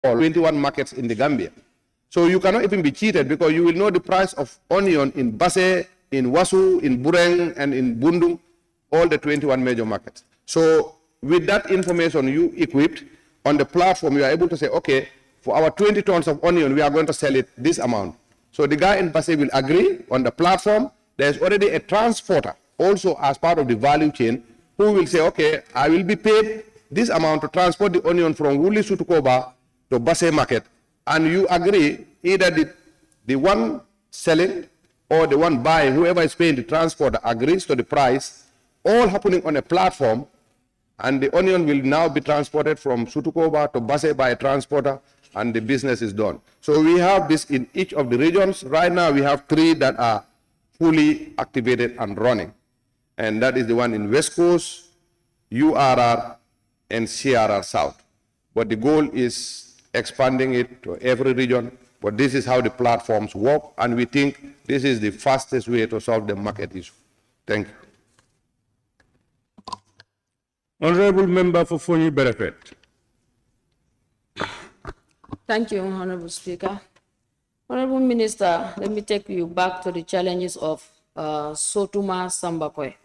all 21 markets in the Gambia. So you cannot even be cheated because you will know the price of onion in Basse, in Wasu, in Bureng, and in Bundu, all the 21 major markets. So with that information you equipped on the platform, you are able to say, okay, for our 20 tons of onion, we are going to sell it this amount. So the guy in Basse will agree on the platform. There's already a transporter also as part of the value chain who will say, okay, I will be paid this amount to transport the onion from Wuli Sutukoba to Basse market. And you agree, either the one selling or the one buying, whoever is paying the transporter agrees to the price, all happening on a platform, and the onion will now be transported from Sutukoba to Basse by a transporter, and the business is done. So we have this in each of the regions. Right now we have 3 that are fully activated and running. And that is the one in West Coast, URR, and CRR South. But the goal is expanding it to every region. But this is how the platforms work, and we think this is the fastest way to solve the market issue. Thank you. Honorable Member for Fonyi Benefit. Thank you, Honorable Speaker. Honorable Minister, let me take you back to the challenges of Sotuma Sambakwe.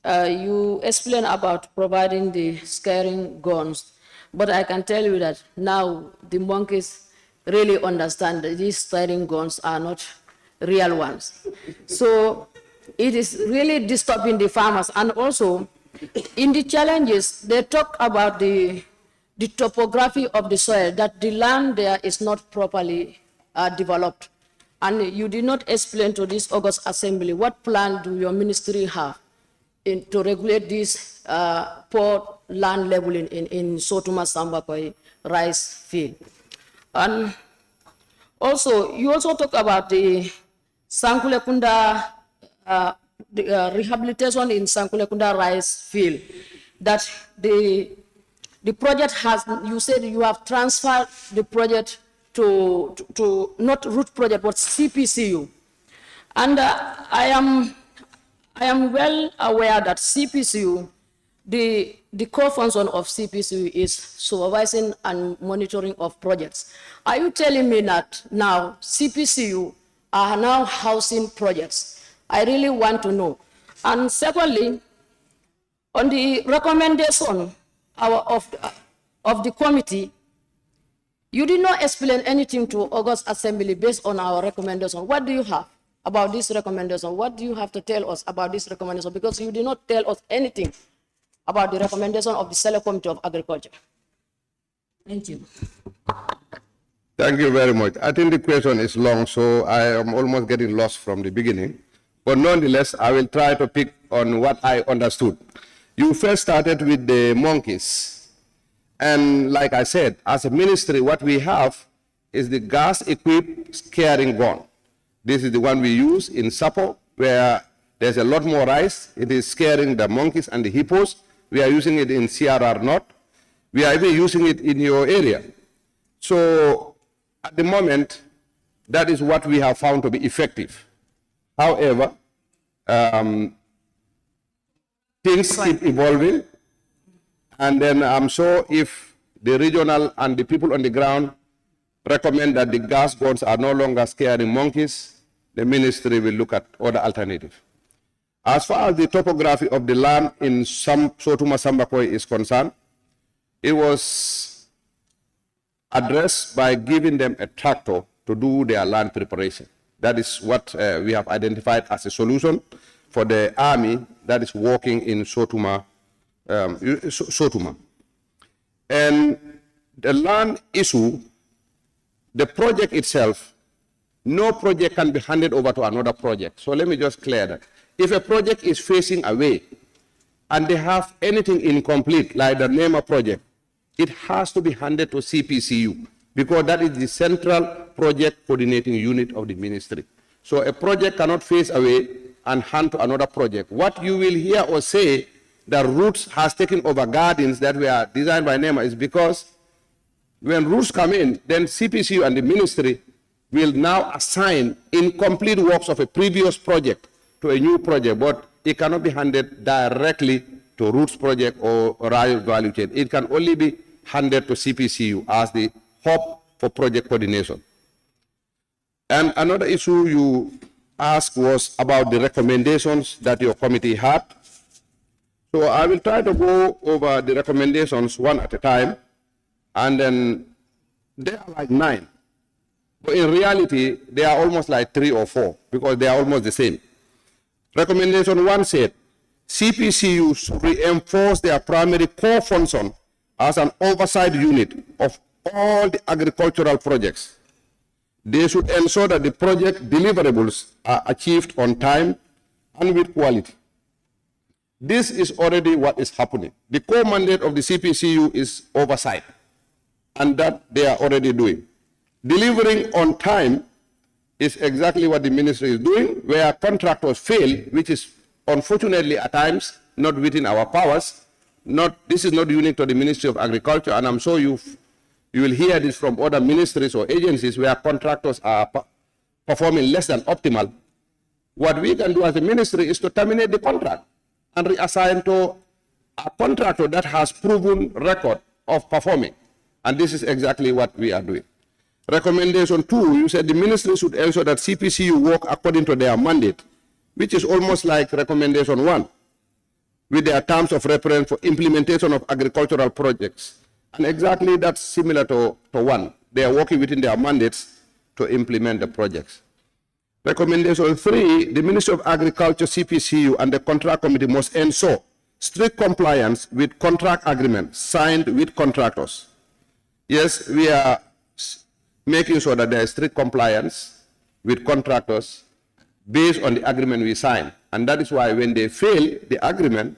You explained about providing the scaring guns, but I can tell you that now the monkeys really understand that these scaring guns are not real ones. So it is really disturbing the farmers. And also, in the challenges, they talk about the topography of the soil, that the land there is not properly developed. And you did not explain to this August Assembly what plan do your ministry have to regulate this poor land leveling in Sotuma Sambakwe rice field. And also, you also talk about the Sankulekunda, rehabilitation in Sankulekunda rice field, that the project has, you said you have transferred the project to not root project, but CPCU. And I am well aware that CPCU, the core function of CPCU is supervising and monitoring of projects. Are you telling me that now CPCU are now housing projects? I really want to know. And secondly, on the recommendation of the committee, you did not explain anything to August Assembly based on our recommendation. What do you have about this recommendation? What do you have to tell us about this recommendation? Because you did not tell us anything about the recommendation of the Select Committee of Agriculture. Thank you. Thank you very much. I think the question is long, so I am almost getting lost from the beginning. But nonetheless, I will try to pick on what I understood. You first started with the monkeys. And like I said, as a ministry, what we have is the gas-equipped scaring gun. This is the one we use in Sapo, where there's a lot more rice. It is scaring the monkeys and the hippos. We are using it in CRR North. We are even using it in your area. So at the moment, that is what we have found to be effective. However, things keep evolving. And then I'm sure if the regional and the people on the ground recommend that the gas guns are no longer scaring monkeys, the ministry will look at other alternatives. As far as the topography of the land in Sotuma Sambakwe is concerned, it was addressed by giving them a tractor to do their land preparation. That is what we have identified as a solution for the army that is working in Sotuma. And the land issue, the project itself, no project can be handed over to another project. So let me just clear that. If a project is facing away and they have anything incomplete, like the NEMA project, it has to be handed to CPCU because that is the central project coordinating unit of the ministry. So a project cannot face away and hand to another project. What you will hear or say that Roots has taken over gardens that were designed by NEMA is because when Roots come in, then CPCU and the ministry will now assign incomplete works of a previous project to a new project, but it cannot be handed directly to Roots project or value chain. It can only be handed to CPCU as the hub for project coordination. And another issue you asked was about the recommendations that your committee had. So I will try to go over the recommendations one at a time, and then there are like 9. But in reality, they are almost like 3 or 4 because they are almost the same. Recommendation 1 said, CPCUs reinforce their primary core function as an oversight unit of all the agricultural projects. They should ensure that the project deliverables are achieved on time and with quality. This is already what is happening. The core mandate of the CPCU is oversight, and that they are already doing. Delivering on time is exactly what the ministry is doing, where contractors fail, which is unfortunately at times not within our powers. This is not unique to the Ministry of Agriculture, and I'm sure you will hear this from other ministries or agencies where contractors are performing less than optimal. What we can do as a ministry is to terminate the contract and reassign to a contractor that has proven record of performing. And this is exactly what we are doing. Recommendation 2, you said the ministry should ensure that CPCU work according to their mandate, which is almost like recommendation 1, with their terms of reference for implementation of agricultural projects. And exactly that's similar to 1. They are working within their mandates to implement the projects. Recommendation 3, the Ministry of Agriculture, CPCU, and the contract committee must ensure strict compliance with contract agreements signed with contractors. Yes, we are making sure that there is strict compliance with contractors based on the agreement we sign. And that is why when they fail the agreement,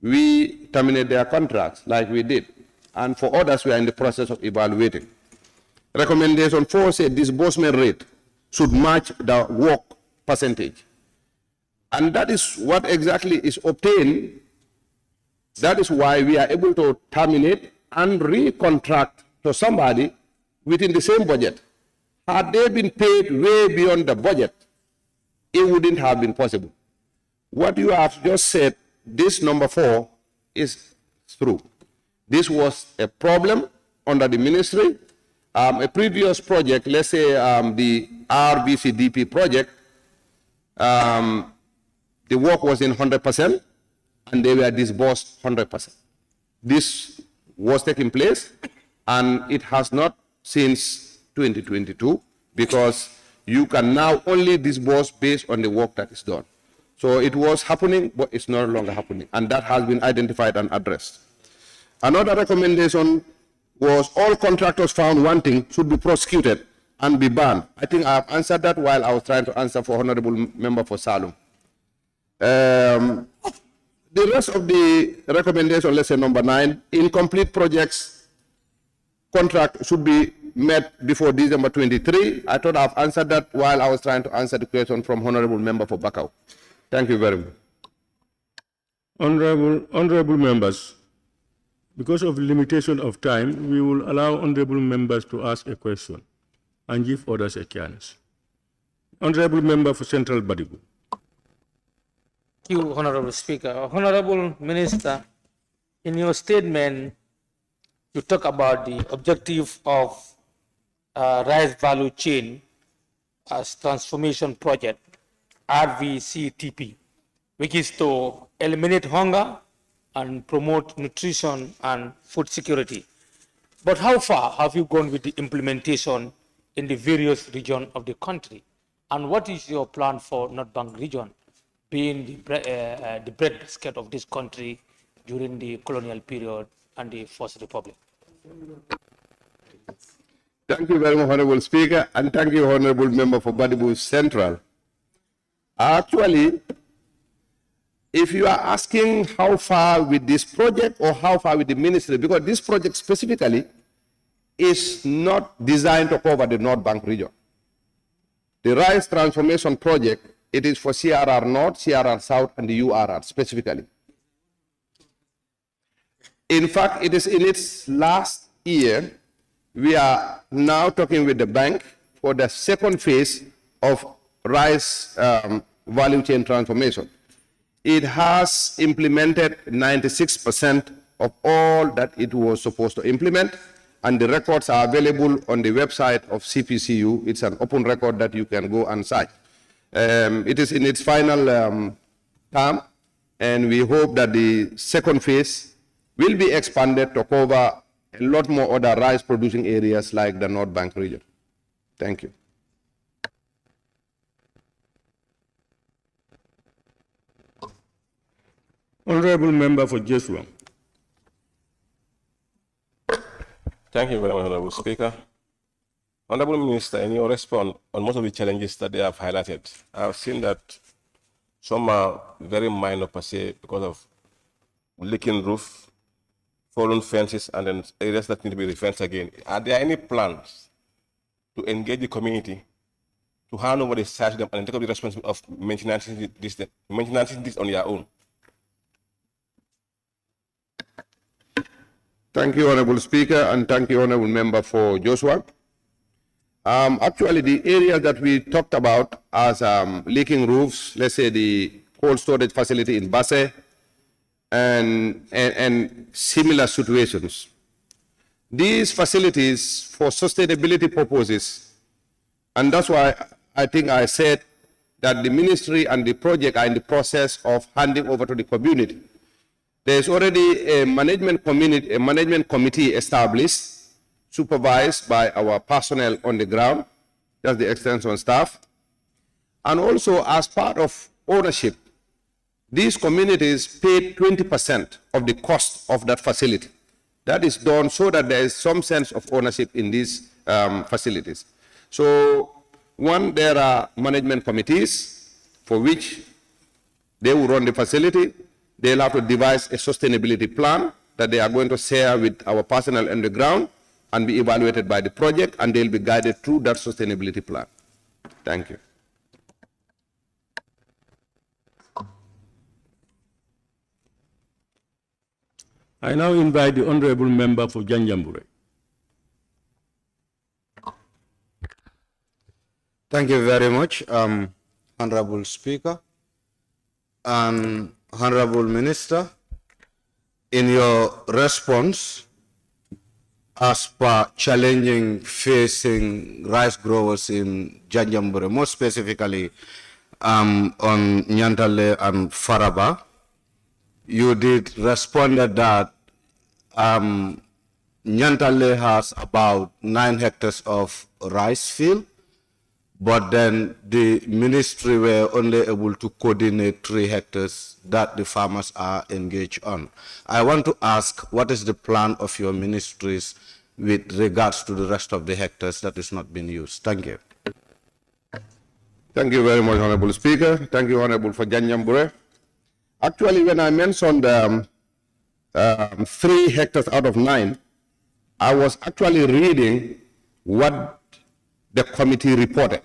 we terminate their contracts like we did. And for others, we are in the process of evaluating. Recommendation 4 said disbursement rate should match the work percentage. And that is what exactly is obtained. That is why we are able to terminate and recontract to somebody within the same budget. Had they been paid way beyond the budget, it wouldn't have been possible. What you have just said, this number 4, is true. This was a problem under the ministry. A previous project, let's say the RVCDP project, the work was in 100% and they were disbursed 100%. This was taking place and it has not since 2022 because you can now only disburse based on the work that is done. So it was happening, but it's no longer happening, and that has been identified and addressed. Another recommendation was all contractors found wanting should be prosecuted and be banned. I think I have answered that while I was trying to answer for Honorable Member for Salum. The rest of the recommendation, let's say number 9, incomplete projects contract should be met before December 23. I thought I've answered that while I was trying to answer the question from Honorable Member for Bakau. Thank you very much. Honorable members, because of limitation of time, we will allow honorable members to ask a question and give others a chance. Honorable Member for Central Badibu. Thank you, Honorable Speaker. Honorable Minister, in your statement, you talk about the objective of rice value chain as transformation project, RVCTP, which is to eliminate hunger and promote nutrition and food security. But how far have you gone with the implementation in the various regions of the country? And what is your plan for North Bank region, being the breadbasket of this country during the colonial period and the First Republic? Thank you very much, Honorable Speaker, and thank you, Honorable Member for Badibu Central. Actually, if you are asking how far with this project or how far with the ministry, because this project specifically is not designed to cover the North Bank region. The Rice Transformation Project, it is for CRR North, CRR South, and the URR specifically. In fact, it is in its last year. We are now talking with the bank for the second phase of rice value chain transformation. It has implemented 96% of all that it was supposed to implement, and the records are available on the website of CPCU. It's an open record that you can go and cite. It is in its final term, and we hope that the second phase will be expanded to cover a lot more other rice-producing areas like the North Bank region. Thank you. Honorable Member for Jesuan. Thank you very much, Honorable Speaker. Honorable Minister, in your response on most of the challenges that they have highlighted, I've seen that some are very minor per se because of leaking roof, fallen fences, and then areas that need to be refenced again. Are there any plans to engage the community to hand over the size of them and take up the responsibility of maintaining this on their own? Thank you, Honorable Speaker, and thank you, Honorable Member for Joshua. Actually, the areas that we talked about as leaking roofs, let's say the cold storage facility in Basse, and similar situations. These facilities for sustainability purposes, and that's why I think I said that the ministry and the project are in the process of handing over to the community. There's already a management committee established, supervised by our personnel on the ground, that's the extension staff. And also as part of ownership, these communities paid 20% of the cost of that facility. That is done so that there is some sense of ownership in these facilities. So one, there are management committees for which they will run the facility. They'll have to devise a sustainability plan that they are going to share with our personnel on the ground and be evaluated by the project, and they'll be guided through that sustainability plan. Thank you. I now invite the Honorable Member for Janjambure. Thank you very much, Honorable Speaker and Honorable Minister. In your response, as per challenging facing rice growers in Janjambure, more specifically on Nyantale and Faraba, you did respond that Nyantale has about 9 hectares of rice field, but then the ministry were only able to coordinate 3 hectares that the farmers are engaged on. I want to ask, what is the plan of your ministries with regards to the rest of the hectares that is not being used? Thank you. Thank you very much, Honorable Speaker. Thank you, Honorable for Janjambure. Actually, when I mentioned 3 hectares out of 9, I was actually reading what the committee reported.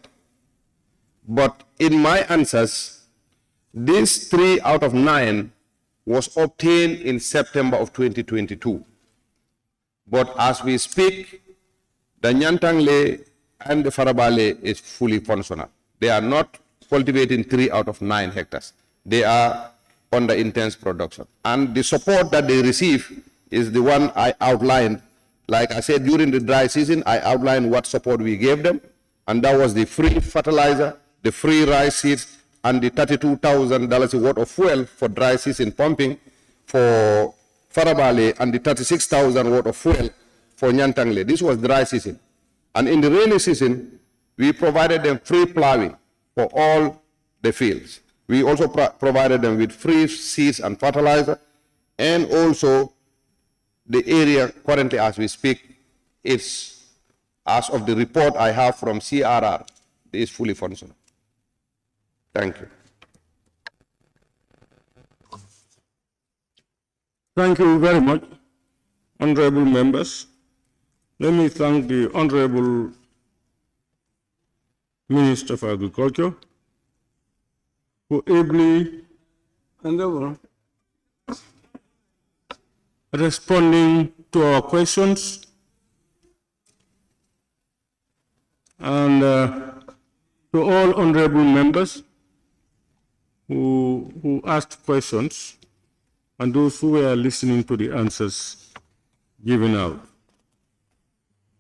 But in my answers, these 3 out of 9 was obtained in September of 2022. But as we speak, the Nyantangle and the Farabale is fully functional. They are not cultivating 3 out of 9 hectares. They are under intense production. And the support that they receive is the one I outlined. Like I said, during the dry season, I outlined what support we gave them, and that was the free fertilizer, the free rice seeds, and the $32,000 worth of fuel for dry season pumping for Farabale, and the $36,000 worth of fuel for Nyantangle. This was dry season. And in the rainy season, we provided them free plowing for all the fields. We also provided them with free seeds and fertilizer, and also the area currently as we speak, is, as of the report I have from CRR, is fully functional. Thank you. Thank you very much, honorable members. Let me thank the Honorable Minister for Agriculture for ably responding to our questions, and to all honorable members who asked questions, and those who were listening to the answers given out.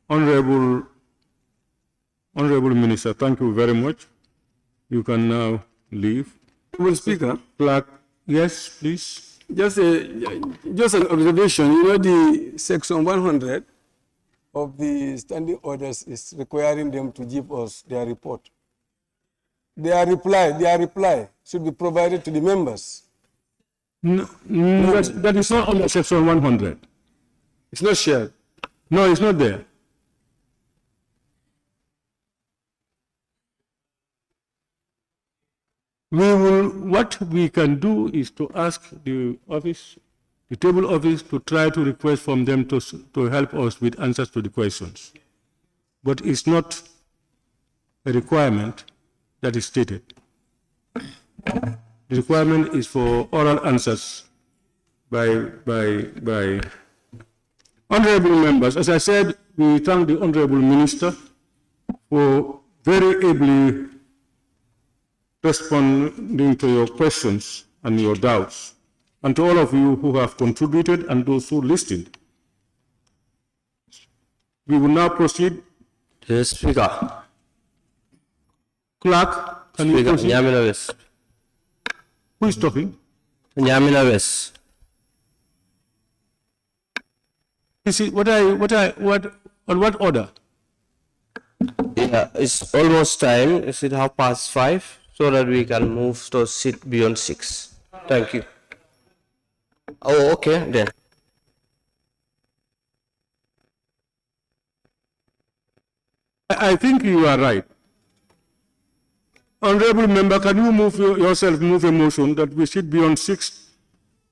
Honorable Minister, thank you very much. You can now leave. Honorable Speaker, Clerk, yes, please. just an observation. You know, the section 100 of the standing orders is requiring them to give us their report. Their reply should be provided to the members. No, that is not under section 100. It's not shared. No, it's not there. What we can do is to ask the table office to try to request from them to help us with answers to the questions. But it's not a requirement that is stated. The requirement is for oral answers by honorable members. As I said, we thank the honorable minister for very ably responding to your questions and your doubts, and to all of you who have contributed and those who listened. We will now proceed. Yes, Speaker. Clerk, can you proceed? Nyamina West. Who is talking? Nyamina West. Is it on what order? Yeah, it's almost time. Is it 5:30? So that we can move to sit beyond 6. Thank you. Oh, okay then. I think you are right. Honorable member, can you move a motion that we sit beyond 6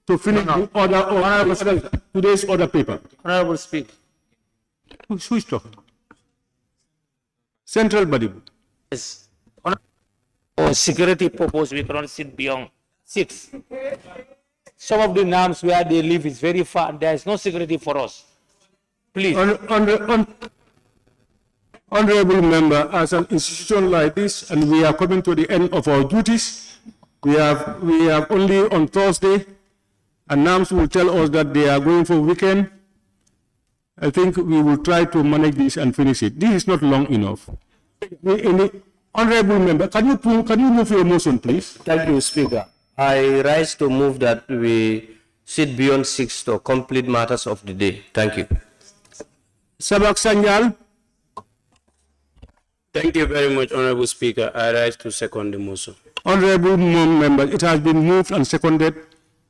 to finish the today's order paper? Honorable Speaker. Who is talking? Central body. Yes. For security purpose, we cannot sit beyond 6. Some of the names where they live is very far. There is no security for us. Please. Honorable member, as an institution like this, and we are coming to the end of our duties, we have only on Thursday, and NAMS will tell us that they are going for weekend. I think we will try to manage this and finish it. This is not long enough. Honorable member, can you move your motion, please? Thank you, Speaker. I rise to move that we sit beyond 6 to complete matters of the day. Thank you. Sabak Sanjal. Thank you very much, Honorable Speaker. I rise to second the motion. Honorable member, it has been moved and seconded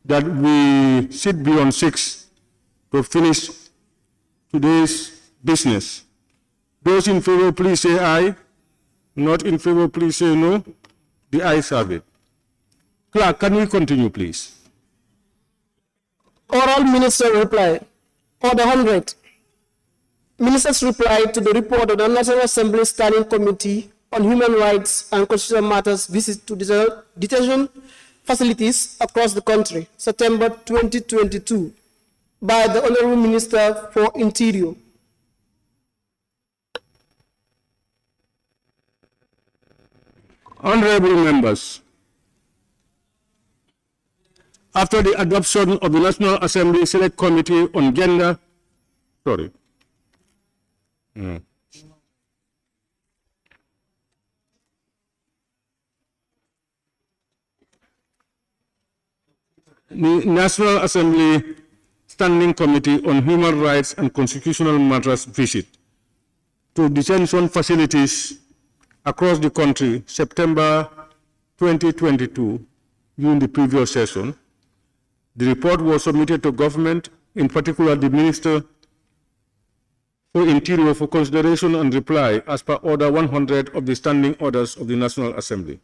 that we sit beyond 6 to finish today's business. Those in favor, please say aye. Not in favor, please say no. The ayes have it. Clerk, can we continue, please? Oral minister reply. Order 100. Minister's reply to the report of the National Assembly Standing Committee on Human Rights and Constitutional Matters visit to detention facilities across the country, September 2022, by the Honorable Minister for Interior. Honorable members, after the adoption of the National Assembly Select Committee on Gender, the National Assembly Standing Committee on Human Rights and Constitutional Matters visit to detention facilities across the country, September 2022, during the previous session. The report was submitted to government, in particular the Minister for Interior, for consideration and reply as per Order 100 of the Standing Orders of the National Assembly.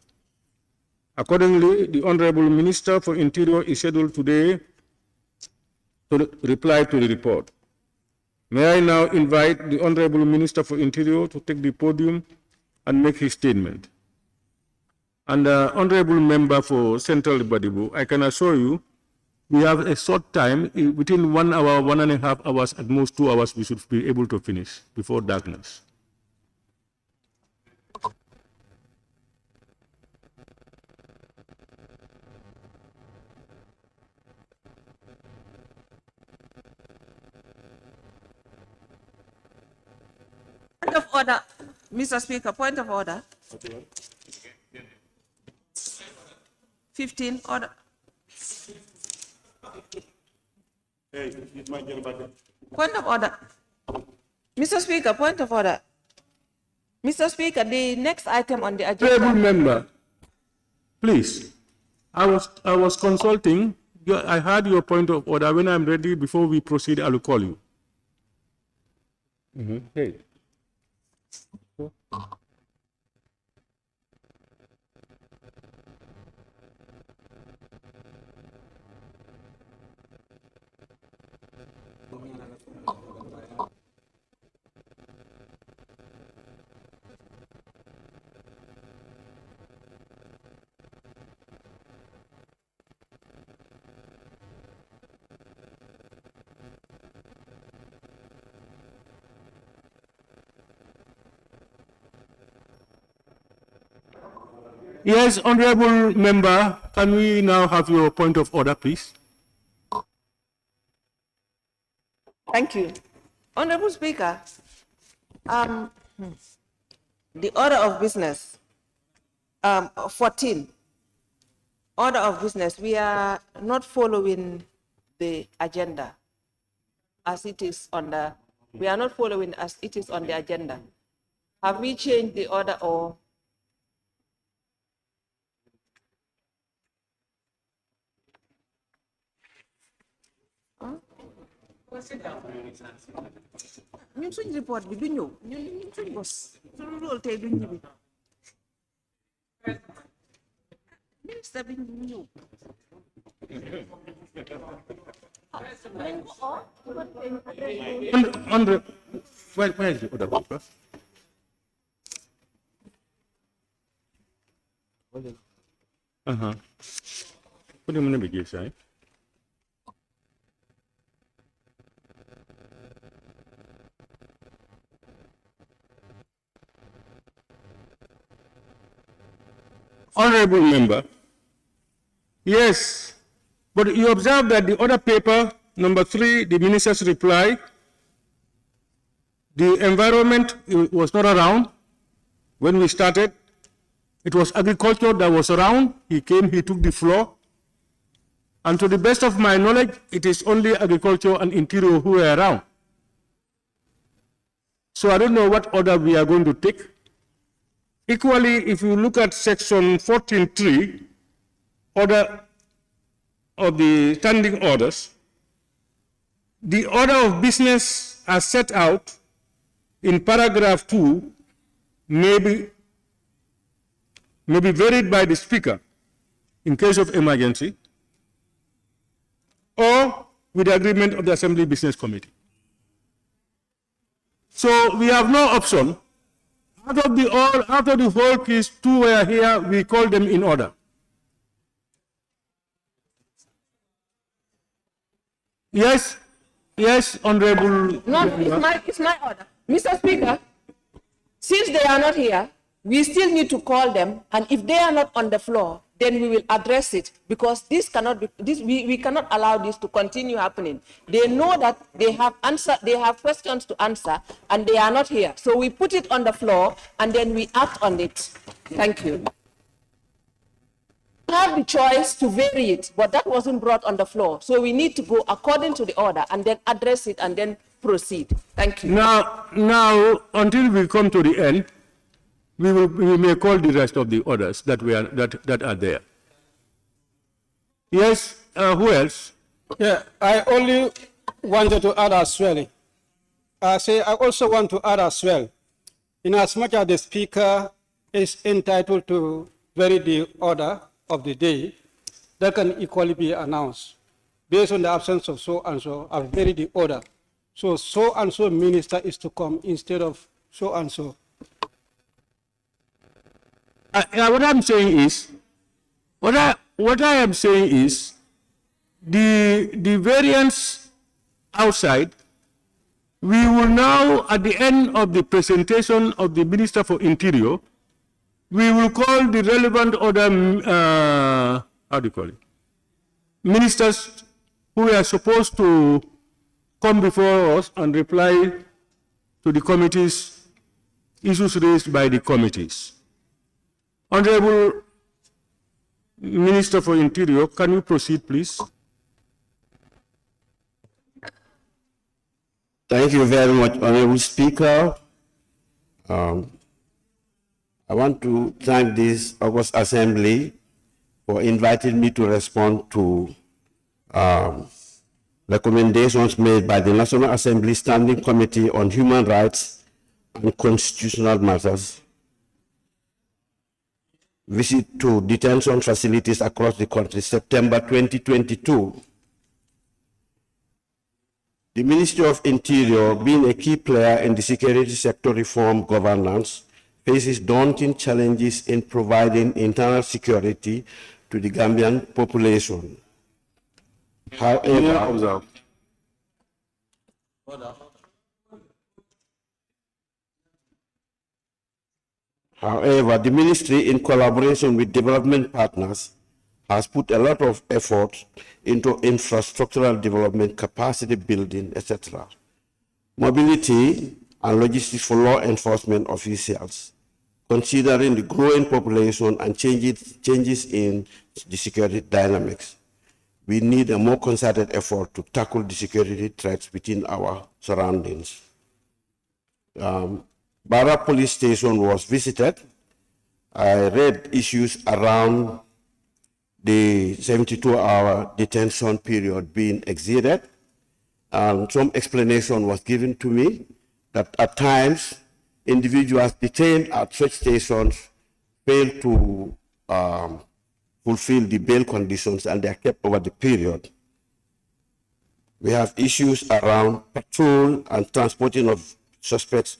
Accordingly, the Honorable Minister for Interior is scheduled today to reply to the report. May I now invite the Honorable Minister for Interior to take the podium and make his statement. And Honorable Member for Central Badibu, I can assure you, we have a short time. Within 1 hour, 1.5 hours, at most 2 hours, we should be able to finish before darkness. order, Mr. Speaker, point of order. 15, order. Point of order. Mr. Speaker, point of order. Mr. Speaker, the next item on the agenda. Honorable member, please. I was consulting. I heard your point of order. When I'm ready, before we proceed, I will call you. Hey. Yes, honorable member, can we now have your point of order, please? Thank you. Honorable Speaker, the order of business, 14, order of business, we are not following the agenda as it is on the, we are not following as it is on the agenda. Have we changed the order or? ñun suñ report bi du ñëw ñun suñ bos suñu loolu tey du ñibbi ministre bi du ñëw Where is the order paper? What do you mean to give, sir? Honorable member, yes, but you observe that the other paper, number 3, the minister's reply, the environment was not around when we started. It was agriculture that was around. He came, he took the floor. And to the best of my knowledge, it is only agriculture and interior who were around. So I don't know what order we are going to take. Equally, if you look at section 14.3, order of the standing orders, the order of business as set out in paragraph 2 may be varied by the speaker in case of emergency or with the agreement of the Assembly Business Committee. So we have no option. After the whole case, 2 were here, we call them in order. Yes, yes, Honorable. No, it's my order. Mr. Speaker, since they are not here, we still need to call them, and if they are not on the floor, then we will address it, because this cannot be, we cannot allow this to continue happening. They know that they have questions to answer, and they are not here. So we put it on the floor, and then we act on it. Thank you. We have the choice to vary it, but that wasn't brought on the floor. So we need to go according to the order, and then address it, and then proceed. Thank you. Now, until we come to the end, we may call the rest of the orders that are there. Yes, who else? Yeah, I only wanted to add as well. I also want to add as well, in as much as the speaker is entitled to vary the order of the day, that can equally be announced based on the absence of so and so. I've varied the order. So and so minister is to come instead of so and so. What I'm saying is, what I am saying is, the variance outside, we will now, at the end of the presentation of the Minister for Interior, we will call the relevant other, how do you call it, ministers who are supposed to come before us and reply to the committee's issues raised by the committees. Honorable Minister for Interior, can you proceed, please? Thank you very much, Honorable Speaker. I want to thank this August Assembly for inviting me to respond to recommendations made by the National Assembly Standing Committee on Human Rights and Constitutional Matters. Visit to detention facilities across the country, September 2022. The Ministry of Interior, being a key player in the security sector reform governance, faces daunting challenges in providing internal security to the Gambian population. However, the ministry, in collaboration with development partners, has put a lot of effort into infrastructural development, capacity building, etc., mobility, and logistics for law enforcement officials, considering the growing population and changes in the security dynamics. We need a more concerted effort to tackle the security threats within our surroundings. Barra Police Station was visited. I read issues around the 72-hour detention period being exceeded, and some explanation was given to me that at times individuals detained at such stations fail to fulfill the bail conditions and they are kept over the period. We have issues around patrol and transporting of suspects.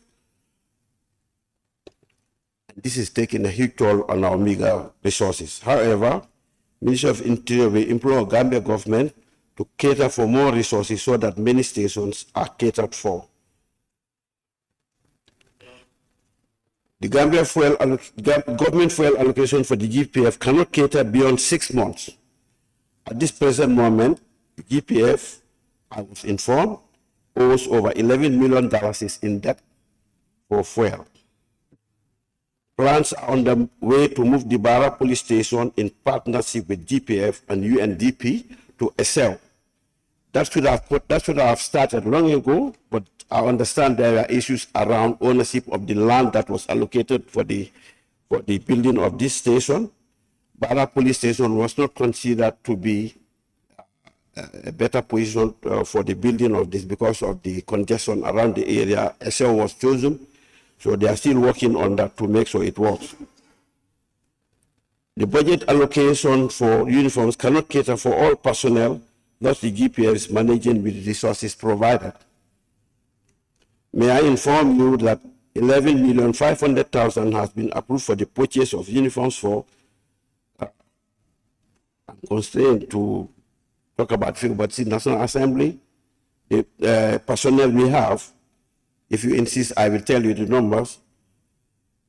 This is taking a huge toll on our meager resources. However, Ministry of Interior will implore Gambia government to cater for more resources so that many stations are catered for. The Gambia government fuel allocation for the GPF cannot cater beyond 6 months. At this present moment, the GPF, I was informed, owes over $11 million in debt for fuel. Plans are on the way to move the Barra Police Station in partnership with GPF and UNDP to SL. That should have started long ago, but I understand there are issues around ownership of the land that was allocated for the building of this station. Barra Police Station was not considered to be a better position for the building of this because of the congestion around the area. SL was chosen, so they are still working on that to make sure it works. The budget allocation for uniforms cannot cater for all personnel, thus the GPF is managing with resources provided. May I inform you that $11,500,000 has been approved for the purchase of uniforms for I'm constrained to talk about few, but see National Assembly, the personnel we have, if you insist, I will tell you the numbers.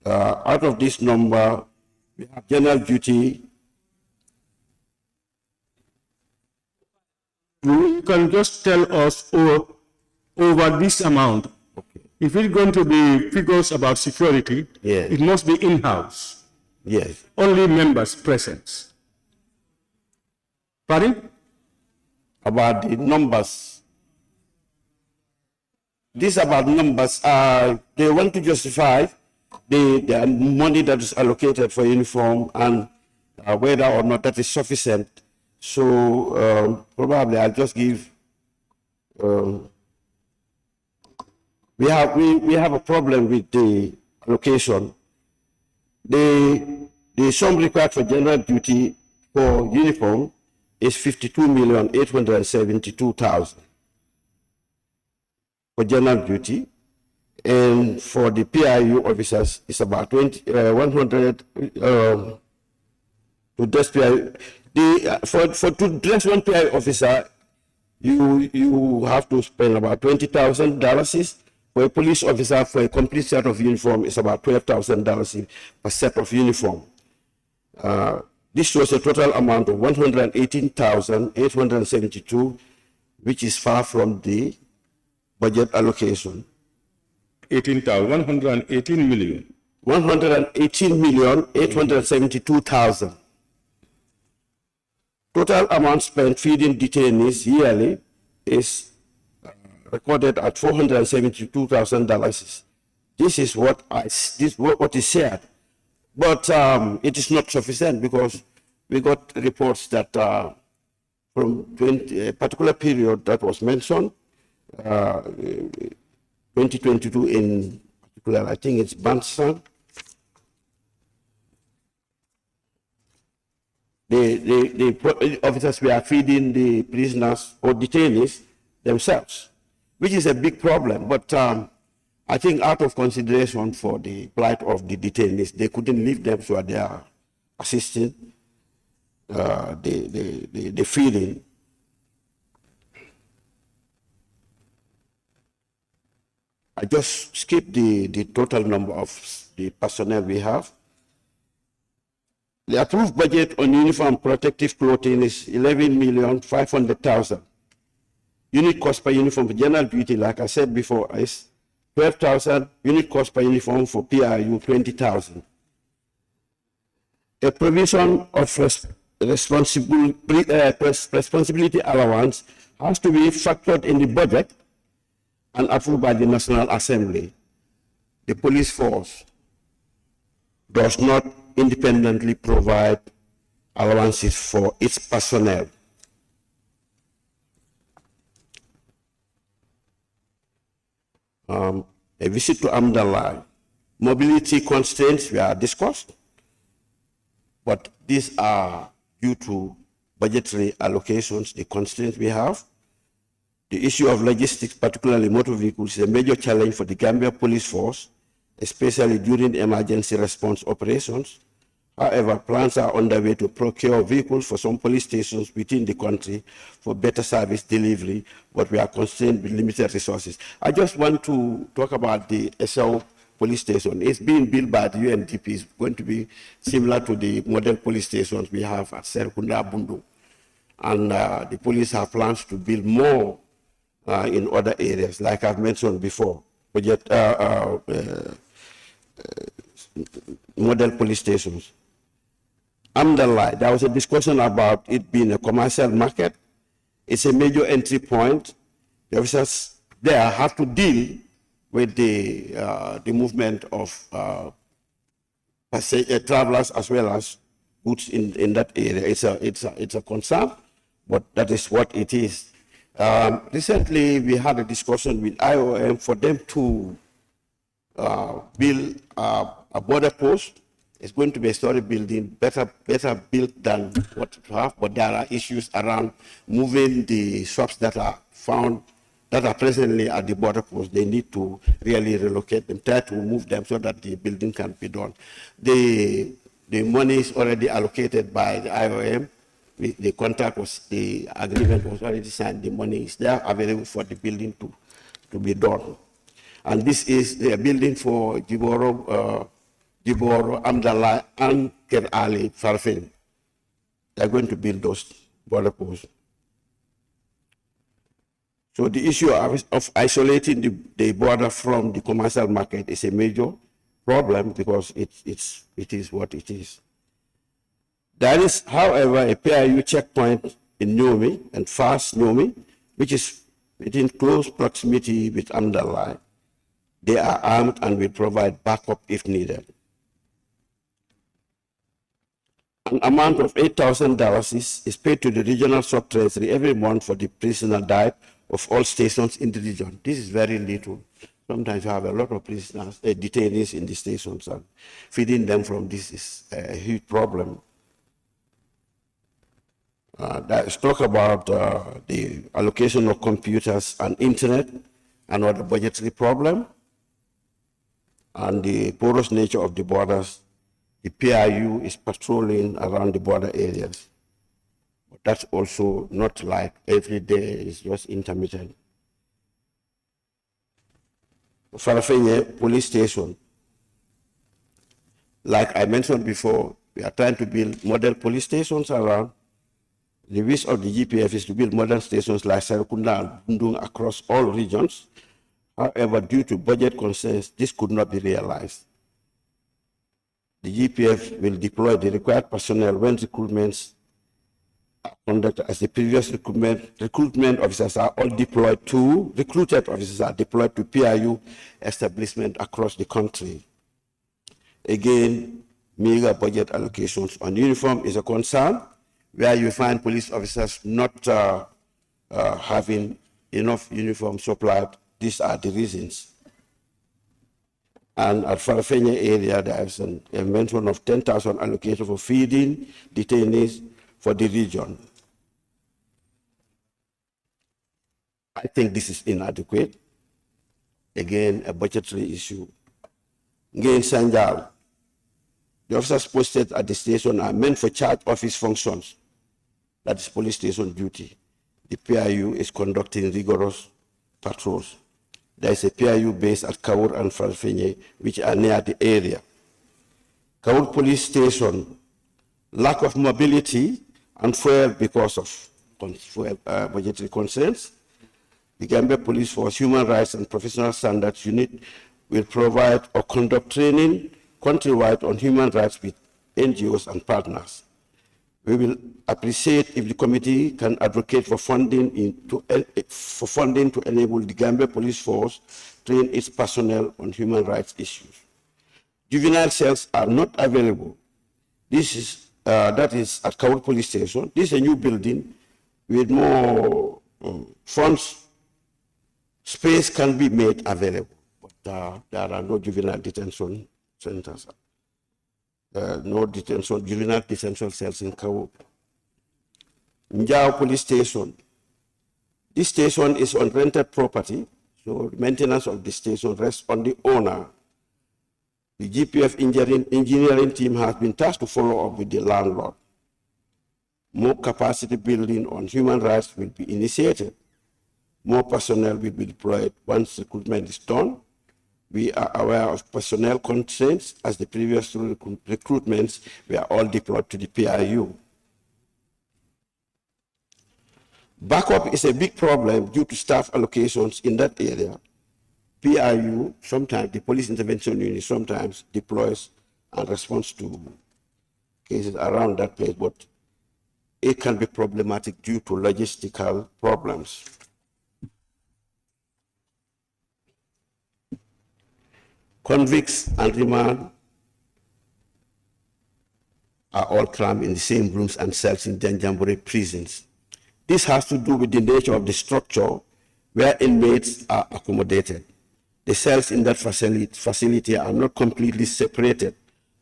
Out of this number, we have general duty. You can just tell us over this amount. Okay. If it's going to be figures about security, yes, it must be in-house. Yes. Only members present. Pardon? About the numbers. These about numbers. They want to justify the money that is allocated for uniform and whether or not that is sufficient. So probably I'll just give. We have a problem with the allocation. The sum required for general duty for uniform is 52,872,000 for general duty, and for the PIU officers it's about 100 to dress PIU. To dress one PIU officer, you have to spend about $20,000. For a police officer, for a complete set of uniform, it's about $12,000 per set of uniform. This shows a total amount of $118,872, which is far from the budget allocation. 118 million. 118,872,000. Total amount spent feeding detainees yearly is recorded at $472,000. This is what what is shared, but it is not sufficient because we got reports that from a particular period that was mentioned, 2022 in particular, I think it's Bansan. The officers were feeding the prisoners or detainees themselves, which is a big problem. But I think out of consideration for the plight of the detainees, they couldn't leave them, so they are assisting the feeding. I just skipped the total number of the personnel we have. The approved budget on uniform protective clothing is 11,500,000. Unit cost per uniform for general duty, like I said before, is 12,000. Unit cost per uniform for PRU, 20,000. A provision of responsibility allowance has to be factored in the budget and approved by the National Assembly. The police force does not independently provide allowances for its personnel. A visit to Amdallah. Mobility constraints were discussed, but these are due to budgetary allocations, the constraints we have. The issue of logistics, particularly motor vehicles, is a major challenge for the Gambia police force, especially during emergency response operations. However, plans are underway to procure vehicles for some police stations within the country for better service delivery, but we are constrained with limited resources. I just want to talk about the SL police station. It's being built by the UNDP. It's going to be similar to the model police stations we have at Serkunda Bundu. And the police have plans to build more in other areas, like I've mentioned before. Model police stations. Amdallah, there was a discussion about it being a commercial market. It's a major entry point. The officers there have to deal with the movement of travelers as well as goods in that area. It's a concern, but that is what it is. Recently, we had a discussion with IOM for them to build a border post. It's going to be a story building, better built than what we have, but there are issues around moving the shops that are found, that are presently at the border post. They need to really relocate them, try to move them so that the building can be done. The money is already allocated by the IOM. The contract was, the agreement was already signed. The money is there available for the building to be done. And this is a building for Jiboro, Amdallah, and Ker Ali Farfin. They're going to build those border posts. So the issue of isolating the border from the commercial market is a major problem because it is what it is. There is, however, a PIU checkpoint in Nyomi and Fast Nyomi, which is within close proximity with Amdallah. They are armed and will provide backup if needed. An amount of $8,000 is paid to the regional sub-treasury every month for the prisoner diet of all stations in the region. This is very little. Sometimes you have a lot of prisoners, detainees in the stations, and feeding them from this is a huge problem. Let's talk about the allocation of computers and internet, another budgetary problem, and the porous nature of the borders. The PIU is patrolling around the border areas. But that's also not like every day, it's just intermittent. Farafenye Police Station. Like I mentioned before, we are trying to build model police stations around. The wish of the GPF is to build modern stations like Serkunda and Bundung across all regions. However, due to budget concerns, this could not be realized. The GPF will deploy the required personnel when recruitments are conducted as the previous recruitment officers are all deployed to, recruited officers are deployed to PIU establishment across the country. Again, meager budget allocations on uniform is a concern, where you find police officers not having enough uniform supplied. These are the reasons. And at Farafenye area, there is a mention of 10,000 allocated for feeding detainees for the region. I think this is inadequate. Again, a budgetary issue. Again, Sanjal, the officers posted at the station are meant for charge office functions. That is police station duty. The PIU is conducting rigorous patrols. There is a PIU base at Kaur and Farafenye, which are near the area. Kaur police station, lack of mobility and fuel because of budgetary concerns. The Gambia Police Force Human Rights and Professional Standards Unit will provide or conduct training countrywide on human rights with NGOs and partners. We will appreciate if the committee can advocate for funding to enable the Gambia Police Force train its personnel on human rights issues. Juvenile cells are not available. That is at Kaur Police Station. This is a new building with more funds. Space can be made available, but there are no juvenile detention centers. No juvenile detention cells in Kaur. Njao Police Station. This station is on rented property, so maintenance of the station rests on the owner. The GPF engineering team has been tasked to follow up with the landlord. More capacity building on human rights will be initiated. More personnel will be deployed once recruitment is done. We are aware of personnel constraints as the previous recruitments were all deployed to the PIU. Backup is a big problem due to staff allocations in that area. PIU, sometimes the police intervention unit sometimes deploys and responds to cases around that place, but it can be problematic due to logistical problems. Convicts and remand are all crammed in the same rooms and cells in Janjanbureh prisons. This has to do with the nature of the structure where inmates are accommodated. The cells in that facility are not completely separated,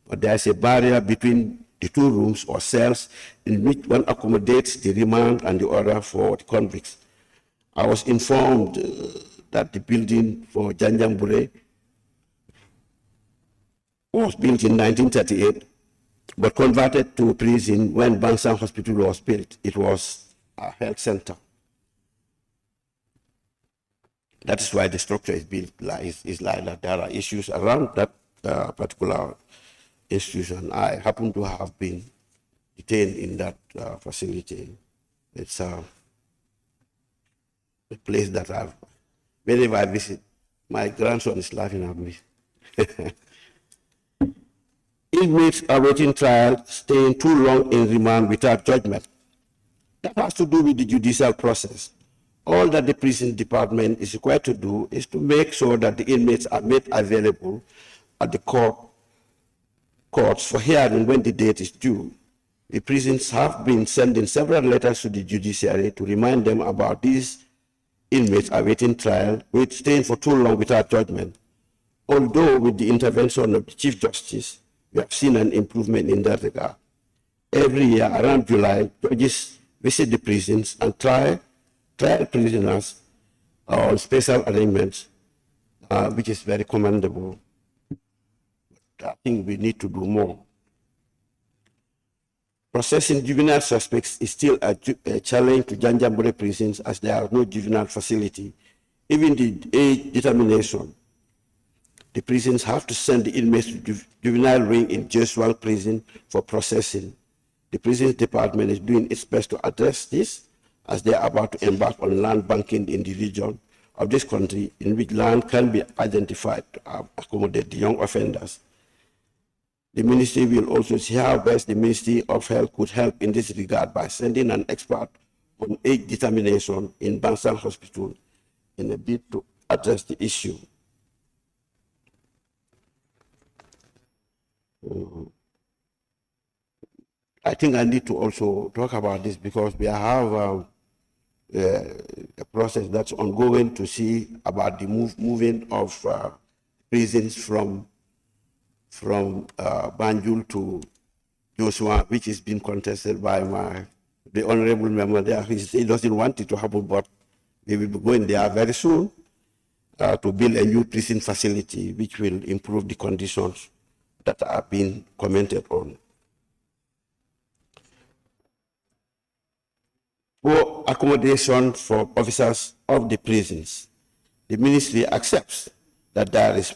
but there is a barrier between the two rooms or cells in which one accommodates the remand and the other for the convicts. I was informed that the building for Janjanbureh was built in 1938, but converted to a prison when Bansang Hospital was built. It was a health center. That is why the structure is built like that. There are issues around that particular institution. I happen to have been detained in that facility. It's a place that whenever I visit, my grandson is laughing at me. Inmates awaiting trial staying too long in remand without judgment. That has to do with the judicial process. All that the prison department is required to do is to make sure that the inmates are made available at the courts for hearing when the date is due. The prisons have been sending several letters to the judiciary to remind them about these inmates awaiting trial, staying for too long without judgment. Although with the intervention of the Chief Justice, we have seen an improvement in that regard. Every year around July, judges visit the prisons and trial prisoners on special arrangements, which is very commendable. I think we need to do more. Processing juvenile suspects is still a challenge to Janjanbureh prisons as there are no juvenile facility. Even the age determination, the prisons have to send the inmates to juvenile wing in Joshua prison for processing. The prisons department is doing its best to address this as they are about to embark on land banking in the region, of this country in which land can be identified to accommodate the young offenders. The ministry will also see how best the Ministry of Health could help in this regard by sending an expert on age determination in BANJUL Hospital in a bid to address the issue. I think I need to also talk about this because we have a process that's ongoing to see about the moving of prisons from Banjul to Joshua, which is being contested by the honorable member there. He doesn't want it to happen, but we will be going there very soon to build a new prison facility, which will improve the conditions that are being commented on. For accommodation for officers of the prisons, the ministry accepts that there is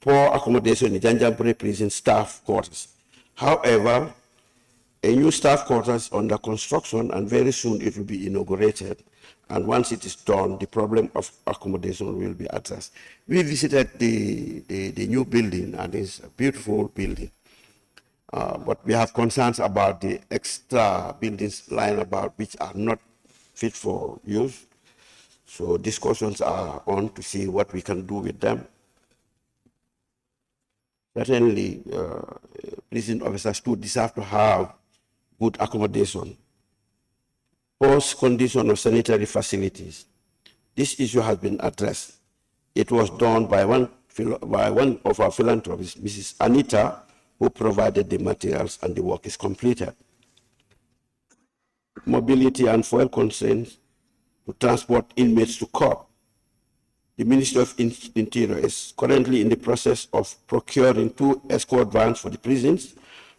poor accommodation in Janjanbureh prison staff quarters. However, a new staff quarters is under construction and very soon it will be inaugurated. And once it is done, the problem of accommodation will be addressed. We visited the new building and it's a beautiful building. But we have concerns about the extra buildings lying about which are not fit for use. So discussions are on to see what we can do with them. Certainly, prison officers too deserve to have good accommodation. Post condition of sanitary facilities. This issue has been addressed. It was done by one of our philanthropists, Mrs. Anita, who provided the materials, and the work is completed. Mobility and fuel constraints to transport inmates to court. The Ministry of Interior is currently in the process of procuring 2 escort vans for the prisons.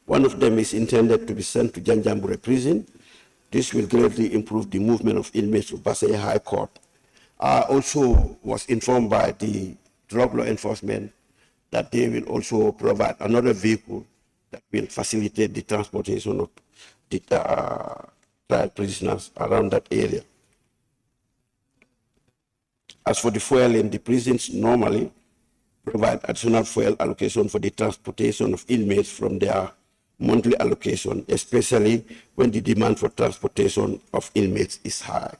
One of them is intended to be sent to Janjanbureh prison. This will greatly improve the movement of inmates to Basay High Court. I also was informed by the drug law enforcement that they will also provide another vehicle that will facilitate the transportation of the trial prisoners around that area. As for the fuel in the prisons, normally provide additional fuel allocation for the transportation of inmates from their monthly allocation, especially when the demand for transportation of inmates is high.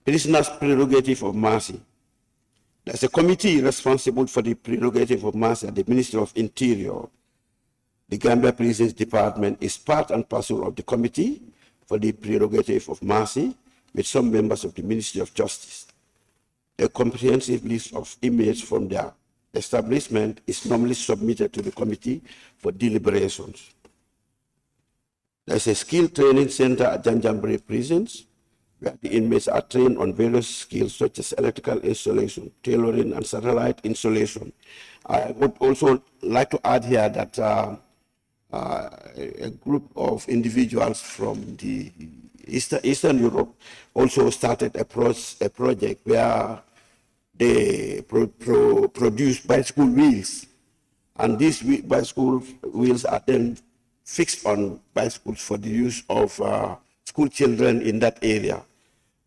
Prisoners' prerogative of mercy. There's a committee responsible for the prerogative of mercy at the Ministry of Interior. The Gambia Prisons Department is part and parcel of the committee for the prerogative of mercy with some members of the Ministry of Justice. A comprehensive list of inmates from their establishment is normally submitted to the committee for deliberations. There's a skill training center at Janjanbureh prisons where the inmates are trained on various skills such as electrical installation, tailoring, and satellite installation. I would also like to add here that a group of individuals from the Eastern Europe also started a project where they produce bicycle wheels, and these bicycle wheels are then fixed on bicycles for the use of school children in that area.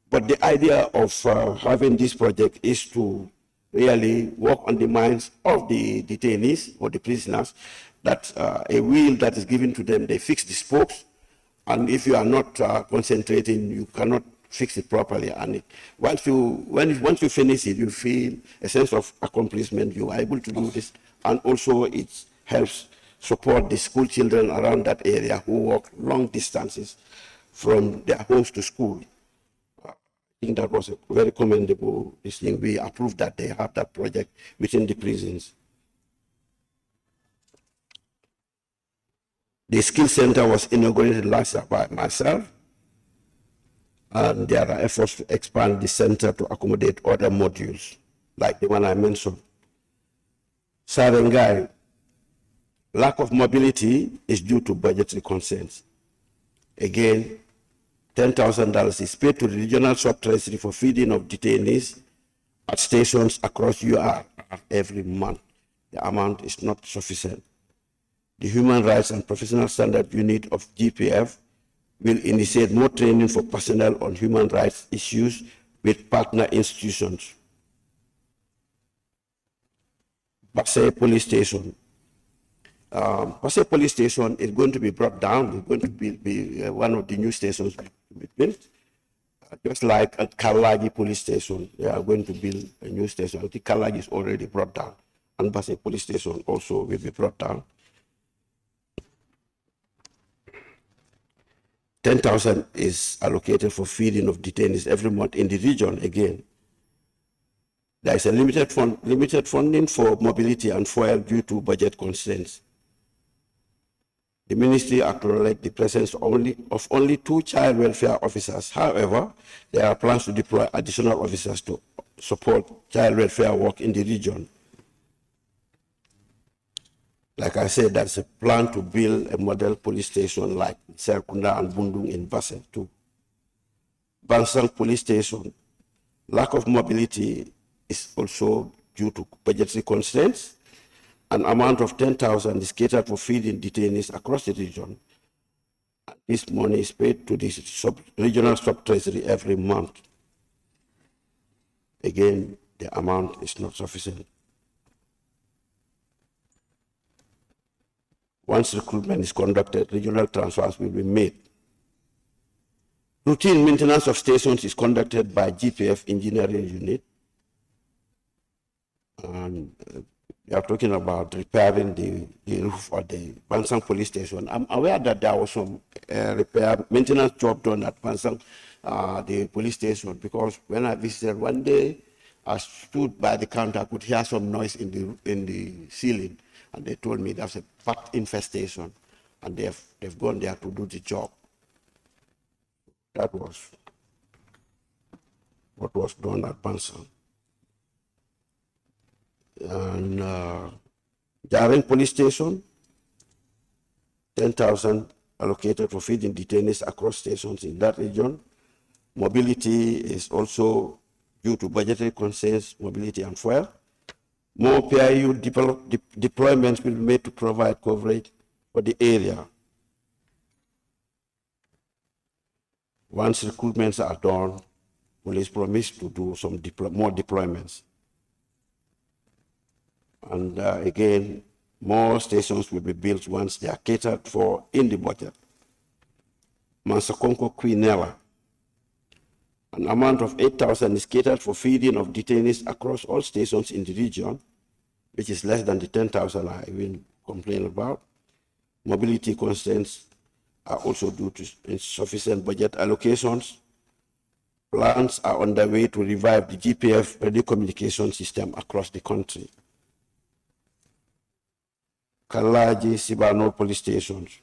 But the idea of having this project is to really work on the minds of the detainees or the prisoners, that a wheel that is given to them, they fix the spokes, and if you are not concentrating, you cannot fix it properly. And once you finish it, you feel a sense of accomplishment. You are able to do this, and also it helps support the school children around that area who walk long distances from their homes to school. I think that was a very commendable thing. We approved that they have that project within the prisons. The skill center was inaugurated last year by myself, and there are efforts to expand the center to accommodate other modules, like the one I mentioned. Sarengai, lack of mobility is due to budgetary concerns. Again, $10,000 is paid to the regional sub-treasury for feeding of detainees at stations across UR every month. The amount is not sufficient. The Human Rights and Professional Standard Unit of GPF will initiate more training for personnel on human rights issues with partner institutions. Basse Police Station. Basse Police Station is going to be brought down. It's going to be one of the new stations to be built. Just like at Kalagi Police Station, they are going to build a new station. I think Kalagi is already brought down, and Basse Police Station also will be brought down. 10,000 is allocated for feeding of detainees every month in the region. Again, there is a limited funding for mobility and fuel due to budget constraints. The ministry acknowledged the presence of only 2 child welfare officers. However, there are plans to deploy additional officers to support child welfare work in the region. Like I said, there's a plan to build a model police station like Serkunda and Bundung in Basse too. Bansang Police Station, lack of mobility is also due to budgetary constraints. An amount of 10,000 is catered for feeding detainees across the region. This money is paid to the regional sub-treasury every month. Again, the amount is not sufficient. Once recruitment is conducted, regional transfers will be made. Routine maintenance of stations is conducted by GPF engineering unit. And we are talking about repairing the roof of the Bansang Police Station. I'm aware that there was some maintenance job done at Bansang, the police station, because when I visited one day, I stood by the counter, I could hear some noise in the ceiling, and they told me there's a bat infestation, and they've gone there to do the job. That was what was done at Bansang. And Jaring Police Station, 10,000 allocated for feeding detainees across stations in that region. Mobility is also due to budgetary constraints, mobility and fuel. More PIU deployments will be made to provide coverage for the area. Once recruitments are done, police promise to do some more deployments. And again, more stations will be built once they are catered for in the budget. Mansakonko Quinella, an amount of 8,000 is catered for feeding of detainees across all stations in the region, which is less than the 10,000 I will complain about. Mobility constraints are also due to insufficient budget allocations. Plans are underway to revive the GPF radio communication system across the country. Kalaji, Sibano police stations.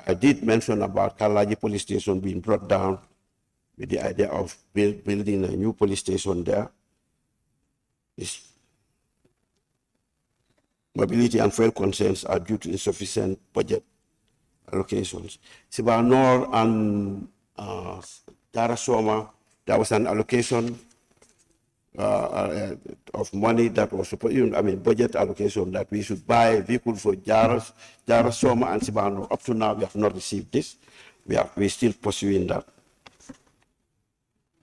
I did mention about Kalaji police station being brought down with the idea of building a new police station there. Mobility and fuel concerns are due to insufficient budget allocations. Sibano and Darasoma, there was an allocation of money that was supposed, budget allocation that we should buy a vehicle for Jarasoma and Sibano. Up to now, we have not received this. We're still pursuing that.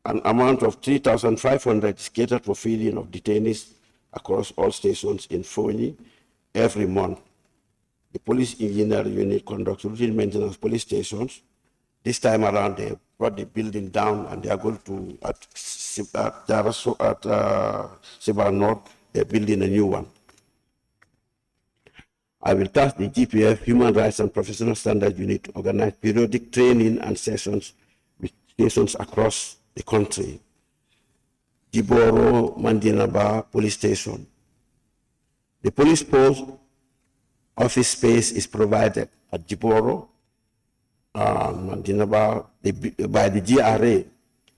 An amount of 3,500 is catered for feeding of detainees across all stations in Foni every month. The police engineer unit conducts routine maintenance police stations. This time around, they brought the building down and they are going to, at Sibar North, they're building a new one. I will task the GPF, Human Rights and Professional Standards Unit to organize periodic training and sessions with stations across the country. Jiboro Mandinaba Police Station. The police post office space is provided at Jiboro Mandinaba by the GRA.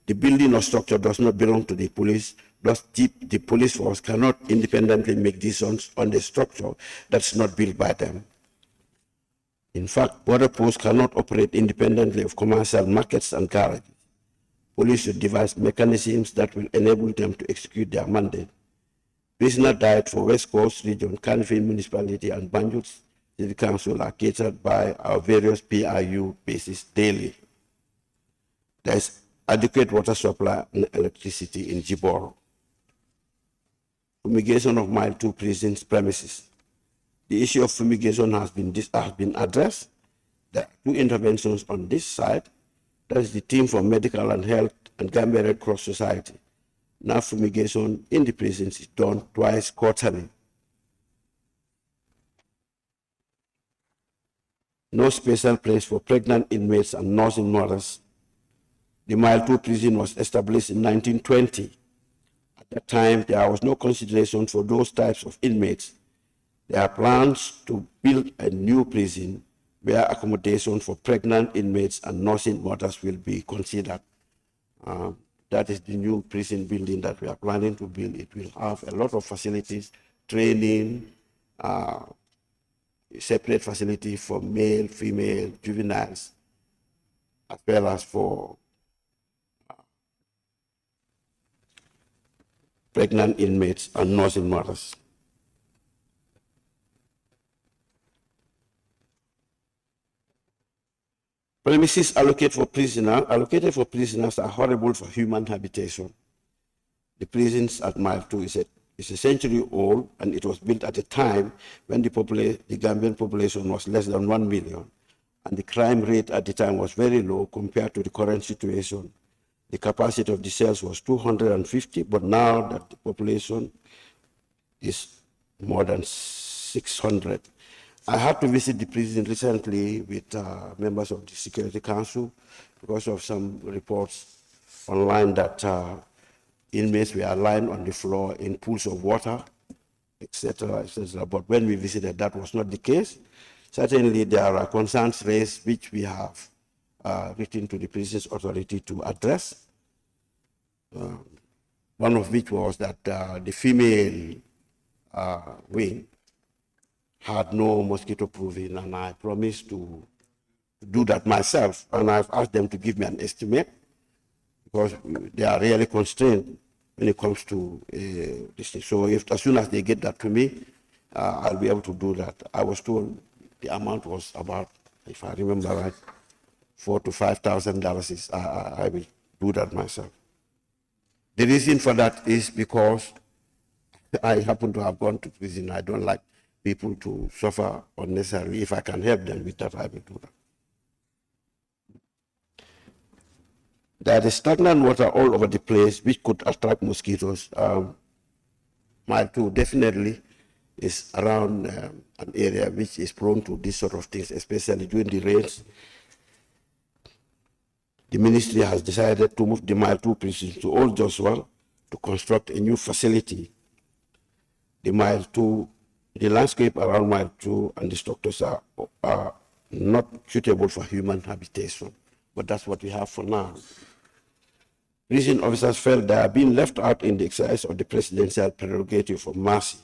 The building or structure does not belong to the police. Thus, the police force cannot independently make decisions on the structure that's not built by them. In fact, border posts cannot operate independently of commercial markets and garages. Police should devise mechanisms that will enable them to execute their mandate. Prisoner diet for West Coast Region, Kanifing Municipality, and BANJUL City Council are catered by our various PRU bases daily. There is adequate water supply and electricity in Jiboro. Fumigation of Mile 2 prison's premises. The issue of fumigation has been addressed. There are 2 interventions on this side. That is the team for medical and health and Gambia Red Cross Society. Now fumigation in the prisons is done twice quarterly. No special place for pregnant inmates and nursing mothers. The Mile 2 prison was established in 1920. At that time, there was no consideration for those types of inmates. There are plans to build a new prison where accommodation for pregnant inmates and nursing mothers will be considered. That is the new prison building that we are planning to build. It will have a lot of facilities, training, separate facility for male, female, juveniles, as well as for pregnant inmates and nursing mothers. Premises allocated for prisoners are horrible for human habitation. The prisons at Mile 2 is a century old, and it was built at a time when the Gambian population was less than 1 million, and the crime rate at the time was very low compared to the current situation. The capacity of the cells was 250, but now that the population is more than 600. I had to visit the prison recently with members of the Security Council because of some reports online that inmates were lying on the floor in pools of water, etc., etc. But when we visited, that was not the case. Certainly, there are concerns raised which we have written to the Prisons Authority to address. One of which was that the female wing had no mosquito proofing, and I promised to do that myself, and I've asked them to give me an estimate because they are really constrained when it comes to this thing. So as soon as they get that to me, I'll be able to do that. I was told the amount was about, if I remember right, $4,000 to $5,000. I will do that myself. The reason for that is because I happen to have gone to prison. I don't like people to suffer unnecessarily. If I can help them with that, I will do that. There is stagnant water all over the place, which could attract mosquitoes. Mile 2 definitely is around an area which is prone to these sort of things, especially during the rains. The ministry has decided to move the Mile 2 prison to Old Joshua to construct a new facility. The Mile 2, the landscape around Mile 2 and the structures are not suitable for human habitation, but that's what we have for now. Prison officers felt they are being left out in the exercise of the presidential prerogative of mercy.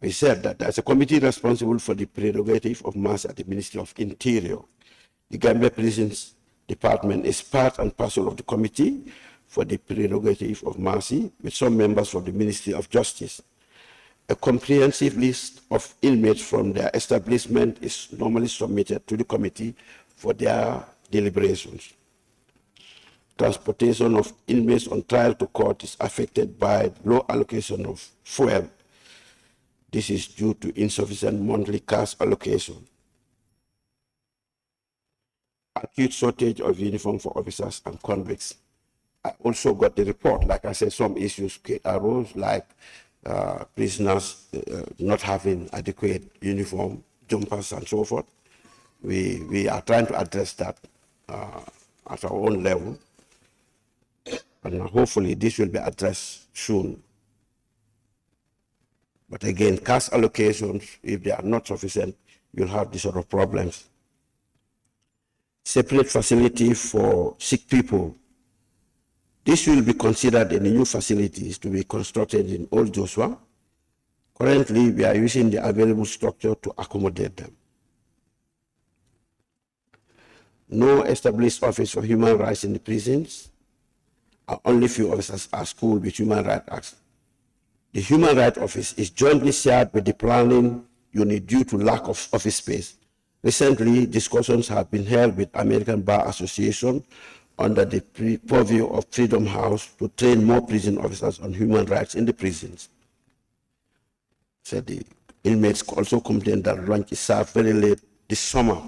We said that there's a committee responsible for the prerogative of mercy at the Ministry of Interior. The Gambia Prisons Department is part and parcel of the committee for the prerogative of mercy, with some members from the Ministry of Justice. A comprehensive list of inmates from their establishment is normally submitted to the committee for their deliberations. Transportation of inmates on trial to court is affected by low allocation of fuel. This is due to insufficient monthly cash allocation. Acute shortage of uniform for officers and convicts. I also got the report. Like I said, some issues arose, like prisoners not having adequate uniform, jumpers, and so forth. We are trying to address that at our own level, and hopefully this will be addressed soon. But again, cash allocations, if they are not sufficient, you'll have these sort of problems. Separate facility for sick people. This will be considered in the new facilities to be constructed in Old Joshua. Currently, we are using the available structure to accommodate them. No established office for human rights in the prisons. Only few officers are schooled with human rights acts. The Human Rights Office is jointly shared with the Planning, unit due to lack of office space. Recently, discussions have been held with American Bar Association under the purview of Freedom House to train more prison officers on human rights in the prisons. So the inmates also complain that lunch is served very late this summer.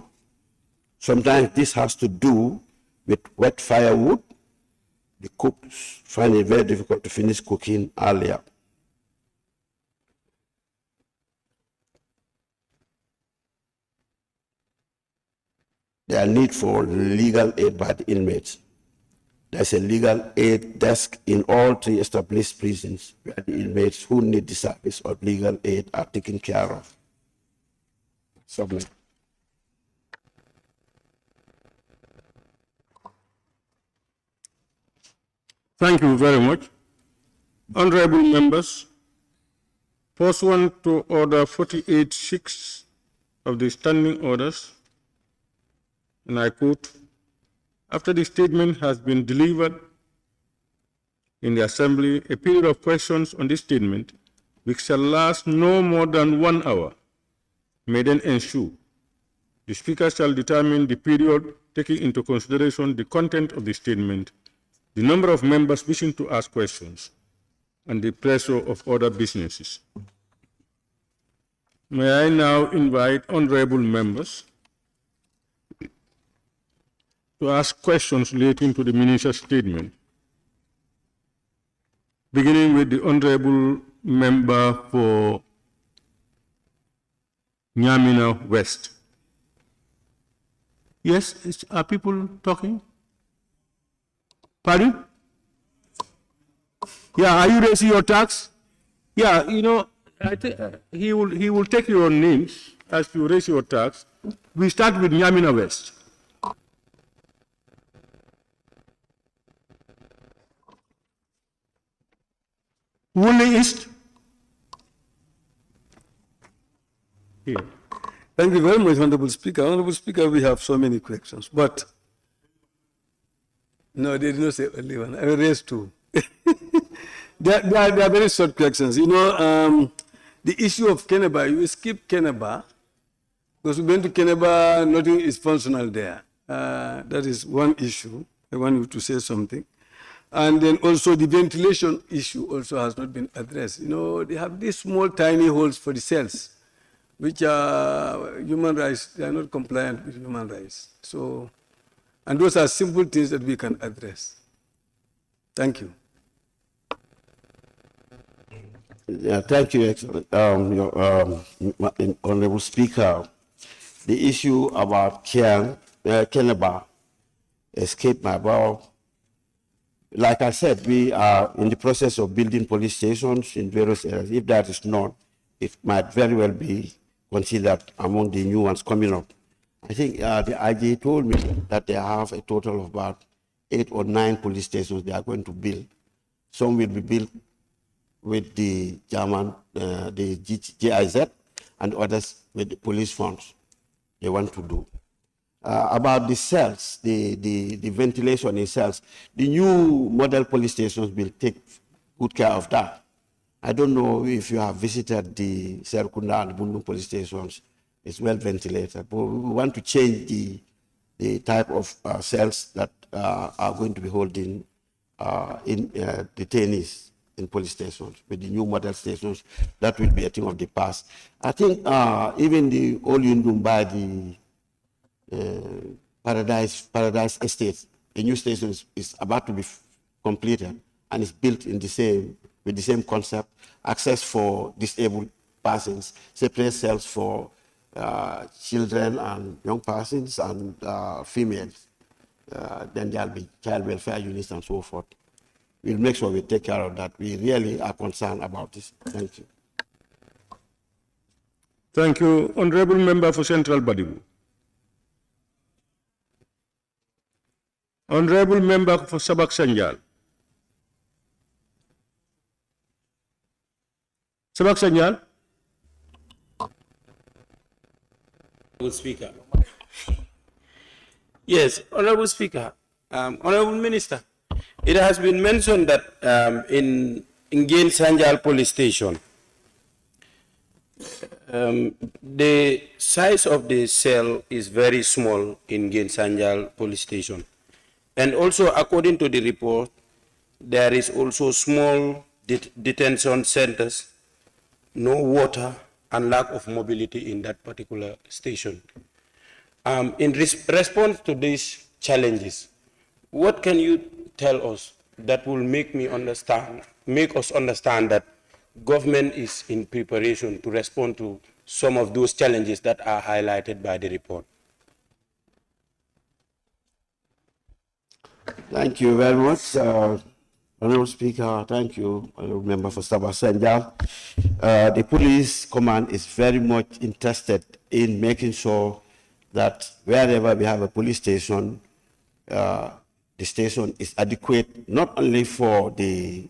Sometimes this has to do with wet firewood. The cooks find it very difficult to finish cooking earlier. There are need for legal aid by the inmates. There's a legal aid desk in all 3 established prisons where the inmates who need the service of legal aid are taken care of. Submit. Thank you very much. Honorable members, pursuant to Order 48.6 of the Standing Orders, and I quote, after the statement has been delivered in the Assembly, a period of questions on this statement, which shall last no more than 1 hour, may then ensue. The Speaker shall determine the period, taking into consideration the content of the statement, the number of members wishing to ask questions, and the pressure of other businesses. May I now invite honorable members to ask questions relating to the Minister's statement, beginning with the honorable member for Nyamina West. Yes, are people talking? Pardon? Yeah, are you raising your tax? Yeah, you know, I think he will take your names as you raise your tax. We start with Nyamina West. Woolley East. Here. Thank you very much, Honorable Speaker. Honorable Speaker, we have so many questions, but no, they did not say only one. I will raise 2. they are very short questions. You know, the issue of Keneba, you skip Keneba, because we went to Keneba, nothing is functional there. That is one issue. I want you to say something. And then also the ventilation issue also has not been addressed. You know, they have these small, tiny holes for the cells, which are human rights. They are not compliant with human rights. So, and those are simple things that we can address. Thank you. Yeah, thank you, Excellent. Honorable Speaker. The issue about Keneba escaped my bow. Like I said, we are in the process of building police stations in various areas. If that is not, it might very well be considered among the new ones coming up. I think the IG told me that they have a total of about 8 or 9 police stations they are going to build. Some will be built with the German, the GIZ, and others with the police funds they want to do. About the cells, the ventilation in cells, the new model police stations will take good care of that. I don't know if you have visited the Serkunda and Bundu police stations. It's well ventilated, but we want to change the type of cells that are going to be holding detainees in police stations. With the new model stations, that will be a thing of the past. I think even the old Yundum by the Paradise Estate, a new station is about to be completed and is built in with the same concept, access for disabled persons, separate cells for children and young persons and females. Then there'll be child welfare units and so forth. We'll make sure we take care of that. We really are concerned about this. Thank you. Thank you. Honorable Member for Central Badibu. Honorable Member for Sabak Sanjal. Sabak Sanjal. Honorable Speaker. Yes, Honorable Speaker. Honorable Minister, it has been mentioned that in Gain Sanjal Police Station, The size of the cell is very small in Gensanjal police station. And also, according to the report, there is also small detention centers, no water, and lack of mobility in that particular station. In response to these challenges, what can you tell us that will make us understand that government is in preparation to respond to some of those challenges that are highlighted by the report? Thank you very much, Honorable Speaker. Thank you, Honorable Member for Sabah Senjal. The police command is very much interested in making sure that wherever we have a police station, the station is adequate not only for the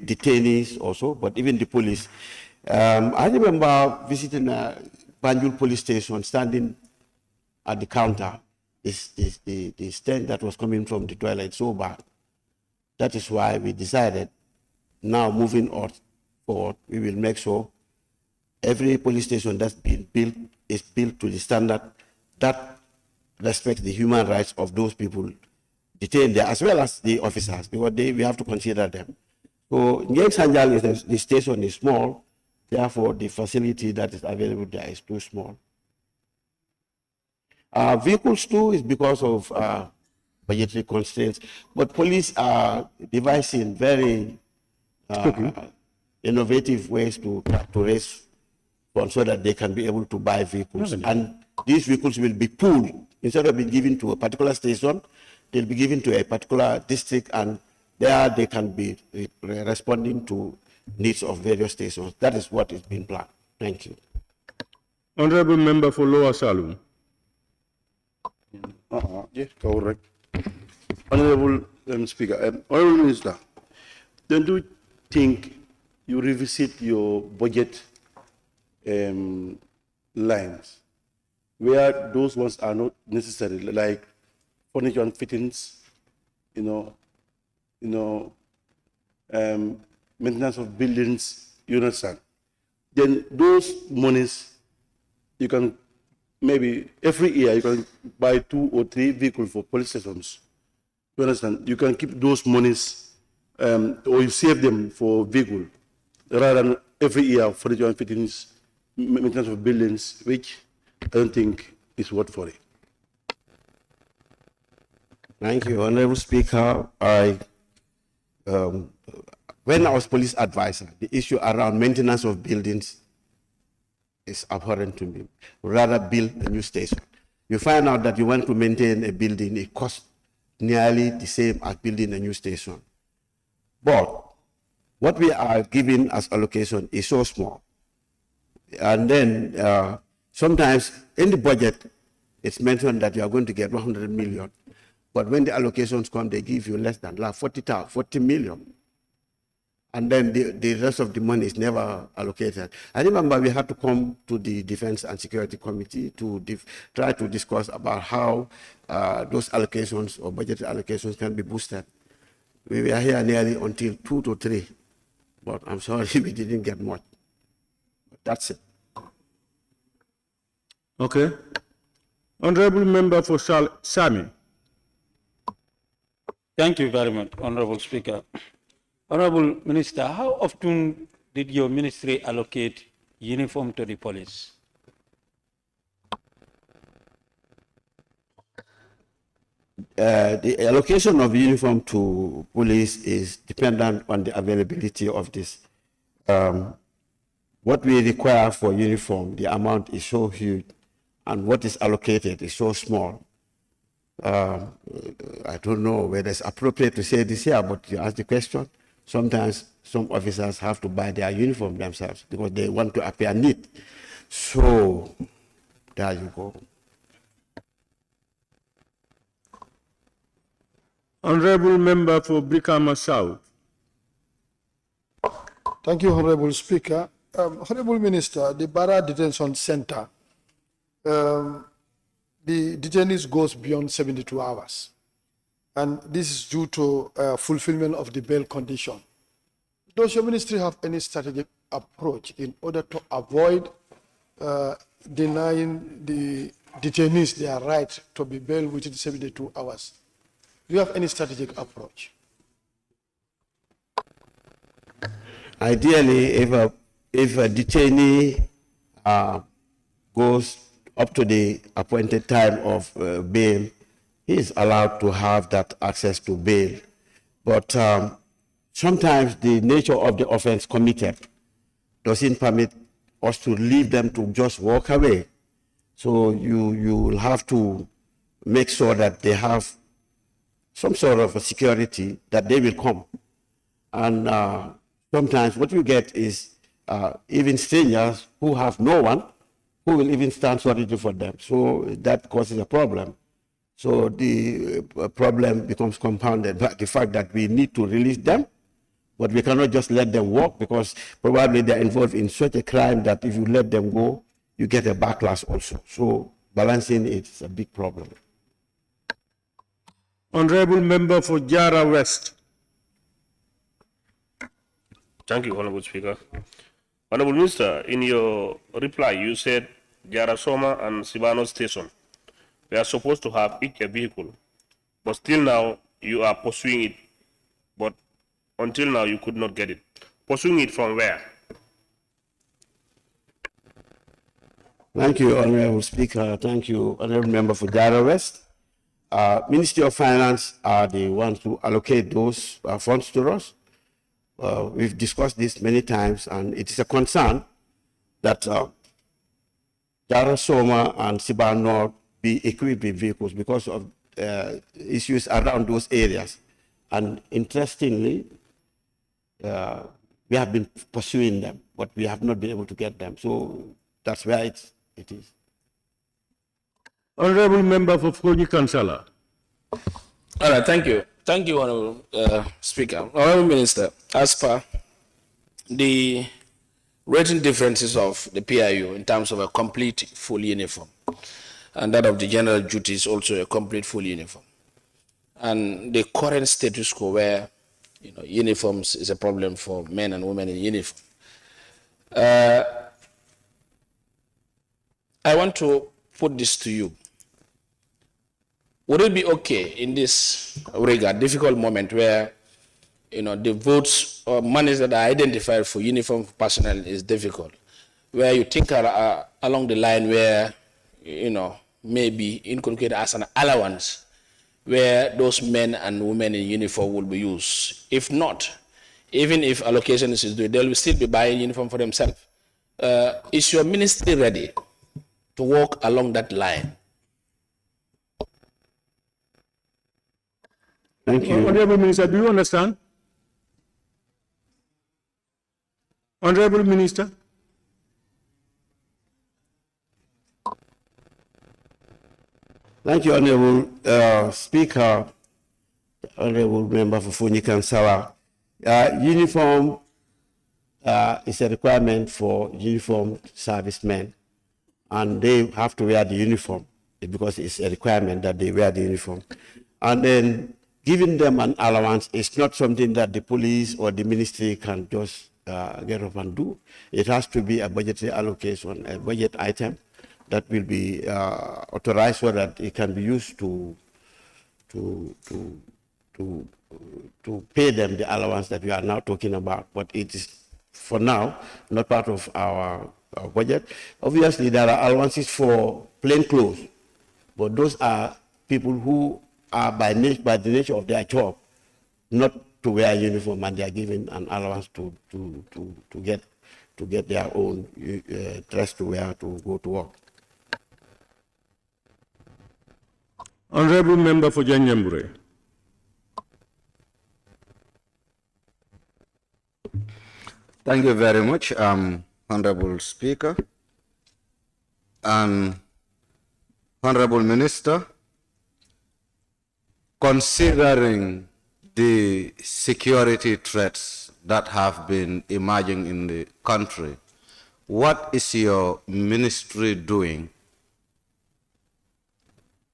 detainees also, but even the police. I remember visiting Banjul police station, standing at the counter. The stench that was coming from the toilet so bad. That is why we decided, now moving forward, we will make sure every police station that's been built is built to the standard that respects the human rights of those people detained there, as well as the officers, because we have to consider them. So Ngeng Sanjal, the station is small, therefore the facility that is available there is too small. Vehicles too is because of budgetary constraints, but police are devising very innovative ways to raise funds so that they can be able to buy vehicles. And these vehicles will be pooled. Instead of being given to a particular station, they'll be given to a particular district, and there they can be responding to needs of various stations. That is what is being planned. Thank you. Honorable Member for Lower Salum. Yes, correct. Honorable Speaker, Honorable Minister, don't you think you revisit your budget lines where those ones are not necessary, like furniture and fittings, maintenance of buildings, you understand? Then those monies, you can maybe every year you can buy 2 or 3 vehicles for police stations. You understand? You can keep those monies or you save them for vehicle rather than every year furniture and fittings, maintenance of buildings, which I don't think is worth for it. Thank you, Honorable Speaker. When I was police advisor, the issue around maintenance of buildings is abhorrent to me. Rather build a new station. You find out that you want to maintain a building, it costs nearly the same as building a new station. But what we are giving as allocation is so small. And then sometimes in the budget, it's mentioned that you are going to get 100 million. But when the allocations come, they give you less than like 40 million. And then the rest of the money is never allocated. I remember we had to come to the Defense and Security Committee to try to discuss about how those allocations or budget allocations can be boosted. We were here nearly until 2 to 3, but I'm sorry we didn't get much. That's it. Okay. Honorable Member for Sami. Thank you very much, Honorable Speaker. Honorable Minister, how often did your ministry allocate uniform to the police? The allocation of uniform to police is dependent on the availability of this. What we require for uniform, the amount is so huge, and what is allocated is so small. I don't know whether it's appropriate to say this here, but you ask the question. Sometimes some officers have to buy their uniform themselves because they want to appear neat. So there you go. Honorable Member for Brikama South. Thank you, Honorable Speaker. Honorable Minister, the Barra Detention Center, the detainees goes beyond 72 hours. And this is due to fulfillment of the bail condition. does your ministry have any strategic approach in order to avoid denying the detainees their right to be bailed within 72 hours? Do you have any strategic approach? Ideally, if a detainee goes up to the appointed time of bail, he is allowed to have that access to bail. But sometimes the nature of the offense committed doesn't permit us to leave them to just walk away. So you will have to make sure that they have some sort of a security that they will come. And sometimes what you get is even strangers who have no one who will even stand solidarity for them. So that causes a problem. So the problem becomes compounded by the fact that we need to release them, but we cannot just let them walk because probably they're involved in such a crime that if you let them go, you get a backlash also. So balancing it is a big problem. Honorable Member for Jara West. Thank you, Honorable Speaker. Honorable Minister, in your reply, you said Jara Soma and Sibano Station were supposed to have each a vehicle, but still now you are pursuing it, but until now you could not get it. Pursuing it from where? Thank you, Honorable Speaker. Thank you, Honorable Member for Jara West. Ministry of Finance are the ones who allocate those funds to us. We've discussed this many times, and it is a concern that Jara Soma and Siba North be equipped with vehicles because of issues around those areas. And interestingly, we have been pursuing them, but we have not been able to get them. So that's where it is. Honorable Member for Foni Kansala. All right, thank you. Thank you, Honorable Speaker. Honorable Minister, as per the rating differences of the PIU in terms of a complete full uniform, and that of the general duty is also a complete full uniform, and the current status quo where uniforms is a problem for men and women in uniform. I want to put this to you. Would it be okay in this regard, difficult moment where the votes or monies that are identified for uniform personnel is difficult, where you think along the line where maybe inculcated as an allowance, where those men and women in uniform will be used? If not, even if allocation is due, they will still be buying uniform for themselves. Is your ministry ready to walk along that line? Thank you. Honorable Minister, do you understand? Honorable Minister. Thank you, Honorable Speaker, Honorable Member for Foni Kansala. Uniform is a requirement for uniformed servicemen, and they have to wear the uniform because it's a requirement that they wear the uniform. And then giving them an allowance is not something that the police or the ministry can just get up and do. It has to be a budgetary allocation, a budget item that will be authorized so that it can be used to pay them the allowance that we are now talking about. But it is, for now, not part of our budget. Obviously, there are allowances for plain clothes, but those are people who are by the nature of their job not to wear a uniform, and they are given an allowance to get their own dress to wear to go to work. Honorable Member for Janjambure. Thank you very much, Honorable Speaker and Honorable Minister. Considering the security threats that have been emerging in the country, what is your ministry doing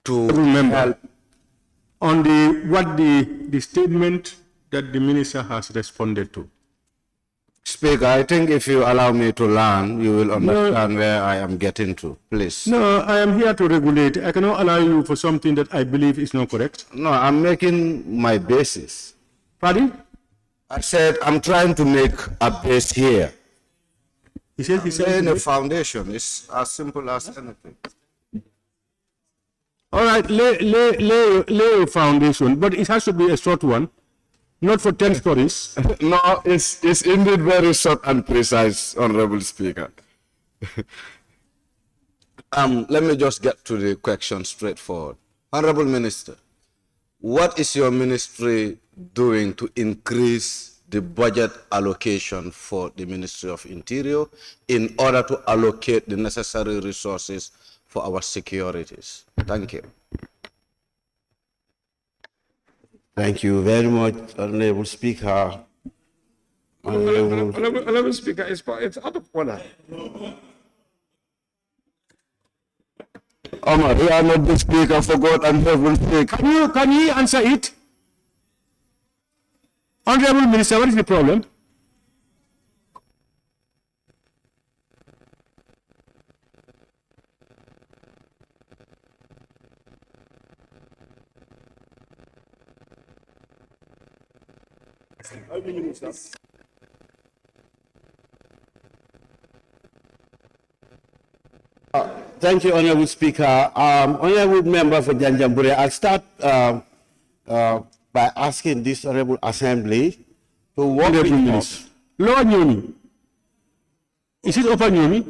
to help? On the statement that the minister has responded to, Speaker, I think if you allow me to learn, you will understand where I am getting to. Please. No, I am here to regulate. I cannot allow you for something that I believe is not correct. No, I'm making my basis. Pardon? I said I'm trying to make a base here. He said he's laying a foundation. It's as simple as anything. All right, lay a foundation, but it has to be a short one, not for 10 stories. No, it's indeed very short and precise, Honorable Speaker. Let me just get to the question straightforward. Honorable Minister, what is your ministry doing to increase the budget allocation for the Ministry of Interior in order to allocate the necessary resources for our securities? Thank you. Thank you very much, Honorable Speaker. Honorable Speaker, it's out of order. Omar, you are not the Speaker, for God and heaven's sake. Can you answer it? Honorable Minister, what is the problem? Thank you, Honorable Speaker. Honorable Member for Janjambure, I'll start by asking this Honorable Assembly to work with us. Lower Nyomi. Is it Upper Nyomi?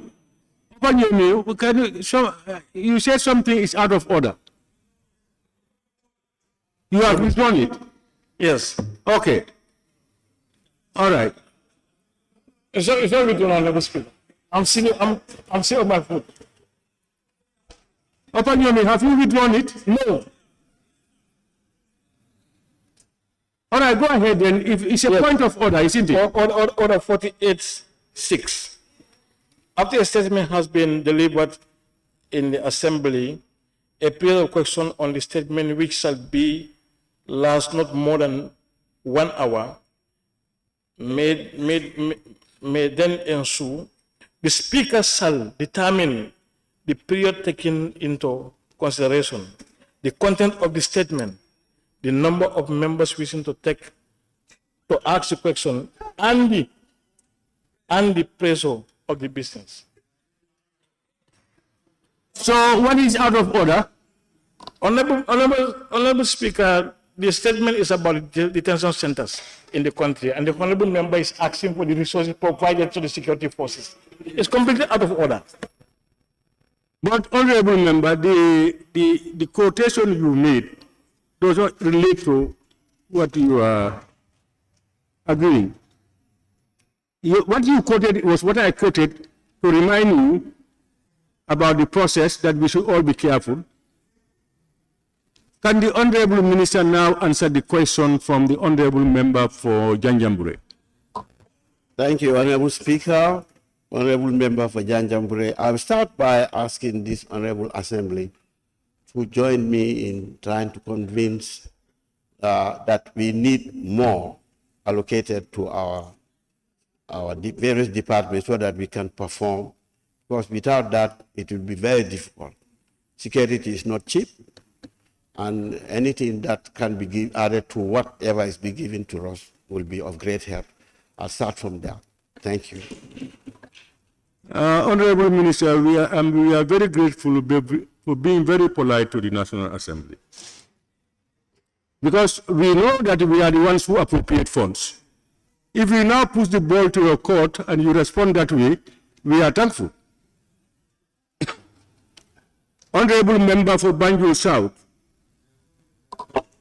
Upper Nyomi, you said something is out of order. You have withdrawn it? Yes. Okay. All right. It's not withdrawn, Honorable Speaker. I'm sitting on my foot. Upper Nyomi, have you withdrawn it? No. All right, go ahead then. If it's a point of order, isn't it? Order 48.6. After a statement has been delivered in the Assembly, a period of question on the statement which shall be last not more than 1 hour may then ensue. The Speaker shall determine the period taken into consideration, the content of the statement, the number of members wishing to ask the question, and the pressure of the business. So what is out of order? Honorable Speaker, the statement is about detention centers in the country, and the honorable member is asking for the resources provided to the security forces. It's completely out of order. But honorable member, the quotation you made does not relate to what you are agreeing. What you quoted was what I quoted to remind you about the process, that we should all be careful. Can the Honorable Minister now answer the question from the Honorable Member for Janjambure? Thank you, Honorable Speaker. Honorable Member for Janjambure, I'll start by asking this Honorable Assembly to join me in trying to convince that we need more allocated to our various departments so that we can perform, because without that, it will be very difficult. Security is not cheap, and anything that can be added to whatever is being given to us will be of great help. I'll start from there. Thank you. Honorable Minister, we are very grateful for being very polite to the National Assembly, because we know that we are the ones who appropriate funds. If we now push the ball to your court and you respond that way, we are thankful. Honorable Member for Banjul South.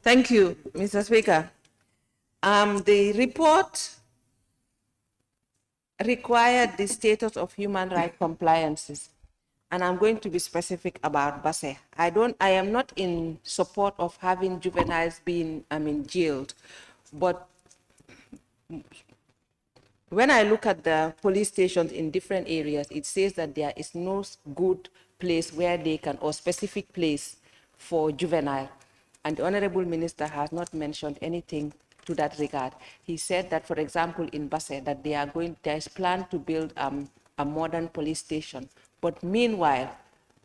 Thank you, Mr. Speaker. The report required the status of human rights compliances, and I'm going to be specific about Basse. I am not in support of having juveniles being, jailed, but when I look at the police stations in different areas, it says that there is no good place where they can, or specific place for juvenile. And the Honorable Minister has not mentioned anything to that regard. He said that, for example, in Basse, that there is plan to build a modern police station. But meanwhile,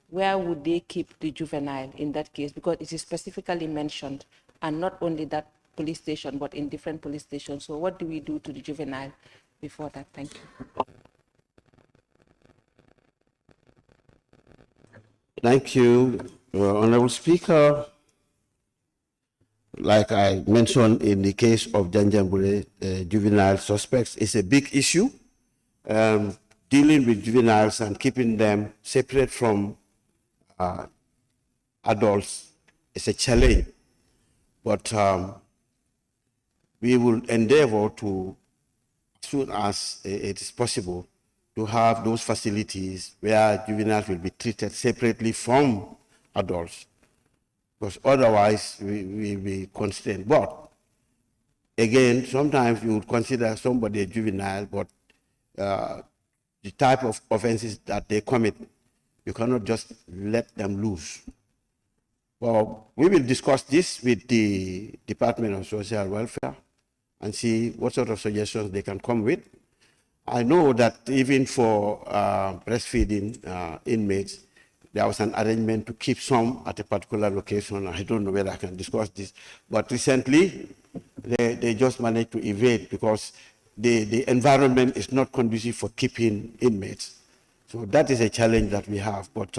where would they keep the juvenile in that case? Because it is specifically mentioned, and not only that police station, but in different police stations. So what do we do to the juvenile before that? Thank you. Thank you, Honorable Speaker. Like I mentioned, in the case of Janjanbureh, juvenile suspects, it's a big issue. Dealing with juveniles and keeping them separate from adults is a challenge. But we will endeavor to, as soon as it is possible, to have those facilities where juveniles will be treated separately from adults, because otherwise we will be constrained. But again, sometimes you would consider somebody a juvenile, but the type of offenses that they commit, you cannot just let them loose. Well, we will discuss this with the Department of Social Welfare and see what sort of suggestions they can come with. I know that even for breastfeeding inmates, there was an arrangement to keep some at a particular location. I don't know whether I can discuss this, but recently they just managed to evade because the environment is not conducive for keeping inmates. So that is a challenge that we have, but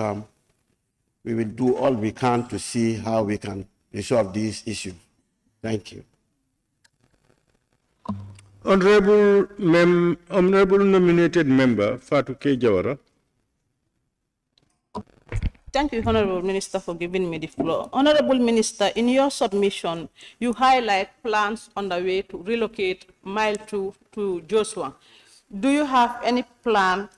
we will do all we can to see how we can resolve these issues. Thank you. Honorable nominated member Fatou K. Jawara. Thank you, Honorable Minister, for giving me the floor. Honorable Minister, in your submission, you highlight plans on the way to relocate Mile 2 to Joshua. Do you have any plan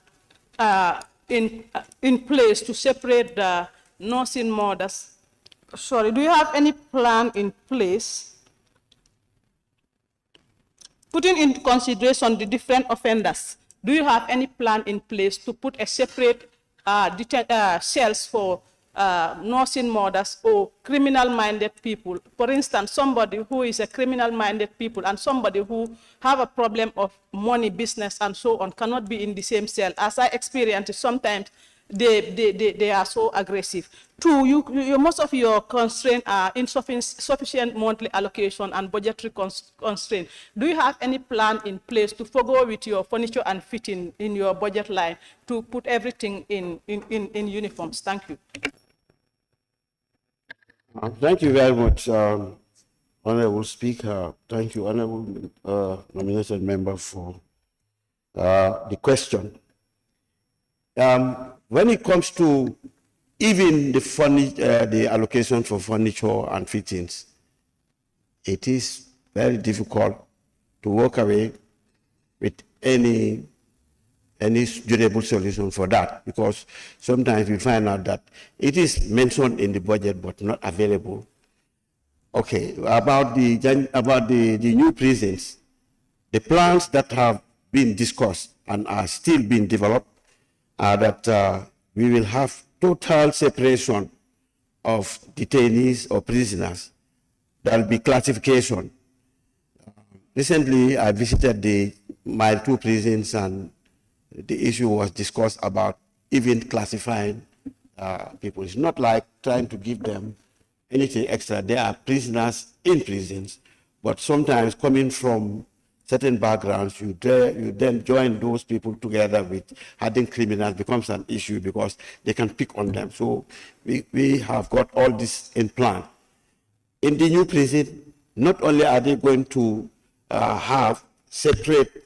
in place to separate the nursing mothers? Sorry, do you have any plan in place, putting into consideration the different offenders? Do you have any plan in place to put a separate cells for nursing mothers or criminal-minded people? For instance, somebody who is a criminal-minded people and somebody who have a problem of money, business, and so on cannot be in the same cell. As I experienced, sometimes they are so aggressive. Two, most of your constraints are insufficient monthly allocation and budgetary constraint. Do you have any plan in place to forgo with your furniture and fitting in your budget line to put everything in uniforms? Thank you. Thank you very much, Honorable Speaker. Thank you, Honorable nominated member, for the question. When it comes to even the allocation for furniture and fittings, it is very difficult to walk away with any durable solution for that, because sometimes we find out that it is mentioned in the budget but not available. Okay, about the new prisons, the plans that have been discussed and are still being developed are that we will have total separation of detainees or prisoners. There will be classification. Recently, I visited the Mile 2 prisons, and the issue was discussed about even classifying people. It's not like trying to give them anything extra. They are prisoners in prisons, but sometimes coming from certain backgrounds, you then join those people together with hardened criminals becomes an issue because they can pick on them. So we have got all this in plan. In the new prison, not only are they going to have separate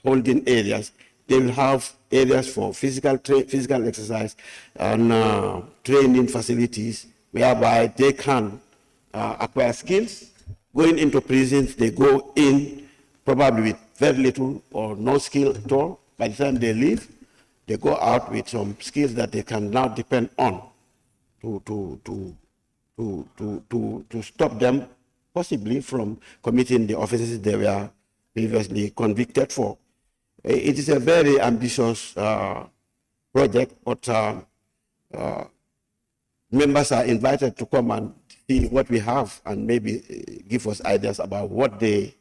holding areas, they will have areas for physical exercise and training facilities whereby they can acquire skills. Going into prisons, they go in probably with very little or no skill at all. By the time they leave, they go out with some skills that they can now depend on to stop them possibly from committing the offenses they were previously convicted for. It is a very ambitious project, but members are invited to come and see what we have and maybe give us ideas about what they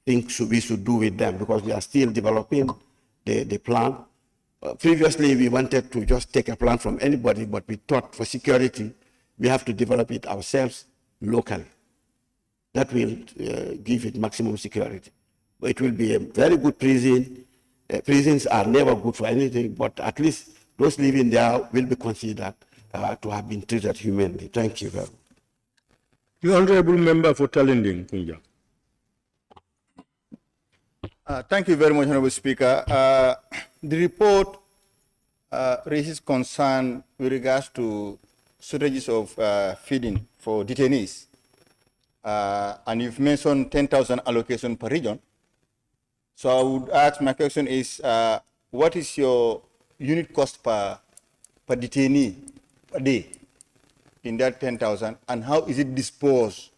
think we should do with them, because we are still developing the plan. Previously, we wanted to just take a plan from anybody, but we thought for security, we have to develop it ourselves locally. That will give it maximum security. But it will be a very good prison. Prisons are never good for anything, but at least those living there will be considered to have been treated humanly. Thank you very much. The Honorable Member for Talending, Punjab. Thank you very much, Honorable Speaker. The report raises concern with regards to strategies of feeding for detainees. And you've mentioned 10,000 allocation per region. So I would ask, my question is, what is your unit cost per detainee a day in that 10,000, and how is it disposed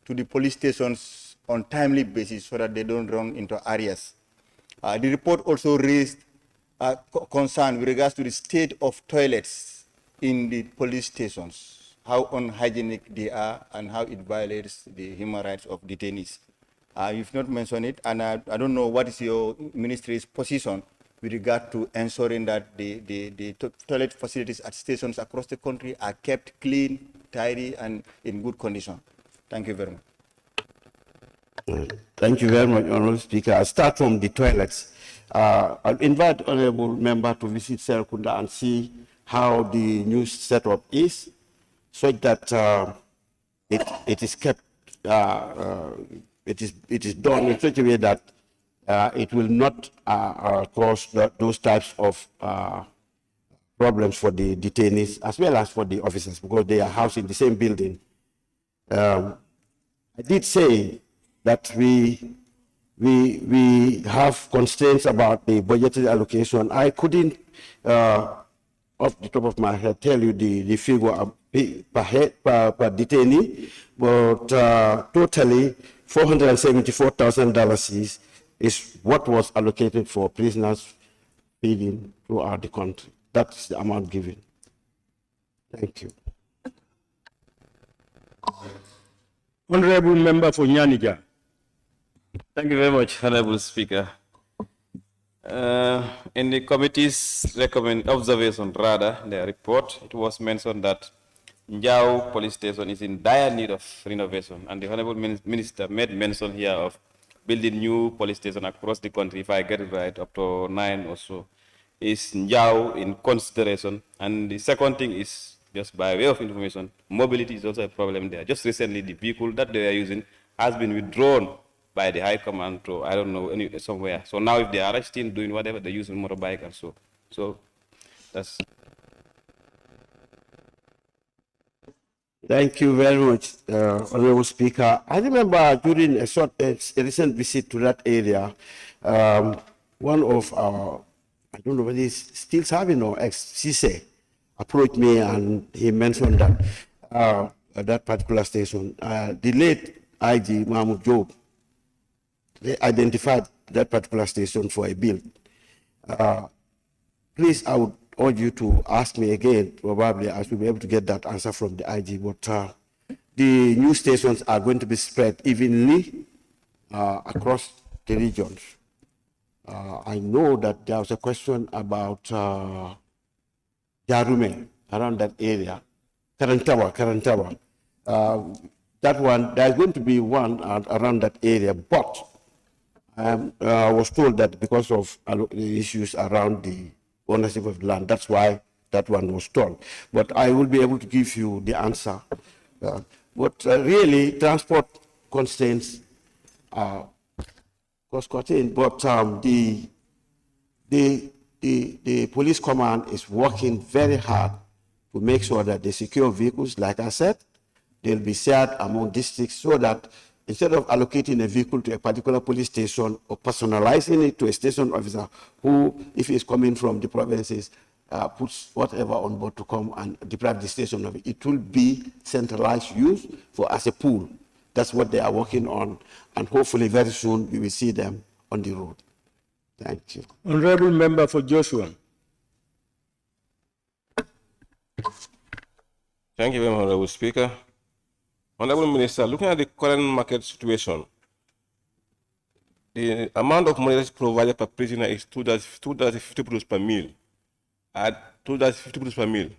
to the police stations on timely basis so that they don't run into areas? The report also raised concern with regards to the state of toilets in the police stations, how unhygienic they are and how it violates the human rights of detainees. You've not mentioned it, and I don't know what is your ministry's position with regard to ensuring that the toilet facilities at stations across the country are kept clean, tidy, and in good condition. Thank you very much. Thank you very much, Honorable Speaker. I'll start from the toilets. I'll invite Honorable Member to visit Serakunda and see how the new setup is, so that it is kept, it is done in such a way that it will not cause those types of problems for the detainees as well as for the officers, because they are housed in the same building. I did say that we have constraints about the budgetary allocation. I couldn't, off the top of my head, tell you the figure per detainee, but totally $474,000 is what was allocated for prisoners feeding throughout the country. That's the amount given. Thank you. Honorable Member for Nyanija. Thank you very much, Honorable Speaker. In the committee's observation, their report, it was mentioned that Njau police station is in dire need of renovation, and the Honorable Minister made mention here of building new police stations across the country, if I get it right, up to 9 or so. Is Njau in consideration? And the second thing is, just by way of information, mobility is also a problem there. Just recently, the vehicle that they are using has been withdrawn by the High Command to, I don't know, somewhere. So now if they are arresting, doing whatever, they use a motorbike and so. So that's... Thank you very much, Honorable Speaker. I remember during a recent visit to that area, one of our, I don't know whether he's still serving or ex-CISE, approached me and he mentioned that that particular station, the late IG Mahmoud Job, they identified that particular station for a bill. Please, I would urge you to ask me again. Probably I should be able to get that answer from the IG. But the new stations are going to be spread evenly across the regions. I know that there was a question about Jarume, around that area, Karantawa. That one, there's going to be one around that area, but I was told that because of the issues around the ownership of land, that's why that one was stalled. But I will be able to give you the answer. But really, transport constraints are cost-cutting, but the police command is working very hard to make sure that they secure vehicles. Like I said, they'll be shared among districts so that instead of allocating a vehicle to a particular police station or personalizing it to a station officer who, if he's coming from the provinces, puts whatever on board to come and deprive the station of it, it will be centralized use for as a pool. That's what they are working on, and hopefully very soon we will see them on the road. Thank you. Honorable Member for Joshua. Thank you very much, Honorable Speaker. Honorable Minister, looking at the current market situation, the amount of money that's provided per prisoner is $2.50 per meal. At $2.50 per meal.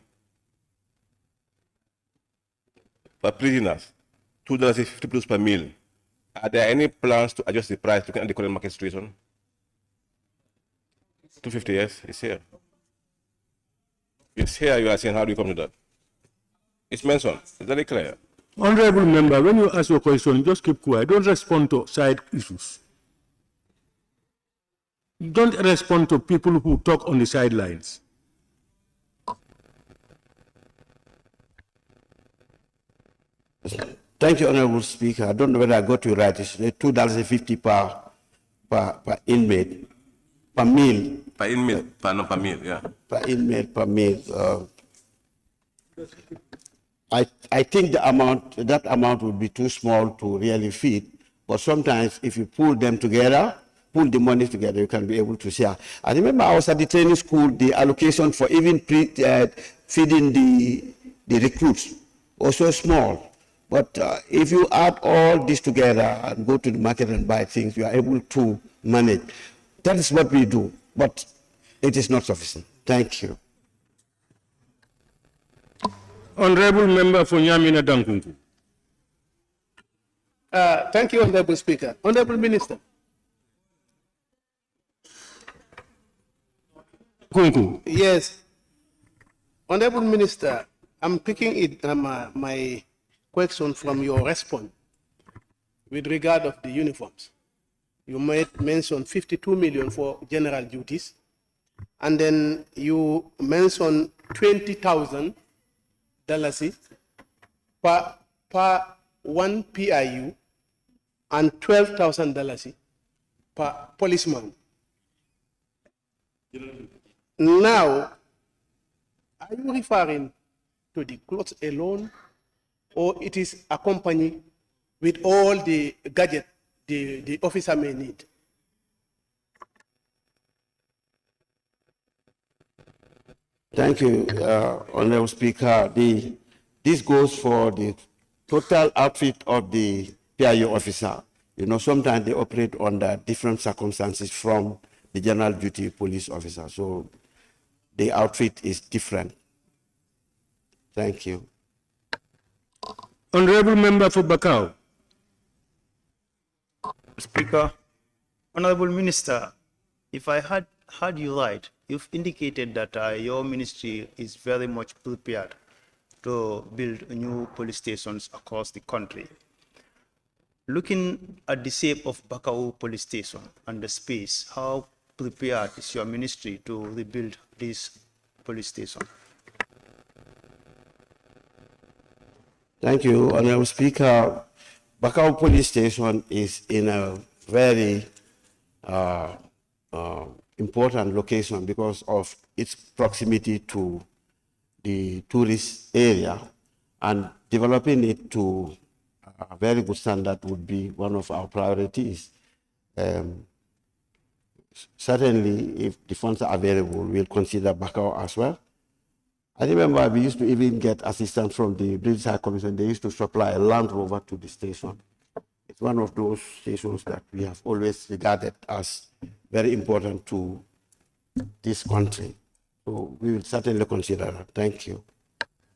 Per prisoners, $2.50 per meal. Are there any plans to adjust the price looking at the current market situation? 250, yes, it's here. It's here, you are saying, how do you come to that? It's mentioned, it's very clear. Honorable member, when you ask your question, just keep quiet. Don't respond to side issues. Don't respond to people who talk on the sidelines. Thank you, Honorable Speaker. I don't know whether I got you right. It's $2.50 per inmate, per meal. Per inmate, per meal, yeah. Per inmate, per meal. I think that amount would be too small to really feed, but sometimes if you pull them together, pull the money together, you can be able to share. I remember I was at the training school, the allocation for even feeding the recruits was so small. But if you add all this together and go to the market and buy things, you are able to manage. That is what we do, but it is not sufficient. Thank you. Honorable Member for Nyamina Dankunku. Thank you, Honorable Speaker. Honorable Minister. Kunku. Yes. Honorable Minister, I'm picking it my question from your response with regard of the uniforms. You made mention 52 million for general duties, and then you mentioned $20,000 per one PIU and $12,000 per policeman. Now, are you referring to the clothes alone, or it is accompanied with all the gadget the officer may need? Thank you, Honorable Speaker. This goes for the total outfit of the PIU officer. You know, sometimes they operate under different circumstances from the general duty police officer. So the outfit is different. Thank you. Honorable Member for Bakau. Speaker, Honorable Minister, if I heard you right, you've indicated that your ministry is very much prepared to build new police stations across the country. Looking at the shape of Bakau police station and the space, how prepared is your ministry to rebuild this police station? Thank you, Honorable Speaker. Bakau Police Station is in a very important location because of its proximity to the tourist area, and developing it to a very good standard would be one of our priorities. Certainly, if the funds are available, we'll consider Bakau as well. I remember we used to even get assistance from the British High Commission. They used to supply a Land Rover to the station. It's one of those stations that we have always regarded as very important to this country. So we will certainly consider that. Thank you.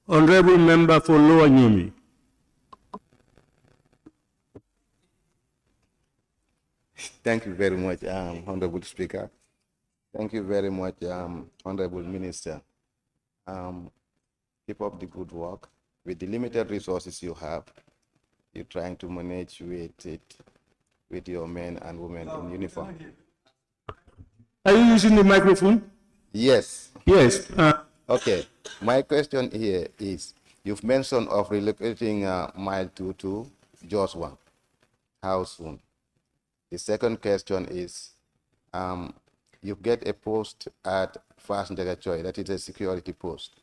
Honorable Member for Lower Nyumi. Thank you very much, Honorable Speaker. Thank you very much, Honorable Minister. Keep up the good work. With the limited resources you have, you're trying to manage with your men and women in uniform. Are you using the microphone? Yes. Yes. Okay. My question here is, you've mentioned of relocating Mile 2 to Jaws 1. How soon? The second question is, you get a post at Fast Ndagachoy, that is a security post.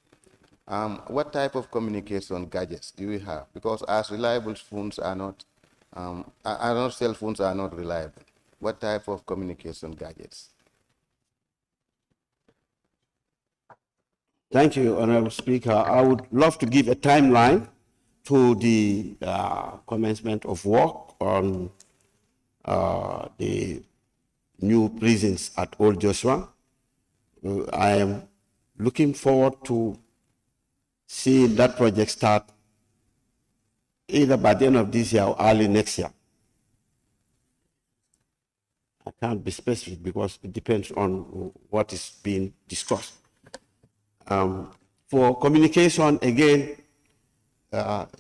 What type of communication gadgets do you have? Because as reliable phones are not, cell phones are not reliable. What type of communication gadgets? Thank you, Honorable Speaker. I would love to give a timeline to the commencement of work on the new prisons at Old Joshua. I am looking forward to seeing that project start either by the end of this year or early next year. I can't be specific because it depends on what is being discussed. For communication, again,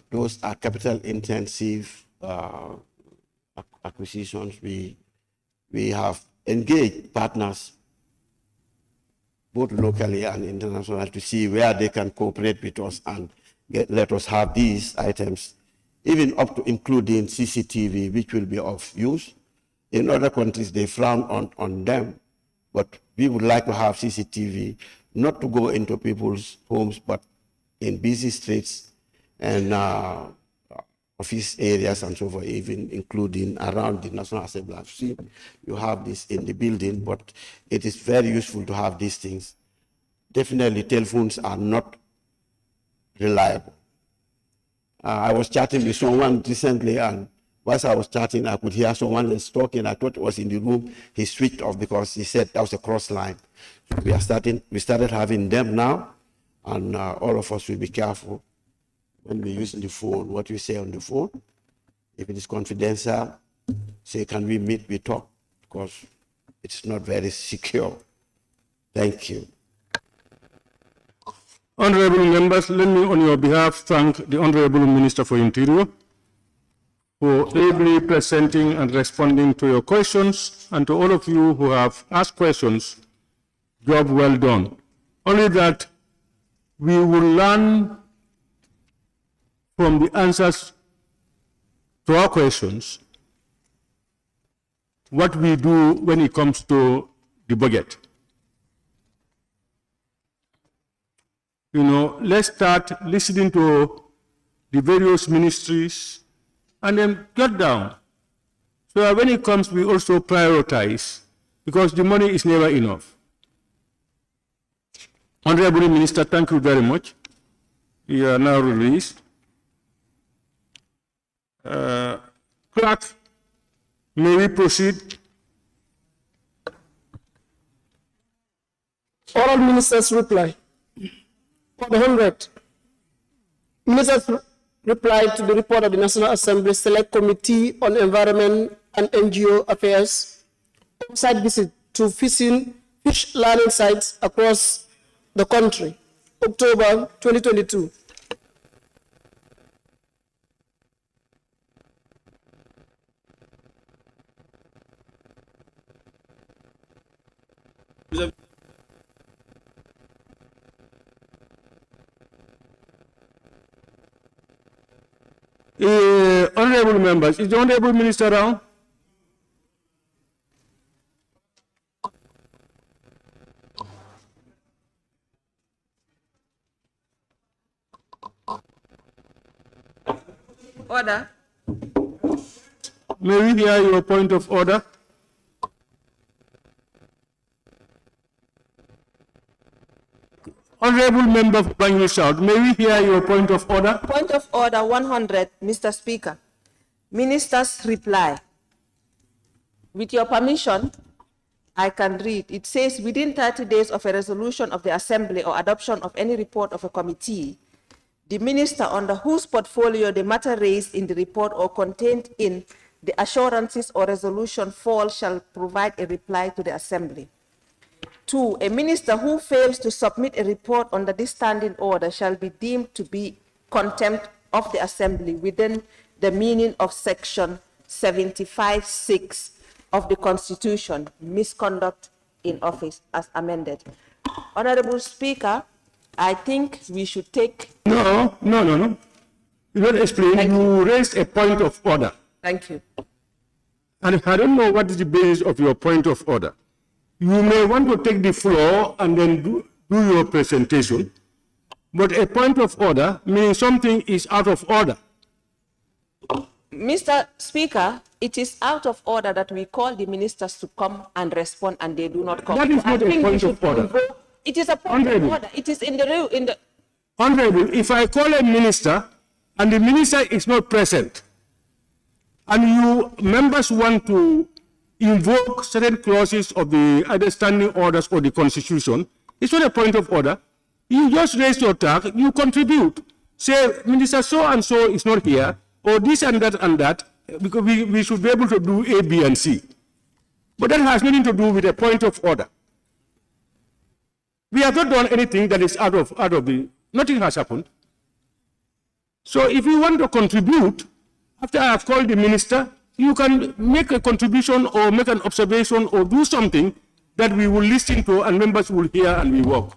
those are capital intensive acquisitions. We have engaged partners both locally and internationally to see where they can cooperate with us and let us have these items, even up to including CCTV, which will be of use. In other countries, they frown on them, but we would like to have CCTV, not to go into people's homes, but in busy streets and office areas and so forth, even including around the National Assembly. I've seen you have this in the building, but it is very useful to have these things. Definitely, telephones are not reliable. I was chatting with someone recently, and whilst I was chatting, I could hear someone else talking. I thought it was in the room. He switched off because he said that was a cross line. So we started having them now, and all of us will be careful when we use the phone, what we say on the phone. If it is confidential, say, can we meet, we talk, because it's not very secure. Thank you. Honorable members, let me on your behalf thank the Honorable Minister for Interior for ably presenting and responding to your questions, and to all of you who have asked questions, job well done. Only that we will learn from the answers to our questions what we do when it comes to the budget. You know, let's start listening to the various ministries and then get down. So that when it comes, we also prioritize, because the money is never enough. Honorable Minister, thank you very much. You are now released. Clerk, may we proceed? Oral Minister's reply. For the 100, Minister's reply to the report of the National Assembly Select Committee on Environment and NGO Affairs, site visit to fish learning sites across the country, October 2022. Honorable members, is the Honorable Minister around? Order. May we hear your point of order? Honorable Member for Banjul South, may we hear your point of order? Point of order 100, Mr. Speaker. Minister's reply. With your permission, I can read. It says, within 30 days of a resolution of the Assembly or adoption of any report of a committee, the minister under whose portfolio the matter raised in the report or contained in the assurances or resolution fall shall provide a reply to the Assembly. 2, a minister who fails to submit a report under this standing order shall be deemed to be contempt of the Assembly within the meaning of section 75(6) of the Constitution, misconduct in office as amended. Honorable Speaker, I think we should take... No. You don't explain. You raised a point of order. Thank you. And I don't know what is the basis of your point of order. You may want to take the floor and then do your presentation, but a point of order means something is out of order. Mr. Speaker, it is out of order that we call the ministers to come and respond and they do not come. That is not a point of order. It is a point of order. It is in the... Honorable, if I call a minister and the minister is not present, and you members want to invoke certain clauses of the either standing orders or the constitution, it's not a point of order. You just raise your tag, you contribute. Say, Minister so-and-so is not here, or this and that, because we should be able to do A, B, and C. But that has nothing to do with a point of order. We have not done anything that is out of the, nothing has happened. So if you want to contribute, after I have called the minister, you can make a contribution or make an observation or do something that we will listen to and members will hear and we work.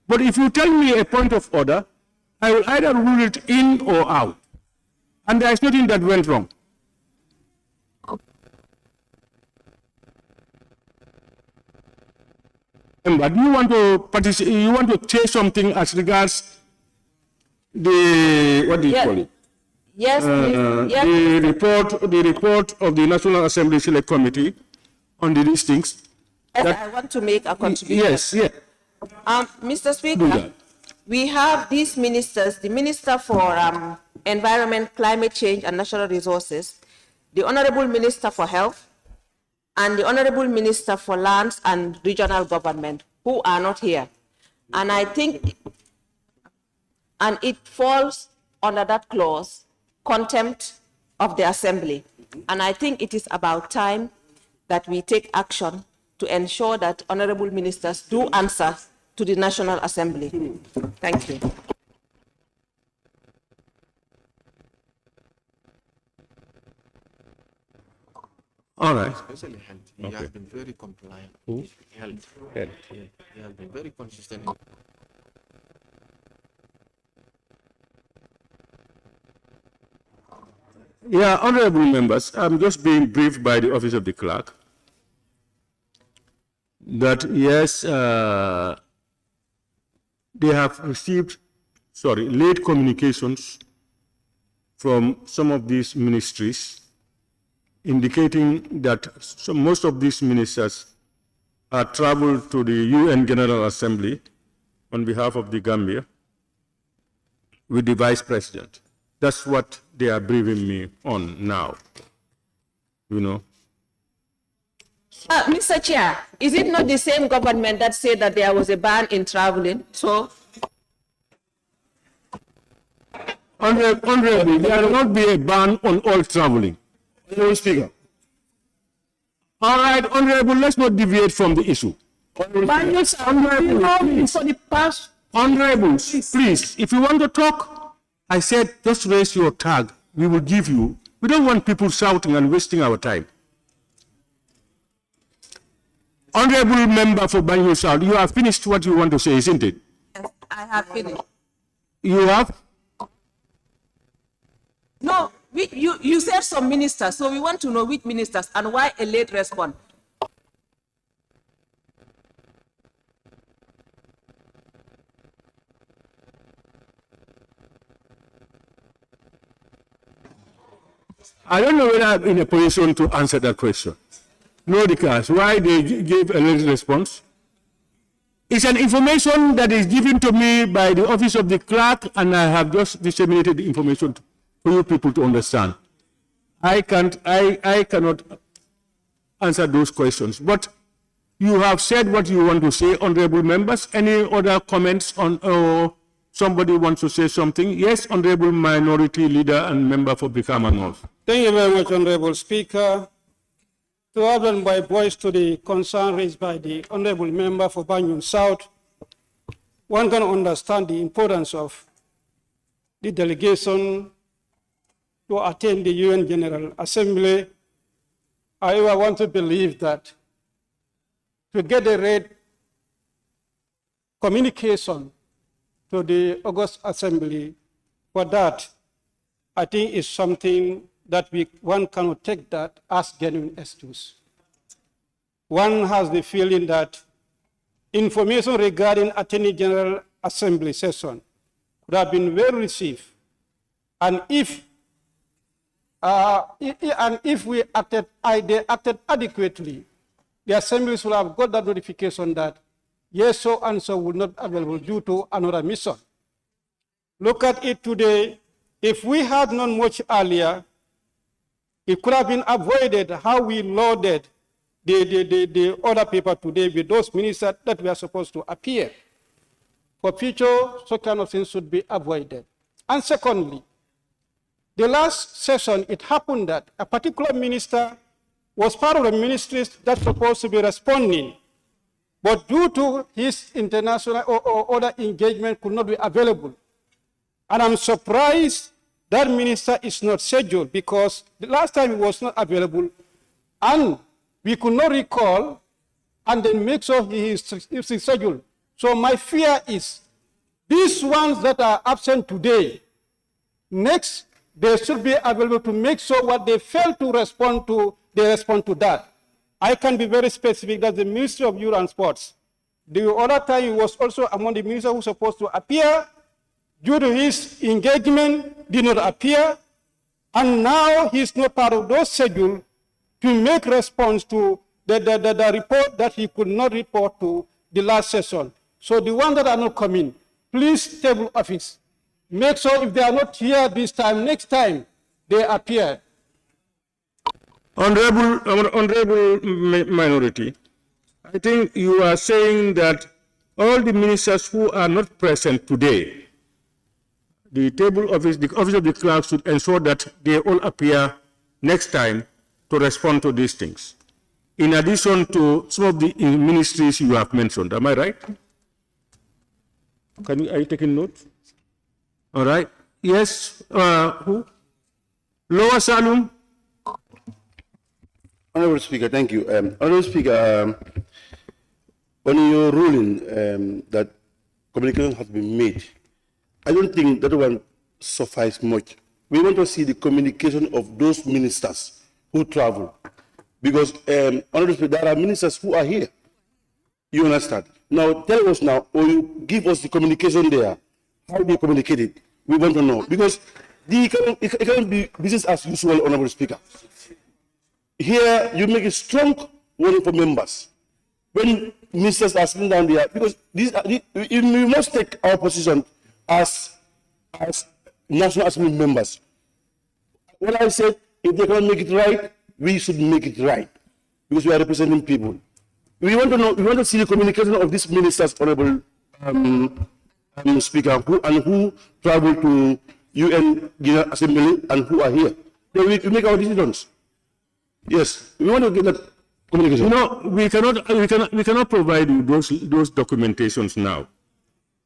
But if you tell me a point of order, I will either rule it in or out. And there is nothing that went wrong. But you want to participate, you want to say something as regards the, what do you call it? Yes, yes. The report of the National Assembly Select Committee on the listings. Yes, I want to make a contribution. Yes, yes. Mr. Speaker, we have these ministers, the Minister for Environment, Climate Change and Natural Resources, the Honorable Minister for Health, and the Honorable Minister for Lands and Regional Government, who are not here. And I think, and it falls under that clause, contempt of the Assembly. And I think it is about time that we take action to ensure that honorable ministers do answer to the National Assembly. Thank you. All right. Especially health. He has been very compliant. Who? Health. Health. Yeah, he has been very consistent. Yeah, honorable members, I'm just being briefed by the Office of the Clerk that yes, they have received, late communications from some of these ministries indicating that most of these ministers are traveled to the UN General Assembly on behalf of the Gambia with the Vice President. That's what they are briefing me on now, you know. Mr. Chair, is it not the same government that said that there was a ban in traveling? So, Honorable, there will not be a ban on all traveling. Honorable Speaker. All right, Honorable, let's not deviate from the issue. Honorable, For the past, Honorable, please, if you want to talk, I said just raise your tag. We will give you. We don't want people shouting and wasting our time. Honorable Member for Banjul South, you have finished what you want to say, isn't it? yes, I have finished. You have? No, you said some ministers, so we want to know which ministers and why a late response. I don't know whether I'm in a position to answer that question. No, because why they gave a late response? It's an information that is given to me by the Office of the Clerk, and I have just disseminated the information for you people to understand. I cannot answer those questions, but you have said what you want to say, honorable members. Any other comments on, somebody wants to say something? Yes, honorable Minority Leader and Member for Brikama North. thank you very much, Honorable Speaker. To add my voice to the concern raised by the Honorable Member for Banjul South, one can understand the importance of the delegation to attend the UN General Assembly. However, I want to believe that to get a read communication to the August Assembly, for that, I think is something that one cannot take that as genuine excuse. One has the feeling that information regarding Attorney General Assembly session would have been well received, and if they acted adequately, the assemblies will have got that notification that yes, so and so would not be available due to another mission. Look at it today. If we had known much earlier, it could have been avoided how we loaded the other paper today with those ministers that were supposed to appear. For future, such kind of things should be avoided. And secondly, the last session, it happened that a particular minister was part of the ministries that's supposed to be responding, but due to his international or other engagement could not be available. And I'm surprised that minister is not scheduled, because the last time he was not available and we could not recall and then make sure he is scheduled. So my fear is these ones that are absent today, next they should be available to make sure what they fail to respond to, they respond to that. I can be very specific that the Ministry of Youth and Sports, the other time he was also among the ministers who were supposed to appear, due to his engagement, did not appear, and now he's not part of those schedules to make response to the report that he could not report to the last session. So the ones that are not coming, please table office. Make sure if they are not here this time, next time they appear. Honorable minority, I think you are saying that all the ministers who are not present today, the office of the clerk should ensure that they all appear next time to respond to these things, in addition to some of the ministries you have mentioned. Am I right? Are you taking notes? All right. Yes. Who? Lower Salum. Honorable Speaker, thank you. Honorable Speaker, on your ruling that communication has been made, I don't think that one suffices much. We want to see the communication of those ministers who travel, because Honorable Speaker, there are ministers who are here. You understand? Now tell us now, or you give us the communication there. How do you communicate it? We want to know, because it cannot be business as usual, Honorable Speaker. Here you make a strong warning for members when ministers are sitting down there, because we must take our position as National Assembly members. What I said, if they cannot make it right, we should make it right, because we are representing people. We want to know, we want to see the communication of these ministers, Honorable Speaker, who travel to UN General Assembly and who are here. Then we make our decisions. Yes, we want to get that communication. You know, we cannot provide you those documentations now,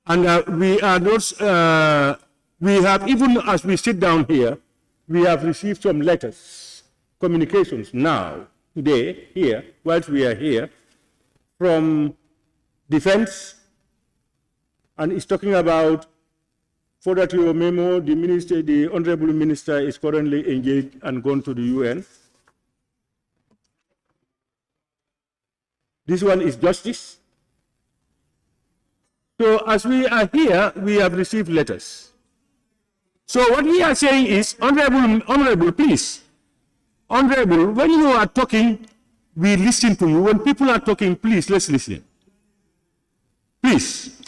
and we are not. We have, even as we sit down here, we have received some letters, communications now, today, here, whilst we are here, from Defense, and it's talking about, further to your memo, the Honorable Minister is currently engaged and gone to the UN. This one is Justice. So as we are here, we have received letters. So what we are saying is, Honorable, please, Honorable, when you are talking, we listen to you. When people are talking, please, let's listen. Please.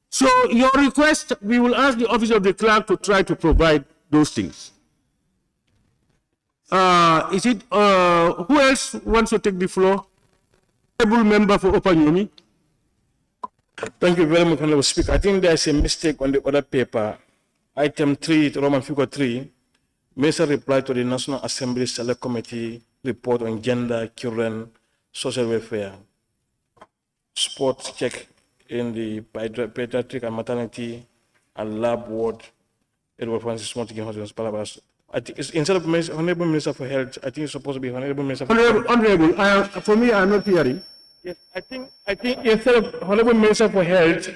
So your request, we will ask the Office of the Clerk to try to provide those things. Who else wants to take the floor? Honorable Member for Opanyumi. Thank you very much, Honorable Speaker. I think there's a mistake on the other paper. Item 3, Roman figure 3, Minister reply to the National Assembly Select Committee report on gender, children, social welfare, sports check in the pediatric and maternity and lab ward, Edward Francis Montague Hospital. I think it's, instead of Honorable Minister for Health, I think it's supposed to be Honorable Minister for Health. Honorable, for me, I'm not hearing. Yes, I think instead of Honorable Minister for Health,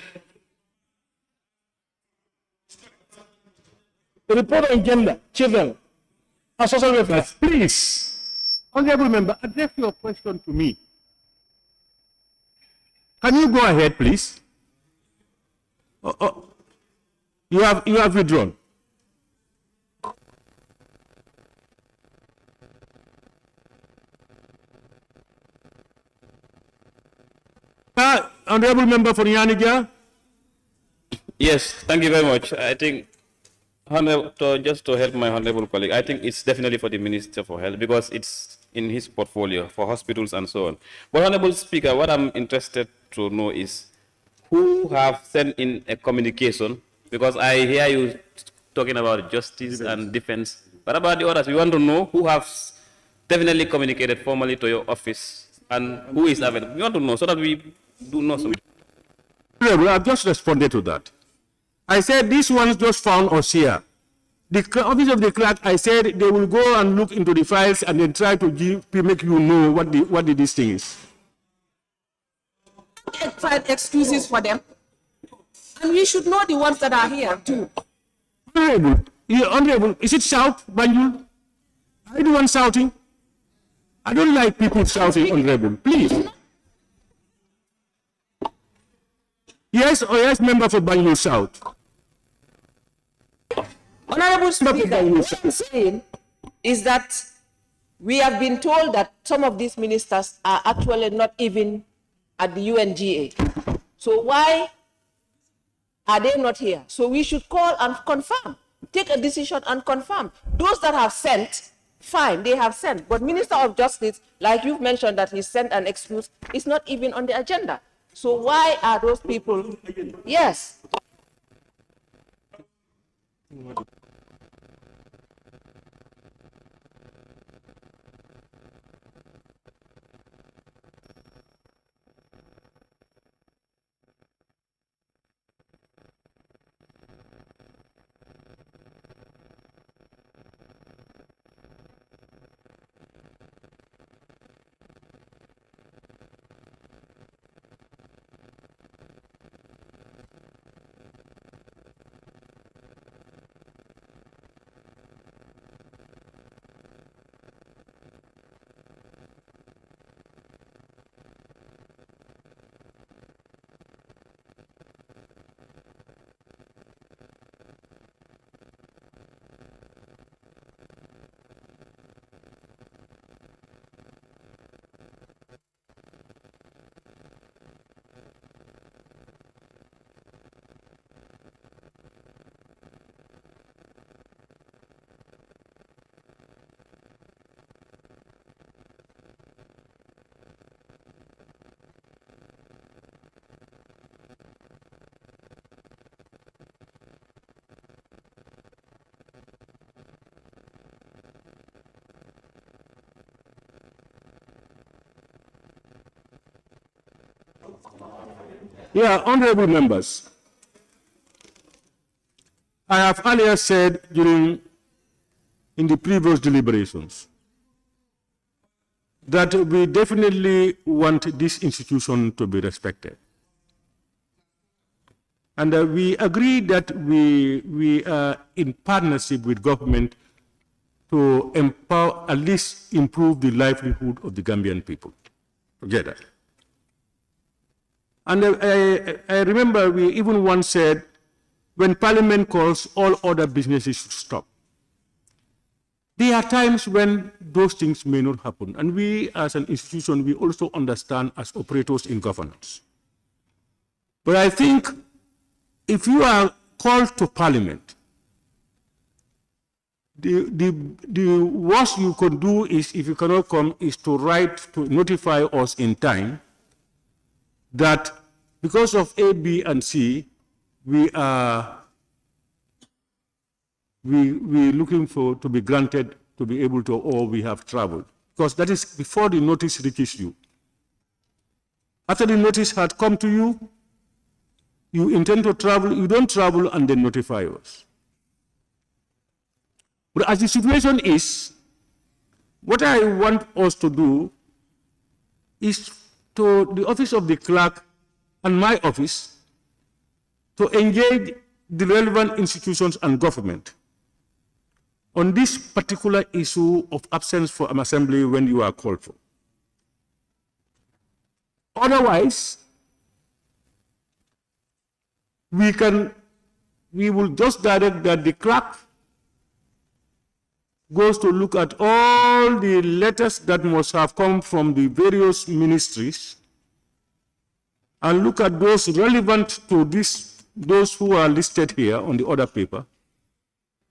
the report on gender, children, and social welfare. Please, Honorable Member, address your question to me. Can you go ahead, please? You have withdrawn. Honorable Member for Yanija. Yes, thank you very much. I think Just to help my honorable colleague, I think it's definitely for the Minister for Health because it's in his portfolio for hospitals and so on. But Honorable Speaker, what I'm interested to know is who have sent in a communication, because I hear you talking about justice and defense. What about the others? We want to know who have definitely communicated formally to your office and who is available. We want to know so that we do know something. I've just responded to that. I said these ones just found us here. The office of the clerk, I said they will go and look into the files and then try to make you know what this thing is. Find excuses for them. And we should know the ones that are here too. Honorable, is it shout, Banjul? Are you the one shouting? I don't like people shouting, Honorable. Please. Yes or yes, member for Banjul shout. Honorable Speaker, what I'm saying is that we have been told that some of these ministers are actually not even at the UNGA. So why are they not here? So we should call and confirm, take a decision and confirm. Those that have sent, fine, they have sent. But Minister of Justice, like you've mentioned that he sent an excuse, is not even on the agenda. So why are those people? Yes. Yeah, honorable members, I have earlier said in the previous deliberations that we definitely want this institution to be respected. And we agree that we are in partnership with government to empower, at least improve the livelihood of the Gambian people together. And I remember we even once said, when Parliament calls, all other businesses should stop. There are times when those things may not happen. And we, as an institution, we also understand as operators in governance. But I think if you are called to Parliament, the worst you can do is, if you cannot come, is to write to notify us in time that because of A, B, and C, we are looking for to be granted to be able to, or we have traveled. Because that is before the notice reaches you. After the notice had come to you, you intend to travel, you don't travel and then notify us. But as the situation is, what I want us to do is to the office of the clerk and my office to engage the relevant institutions and government on this particular issue of absence for an assembly when you are called for. Otherwise, we will just direct that the clerk goes to look at all the letters that must have come from the various ministries and look at those relevant to this, those who are listed here on the other paper,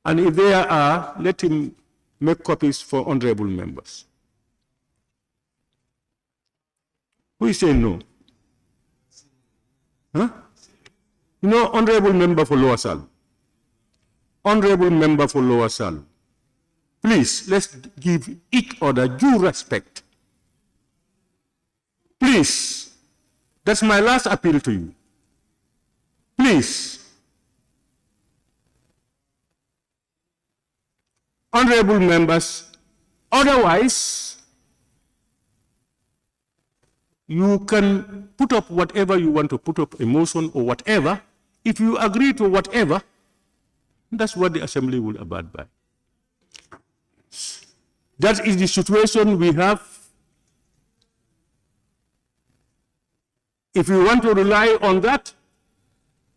And if there are, let him make copies for honorable members. Who is saying no? Huh? You know, honorable member for Lower Sal. Honorable member for Lower Sal. Please, let's give each other due respect. Please, that's my last appeal to you. Please. Honorable members, otherwise, you can put up whatever you want to put up, a motion or whatever. If you agree to whatever, that's what the assembly will abide by. That is the situation we have. If you want to rely on that,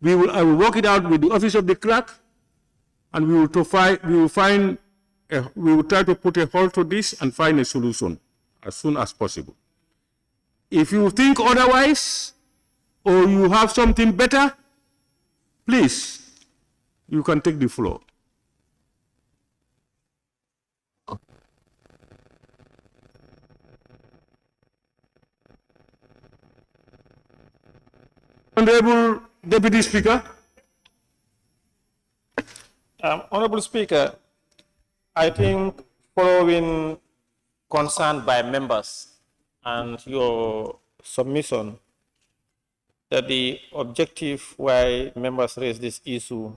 I will work it out with the office of the clerk, and we will try to put a halt to this and find a solution as soon as possible. If you think otherwise, or you have something better, please, you can take the floor. Honorable Deputy Speaker. Honorable Speaker, I think following concern by members and your submission that the objective why members raise this issue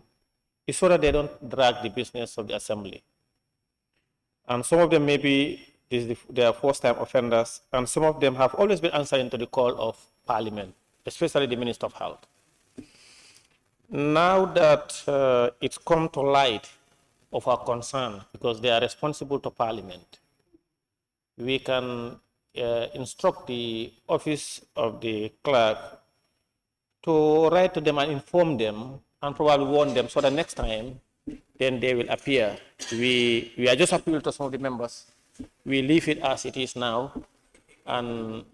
is so that they don't drag the business of the assembly. And some of them maybe they are first-time offenders, and some of them have always been answering to the call of Parliament, especially the Minister of Health. Now that it's come to light of our concern, because they are responsible to Parliament, we can instruct the office of the clerk to write to them and inform them and probably warn them so that next time then they will appear. We are just appealing to some of the members. We leave it as it is now, and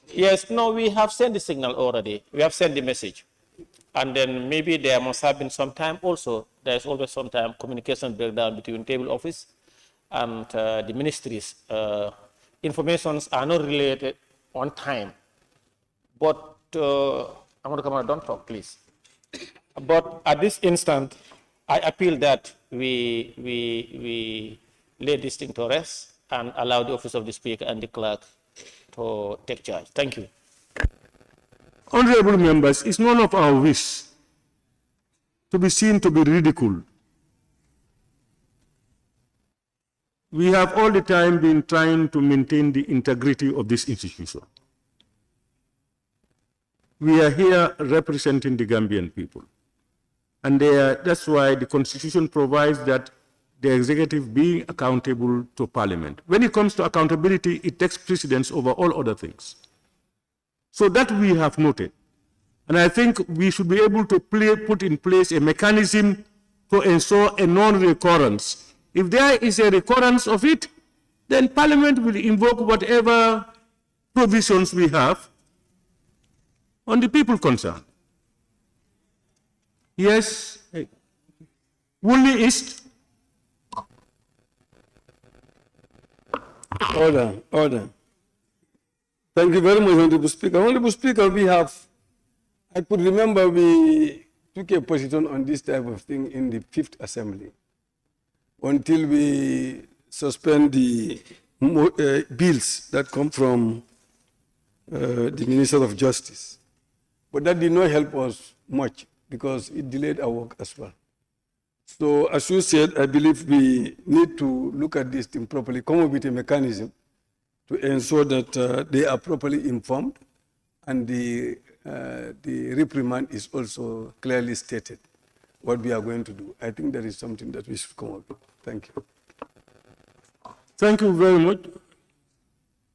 yes, no, we have sent the signal already. We have sent the message. And then maybe there must have been some time also. There's always some time communication breakdown between table office and the ministries. Informations are not related on time. But I'm going to come on, don't talk, please. But at this instant, I appeal that we lay this thing to rest and allow the office of the Speaker and the clerk to take charge. Thank you. Honorable members, it's none of our wish to be seen to be ridiculed. We have all the time been trying to maintain the integrity of this institution. We are here representing the Gambian people. And that's why the Constitution provides that the executive being accountable to Parliament. When it comes to accountability, it takes precedence over all other things. So that we have noted. And I think we should be able to put in place a mechanism to ensure a non-recurrence. If there is a recurrence of it, then Parliament will invoke whatever provisions we have on the people concerned. Yes, Woolley East. Order, order. Thank you very much, Honorable Speaker. Honorable Speaker, I could remember we took a position on this type of thing in the 5th Assembly until we suspend the bills that come from the Minister of Justice. But that did not help us much because it delayed our work as well. So as you said, I believe we need to look at this thing properly, come up with a mechanism to ensure that they are properly informed and the reprimand is also clearly stated what we are going to do. I think that is something that we should come up with. Thank you. Thank you very much.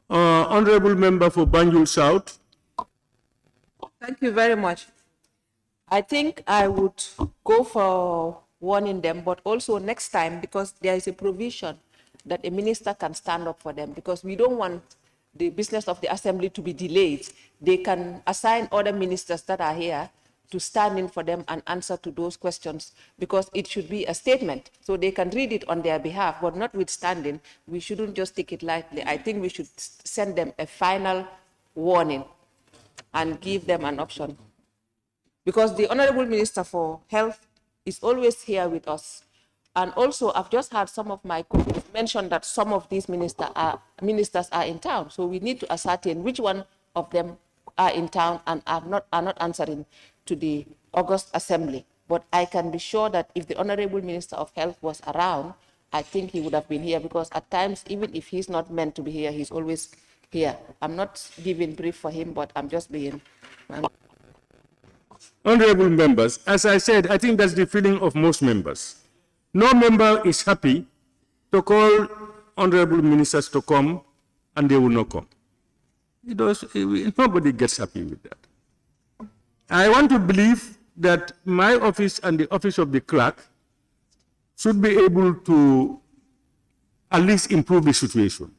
Honorable Member for Banjul South. Thank you very much. I think I would go for warning them, but also next time, because there is a provision that a minister can stand up for them, because we don't want the business of the assembly to be delayed. They can assign other ministers that are here to stand in for them and answer to those questions, because it should be a statement so they can read it on their behalf. But notwithstanding, we shouldn't just take it lightly. I think we should send them a final warning and give them an option, because the Honorable Minister for Health is always here with us. And also, I've just heard some of my colleagues mention that some of these ministers are in town. So we need to ascertain which one of them are in town and are not answering to the August Assembly. But I can be sure that if the Honorable Minister of Health was around, I think he would have been here, because at times, even if he's not meant to be here, he's always here. I'm not giving brief for him, but I'm just being... Honorable members, as I said, I think that's the feeling of most members. No member is happy to call honorable ministers to come and they will not come. Nobody gets happy with that. I want to believe that my office and the office of the clerk should be able to at least improve the situation.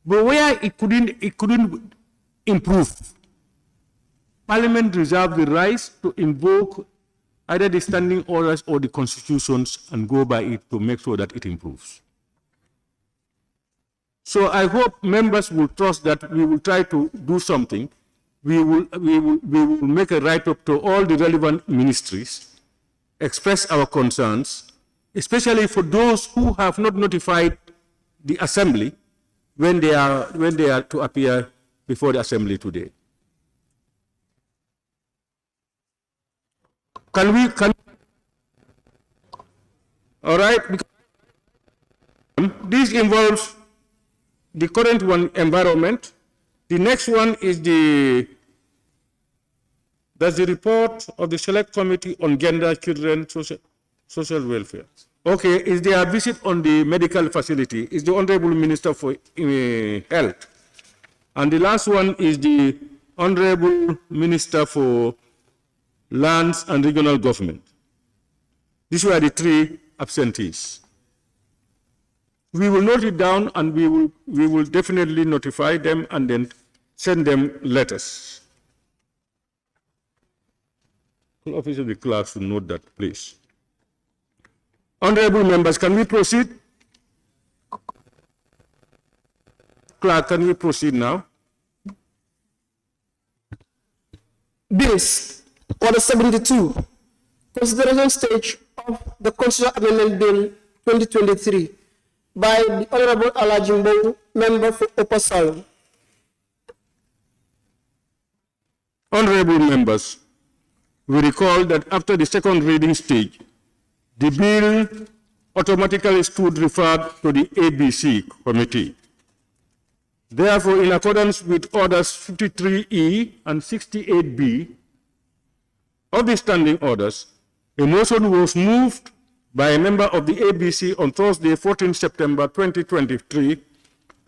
But where it couldn't improve, Parliament reserved the right to invoke either the standing orders or the constitutions and go by it to make sure that it improves. So I hope members will trust that we will try to do something. We will make a write-up to all the relevant ministries, express our concerns, especially for those who have not notified the Assembly when they are to appear before the Assembly today. All right. This involves the current one, environment. The next one is that's the report of the Select Committee on Gender, Children, Social Welfare. Okay, is there a visit on the medical facility? Is the Honorable Minister for Health. And the last one is the Honorable Minister for Lands and Regional Government. These were the three absentees. We will note it down and we will definitely notify them and then send them letters. The office of the clerk should note that, please. Honorable members, can we proceed? Clerk, can we proceed now? Bills. Order 72. Consideration stage of the Constitutional Amendment Bill 2023 by the Honorable Alajimbo, member for Opasal. Honorable members, we recall that after the second reading stage, the bill automatically stood referred to the ABC committee. Therefore, in accordance with orders 53E and 68B of the standing orders, a motion was moved by a member of the ABC on Thursday, 14 September 2023,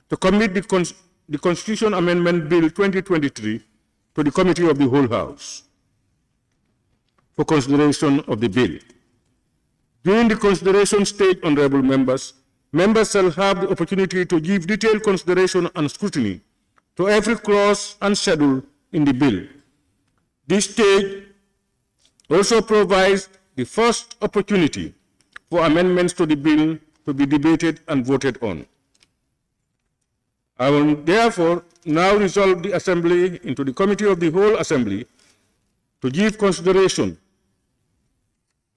to commit the Constitution Amendment Bill 2023 to the Committee of the Whole House for consideration of the bill. During the consideration stage, honorable members, members shall have the opportunity to give detailed consideration and scrutiny to every clause and schedule in the bill. This stage also provides the first opportunity for amendments to the bill to be debated and voted on. I will therefore now resolve the Assembly into the Committee of the Whole Assembly to give consideration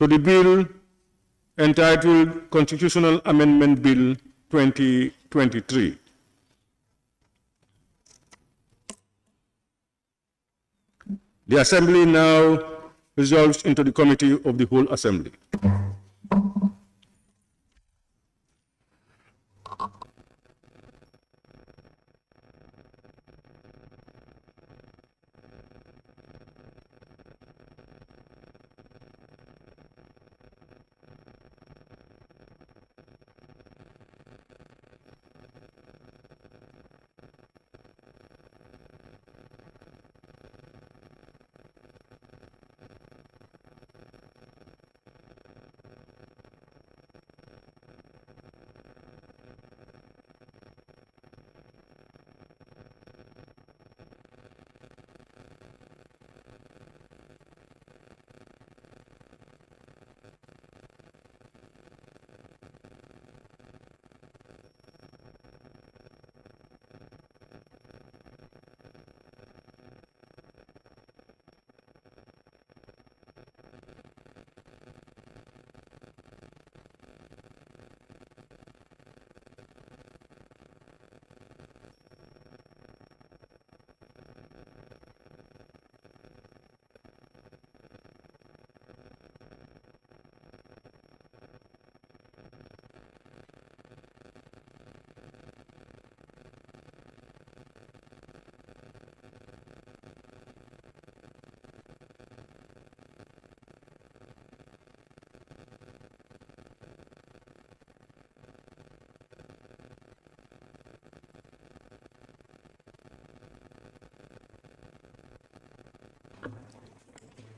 to the bill entitled Constitutional Amendment Bill 2023. The Assembly now resolves into the Committee of the Whole Assembly.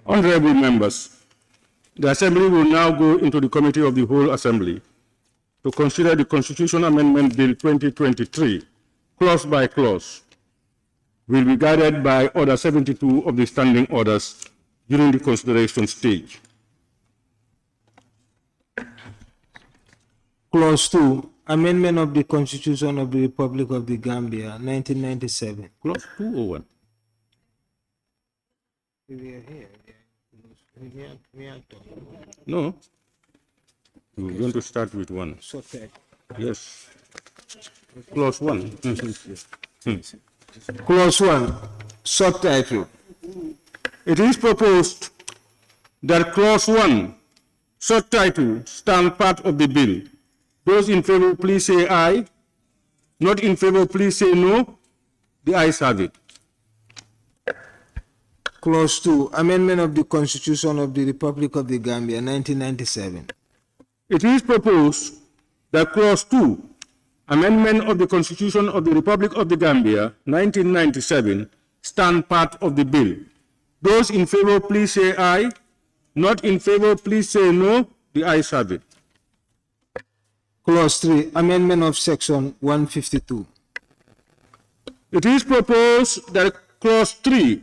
Honorable members, the Assembly will now go into the Committee of the Whole Assembly to consider the Constitution Amendment Bill 2023, clause by clause, will be guided by Order 72 of the Standing Orders during the consideration stage. Clause 2, Amendment of the Constitution of the Republic of the Gambia, 1997. Clause 2 or 1? No. We're going to start with 1. Yes. Clause 1. Clause 1, subtitle. It is proposed that Clause 1, subtitle, stand part of the bill. Those in favor, please say aye. Not in favor, please say no. The ayes have it. Clause 2, Amendment of the Constitution of the Republic of the Gambia, 1997. It is proposed that Clause 2, Amendment of the Constitution of the Republic of the Gambia, 1997, stand part of the bill. Those in favor, please say aye. Not in favor, please say no. The ayes have it. Clause 3, Amendment of Section 152. It is proposed that Clause 3,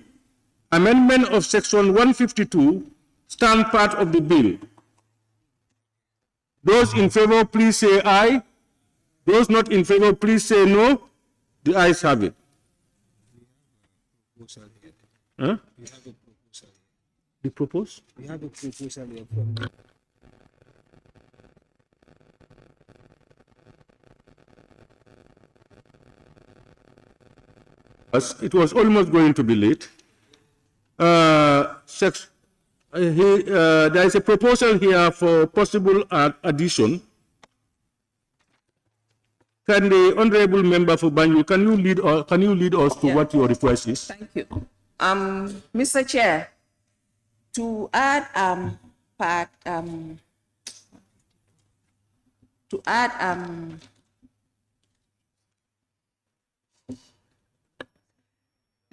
Amendment of Section 152, stand part of the bill. Those in favor, please say aye. Those not in favor, please say no. The ayes have it. Huh? We have a proposal. The propose? We have a proposal here from the It was almost going to be late. There is a proposal here for possible addition. Can the honorable member for Banjul, can you lead us to what your request is? Thank you. Mr. Chair, to add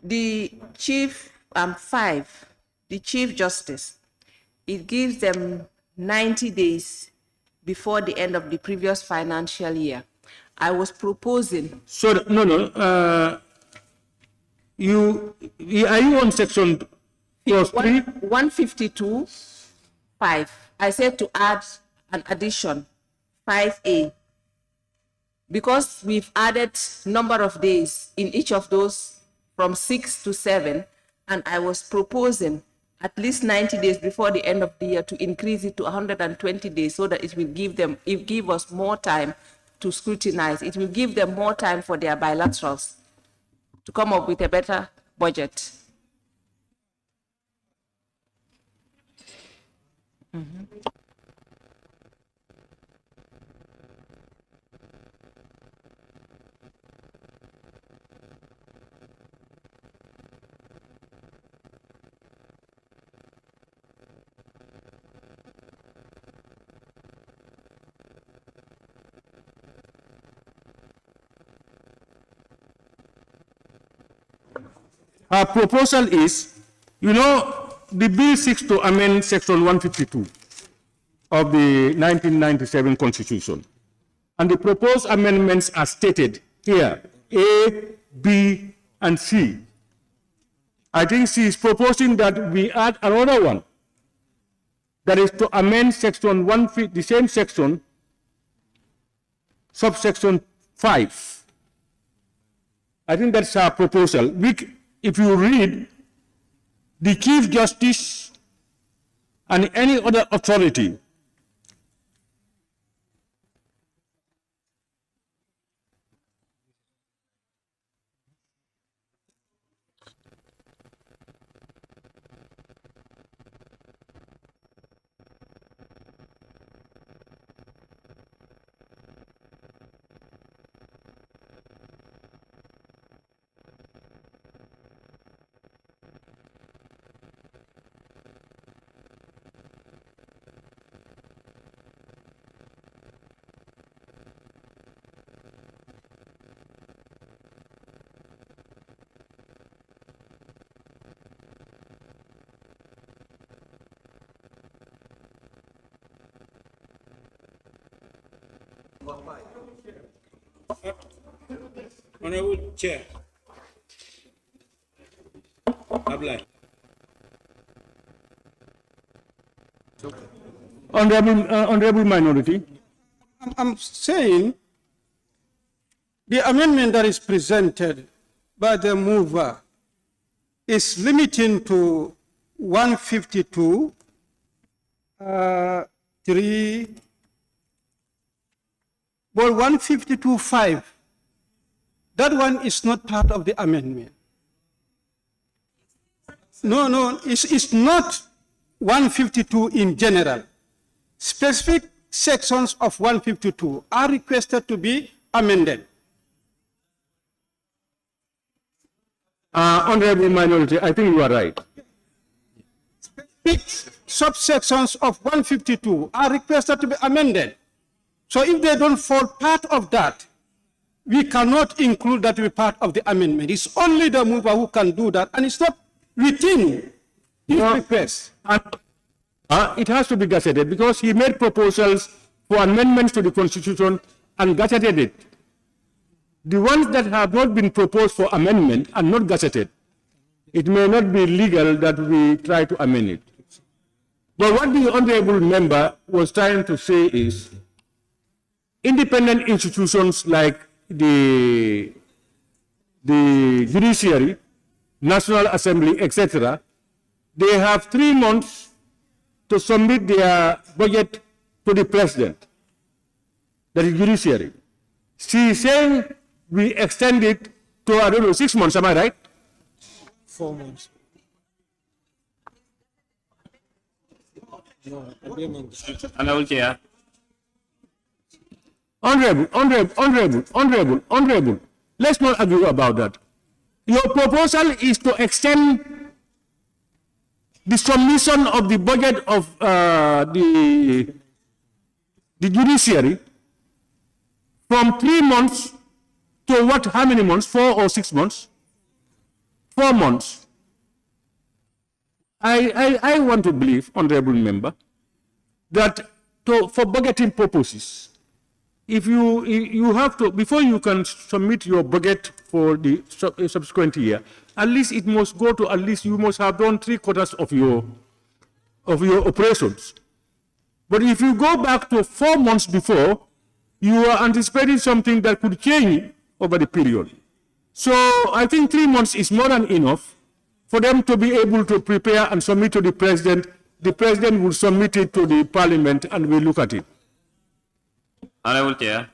the chief 5, the Chief Justice, it gives them 90 days before the end of the previous financial year. I was proposing. So no. Are you on section clause 3? 152(5). I said to add an addition 5A, because we've added number of days in each of those from 6 to 7, and I was proposing at least 90 days before the end of the year to increase it to 120 days, so that it will give us more time to scrutinize. It will give them more time for their bilaterals to come up with a better budget. Our proposal is, the bill seeks to amend section 152 of the 1997 Constitution. And the proposed amendments are stated here, A, B, and C. I think she is proposing that we add another one, that is to amend section 150, the same section, subsection 5. I think that's our proposal. If you read, the Chief Justice and any other authority Honorable Chair. Apply. Honorable Minority. I'm saying the amendment that is presented by the mover is limiting to 152, 3, well, 152.5. That one is not part of the amendment. No, it's not 152 in general. Specific sections of 152 are requested to be amended. Honorable Minority, I think you are right. Specific subsections of 152 are requested to be amended. So if they don't fall part of that, we cannot include that to be part of the amendment. It's only the mover who can do that, and it's not within his request. It has to be gazetted because he made proposals for amendments to the Constitution and gazetted it. The ones that have not been proposed for amendment are not gazetted. It may not be legal that we try to amend it. But what the honorable member was trying to say is, independent institutions like the judiciary, National Assembly, etc., they have 3 months to submit their budget to the president, that is judiciary. She is saying we extend it to, I don't know, 6 months, am I right? 4 months. No, agreement. Honorable Chair. Honorable, let's not argue about that. Your proposal is to extend the submission of the budget of the judiciary from 3 months to what, how many months? 4 or 6 months? 4 months. I want to believe, honorable member, that for budgeting purposes, if you have to, before you can submit your budget for the subsequent year, at least it must go to, at least you must have done 3/4 of your operations. But if you go back to 4 months before, you are anticipating something that could change over the period. So I think 3 months is more than enough for them to be able to prepare and submit to the president. The president will submit it to the parliament and we look at it. Honorable Chair.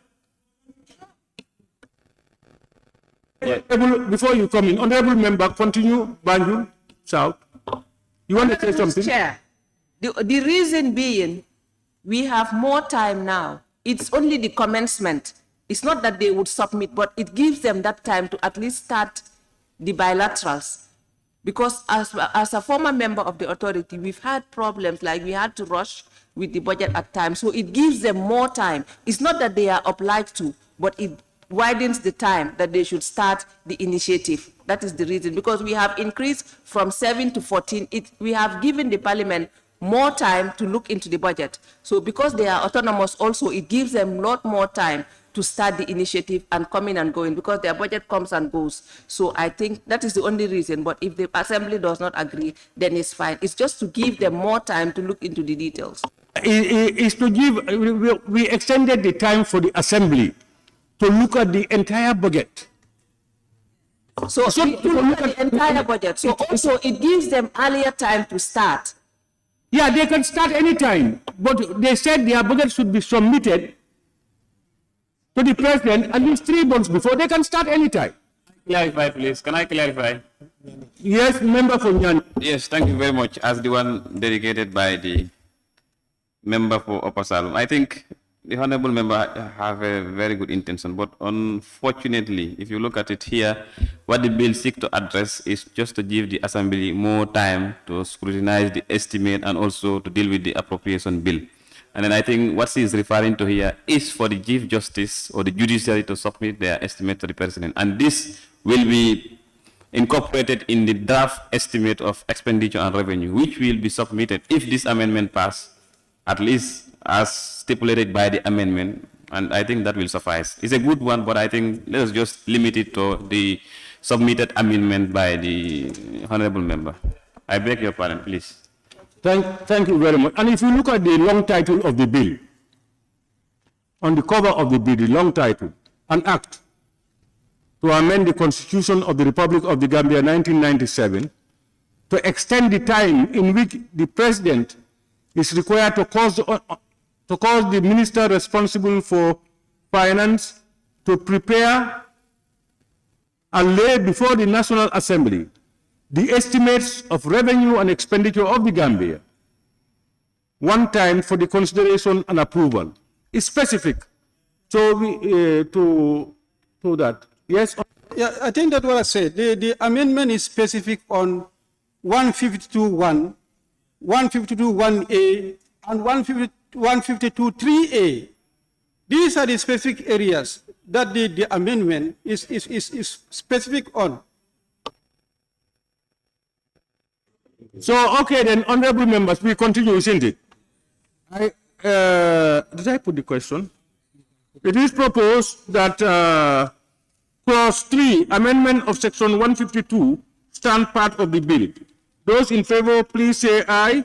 Before you come in, honorable member, continue, Banjul, South. You want to say something? Chair, the reason being, we have more time now. It's only the commencement. It's not that they would submit, but it gives them that time to at least start the bilaterals. Because as a former member of the authority, we've had problems, like we had to rush with the budget at times. So it gives them more time. It's not that they are obliged to, but it widens the time that they should start the initiative. That is the reason, because we have increased from 7 to 14. We have given the parliament more time to look into the budget. So because they are autonomous also, it gives them a lot more time to start the initiative and coming and going, because their budget comes and goes. So I think that is the only reason. But if the assembly does not agree, then it's fine. It's just to give them more time to look into the details. Is to give, we extended the time for the assembly to look at the entire budget. So to look at the entire budget. So also it gives them earlier time to start. Yeah, they can start anytime, but they said their budget should be submitted to the president at least 3 months before. They can start anytime. Clarify, please. Can I clarify? Yes, member for Nyan. Yes, thank you very much. As the one dedicated by the member for Upper Salem, I think the honorable member have a very good intention, but unfortunately, if you look at it here, what the bill seeks to address is just to give the assembly more time to scrutinize the estimate and also to deal with the appropriation bill. And then I think what she is referring to here is for the Chief Justice or the judiciary to submit their estimate to the president. And this will be incorporated in the draft estimate of expenditure and revenue, which will be submitted if this amendment passes, at least as stipulated by the amendment, And I think that will suffice. It's a good one, but I think let us just limit it to the submitted amendment by the honorable member. I beg your pardon, please. Thank you very much. And if you look at the long title of the bill, on the cover of the bill, the long title, an act to amend the Constitution of the Republic of the Gambia 1997 to extend the time in which the President is required to cause the minister responsible for finance to prepare and lay before the National Assembly the estimates of revenue and expenditure of the Gambia, one time for the consideration and approval. It's specific. So to that. Yes? Yeah, I think that's what I said. The amendment is specific on 152.1, 152.1A, and 152.3A. These are the specific areas that the amendment is specific on. So, okay, then, honorable members, we continue, isn't it? Did I put the question? It is proposed that clause 3, amendment of section 152, stand part of the bill. Those in favor, please say aye.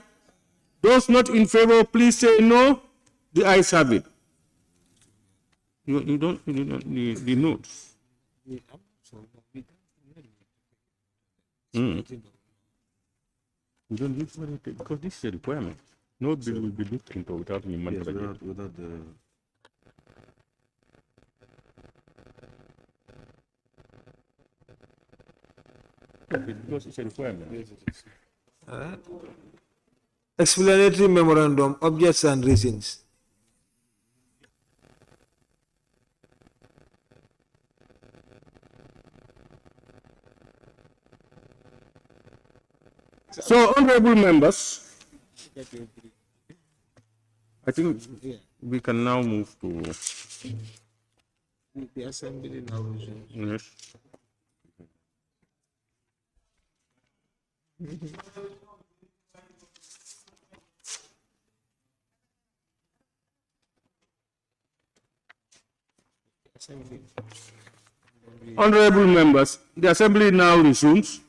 Those not in favor, please say no. The ayes have it. You don't need the notes. You don't need to, because this is a requirement. No bill will be looked into without the mandatory. Without the... Because it's a requirement. Yes, it is. Explanatory memorandum, objects and reasons. So, honorable members, I think we can now move to the assembly now. Yes. Honorable members, the assembly now resumes.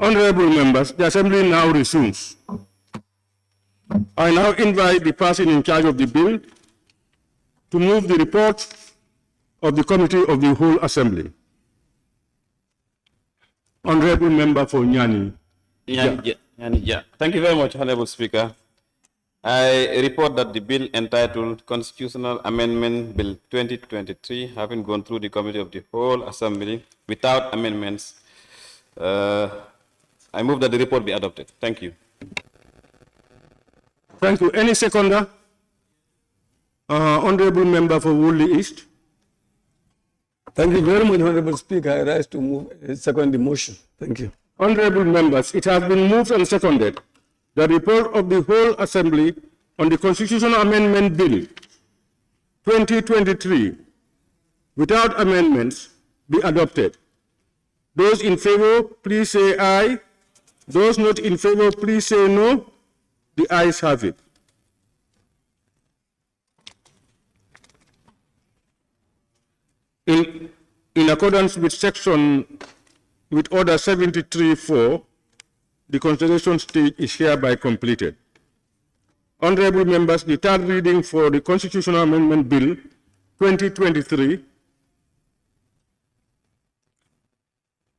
Honorable members, the assembly now resumes. I now invite the person in charge of the bill to move the report of the committee of the whole assembly. Honorable member for Nyani. Thank you very much, Honorable Speaker. I report that the bill entitled Constitutional Amendment Bill 2023, having gone through the committee of the whole assembly without amendments, I move that the report be adopted. Thank you. Thank you. Any seconder? Honorable member for Woodley East. Thank you very much, Honorable Speaker. I rise to move second the motion. Thank you. Honorable members, it has been moved and seconded the report of the whole assembly on the Constitutional Amendment Bill 2023 without amendments be adopted. Those in favor, please say aye. Those not in favor, please say no. The ayes have it. In accordance with Order 73.4, the consideration stage is hereby completed. Honorable members, the third reading for the Constitutional Amendment Bill 2023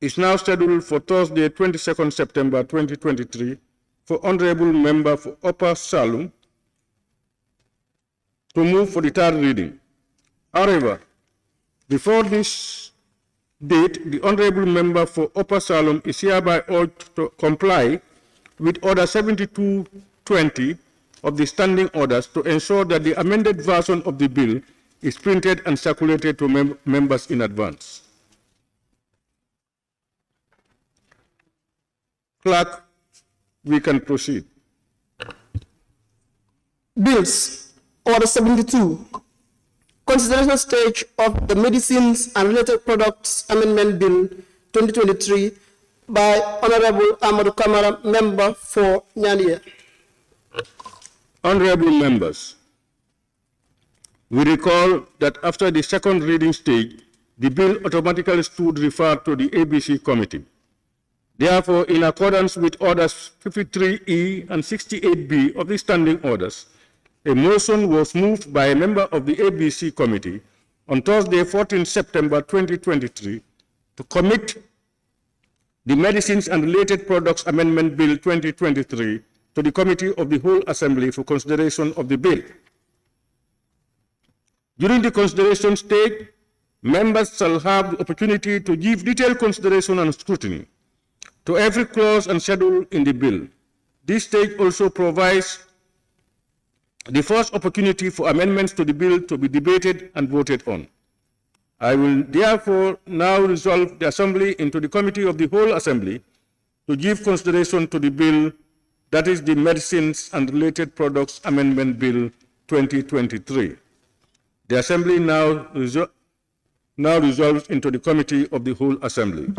is now scheduled for Thursday, 22nd September 2023 for Honorable Member for Upper Salem to move for the third reading. However, before this date, the Honorable Member for Upper Salem is hereby urged to comply with Order 7220 of the Standing Orders to ensure that the amended version of the bill is printed and circulated to members in advance. Clerk, we can proceed. Bills. Order 72. Consideration stage of the Medicines and Related Products Amendment Bill 2023 by Honorable Amadou Kamara, Member for Nyania. Honorable members, we recall that after the second reading stage, the bill automatically stood referred to the ABC Committee. Therefore, in accordance with Orders 53E and 68B of the Standing Orders, a motion was moved by a member of the ABC Committee on Thursday, 14 September 2023, to commit the Medicines and Related Products Amendment Bill 2023 to the Committee of the Whole Assembly for consideration of the bill. During the consideration stage, members shall have the opportunity to give detailed consideration and scrutiny to every clause and schedule in the bill. This stage also provides the first opportunity for amendments to the bill to be debated and voted on. I will therefore now resolve the Assembly into the Committee of the Whole Assembly to give consideration to the bill, that is the Medicines and Related Products Amendment Bill 2023. The Assembly now resolves into the Committee of the Whole Assembly.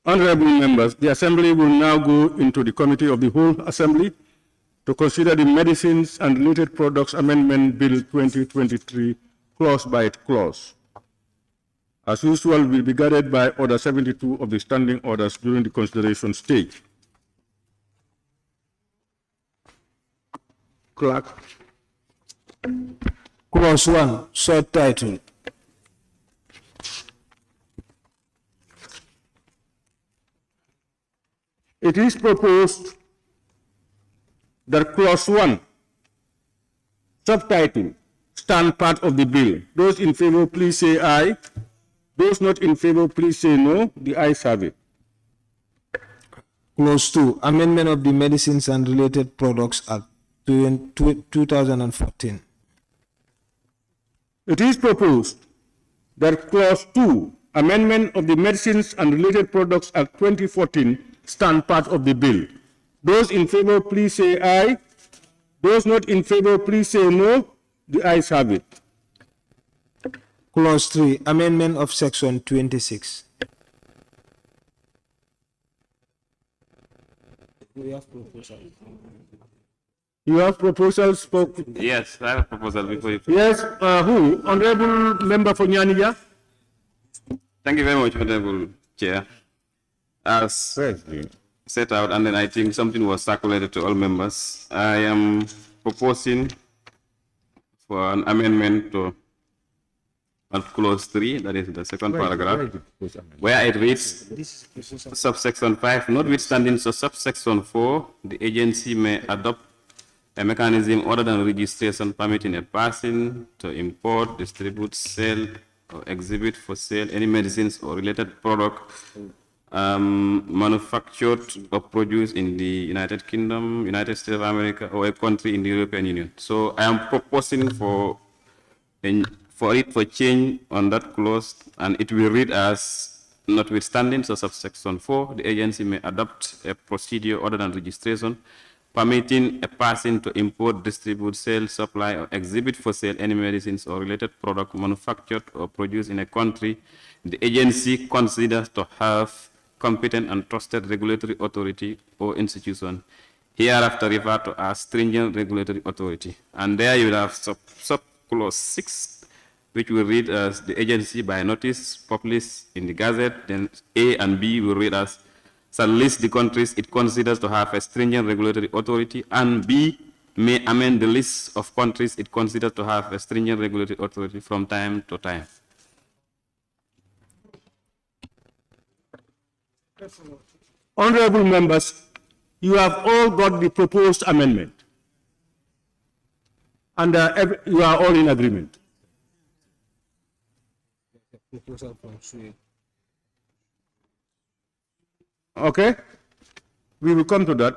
Honorable members, the Assembly will now go into the Committee of the Whole Assembly to consider the Medicines and Related Products Amendment Bill 2023 clause by clause. As usual, will be guided by Order 72 of the Standing Orders during the consideration stage. Clerk. Clause 1, short title. It is proposed that clause 1, subtitle, stand part of the bill. Those in favor, please say aye. Those not in favor, please say no. The ayes have it. Clause 2, amendment of the Medicines and Related Products Act 2014. It is proposed that clause 2, amendment of the Medicines and Related Products Act 2014, stand part of the bill. Those in favor, please say aye. Those not in favor, please say no. The ayes have it. Clause 3, amendment of section 26. We have proposal. You have proposals for... Yes, I have a proposal before you. Yes, who? Honorable Member for Nyanija. Thank you very much, Honorable Chair. As set out, and then I think something was circulated to all members, I am proposing for an amendment to clause 3, that is the second paragraph, where it reads, subsection 5, notwithstanding so subsection 4, the agency may adopt a mechanism other than registration permitting a person to import, distribute, sell, or exhibit for sale any medicines or related product manufactured or produced in the United Kingdom, United States of America, or a country in the European Union. So I am proposing for change on that clause, and it will read as, notwithstanding so subsection 4, the agency may adopt a procedure other than registration permitting a person to import, distribute, sell, supply, or exhibit for sale any medicines or related product manufactured or produced in a country the agency considers to have competent and trusted regulatory authority or institution, hereafter referred to as stringent regulatory authority. And there you will have sub clause 6, which will read as the agency by notice published in the Gazette. Then A and B will read as shall list the countries it considers to have a stringent regulatory authority, and B may amend the list of countries it considers to have a stringent regulatory authority from time to time. Honorable members, you have all got the proposed amendment, and you are all in agreement. Okay, we will come to that.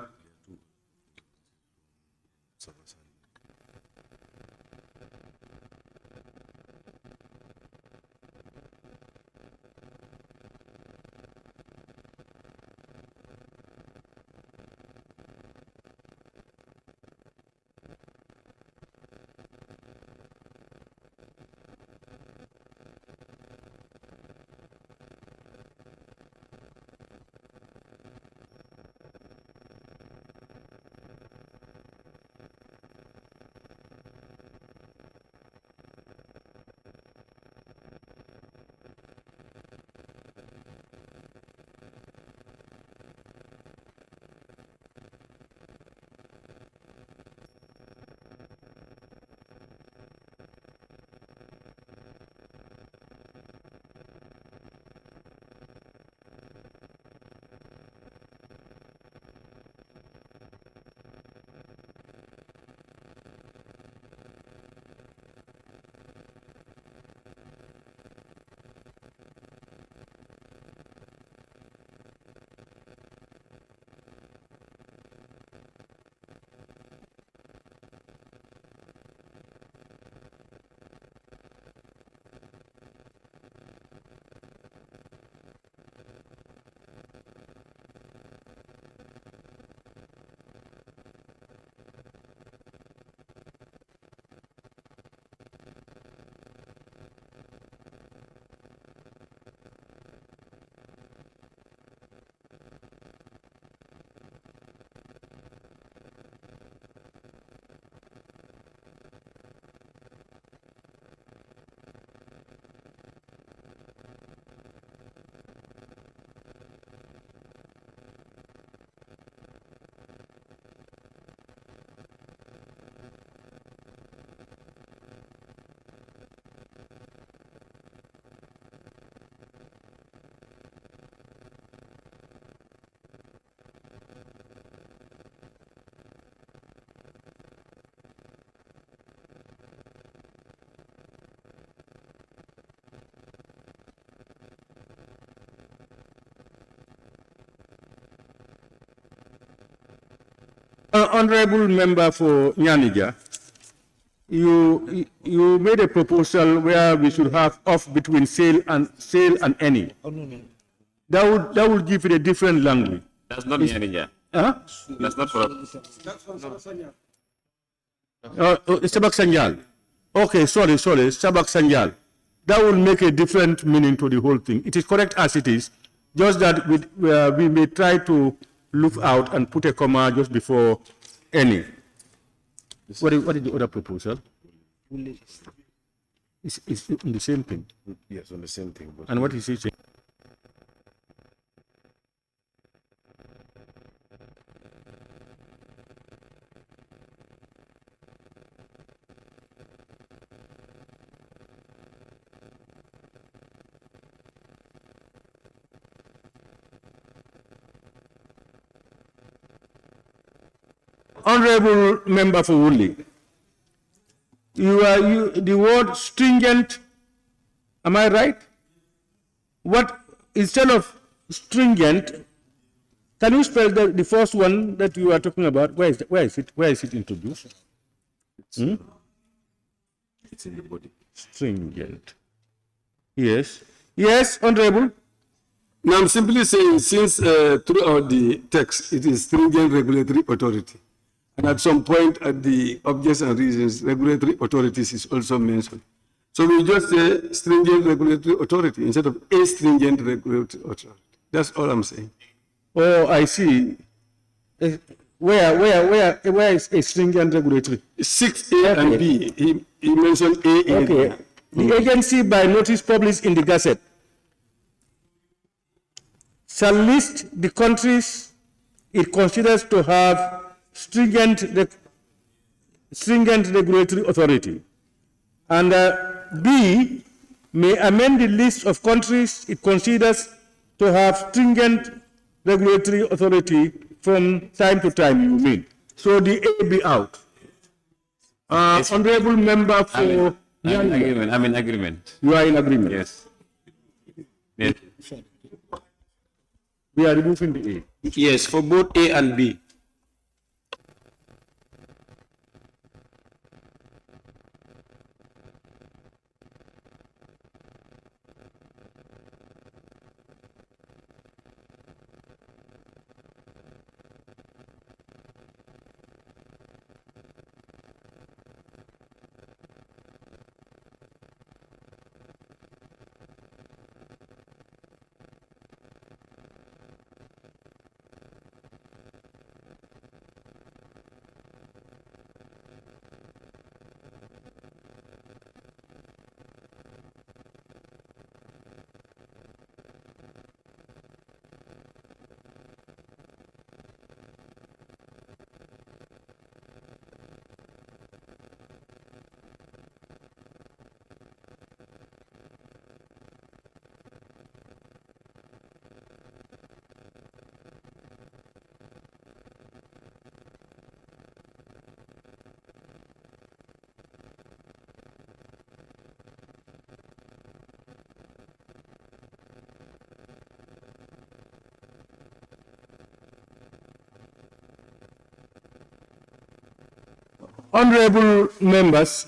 Honorable member for Nyanija, you made a proposal where we should have off between sale and any. Oh, no. That would give it a different language. That's not Nyanija. Huh? That's not for. Sabak Sanjal. Okay, sorry, Sabak Sanjal. That will make a different meaning to the whole thing. It is correct as it is, just that we may try to look out and put a comma just before any. What is the other proposal? It's on the same thing. Yes, on the same thing. But And what is he saying? Honorable member for Woodley, the word stringent, am I right? What, instead of stringent, can you spell the first one that you are talking about? Where is it introduced? it's in the body. Stringent. Yes. Yes, Honorable. Now I'm simply saying, since throughout the text, it is stringent regulatory authority. And at some point at the objects and reasons, regulatory authorities is also mentioned. So we just say stringent regulatory authority instead of a stringent regulatory authority. That's all I'm saying. Oh, I see. Where is a stringent regulatory? 6A and B. He mentioned A in okay. it. The agency by notice published in the Gazette shall list the countries it considers to have stringent regulatory authority. And B, may amend the list of countries it considers to have stringent regulatory authority from time to time, you mean. So the A be out. Honorable member for... I'm in agreement. You are in agreement? Yes. Yes. We are removing the A. Yes, for both A and B. Honorable members,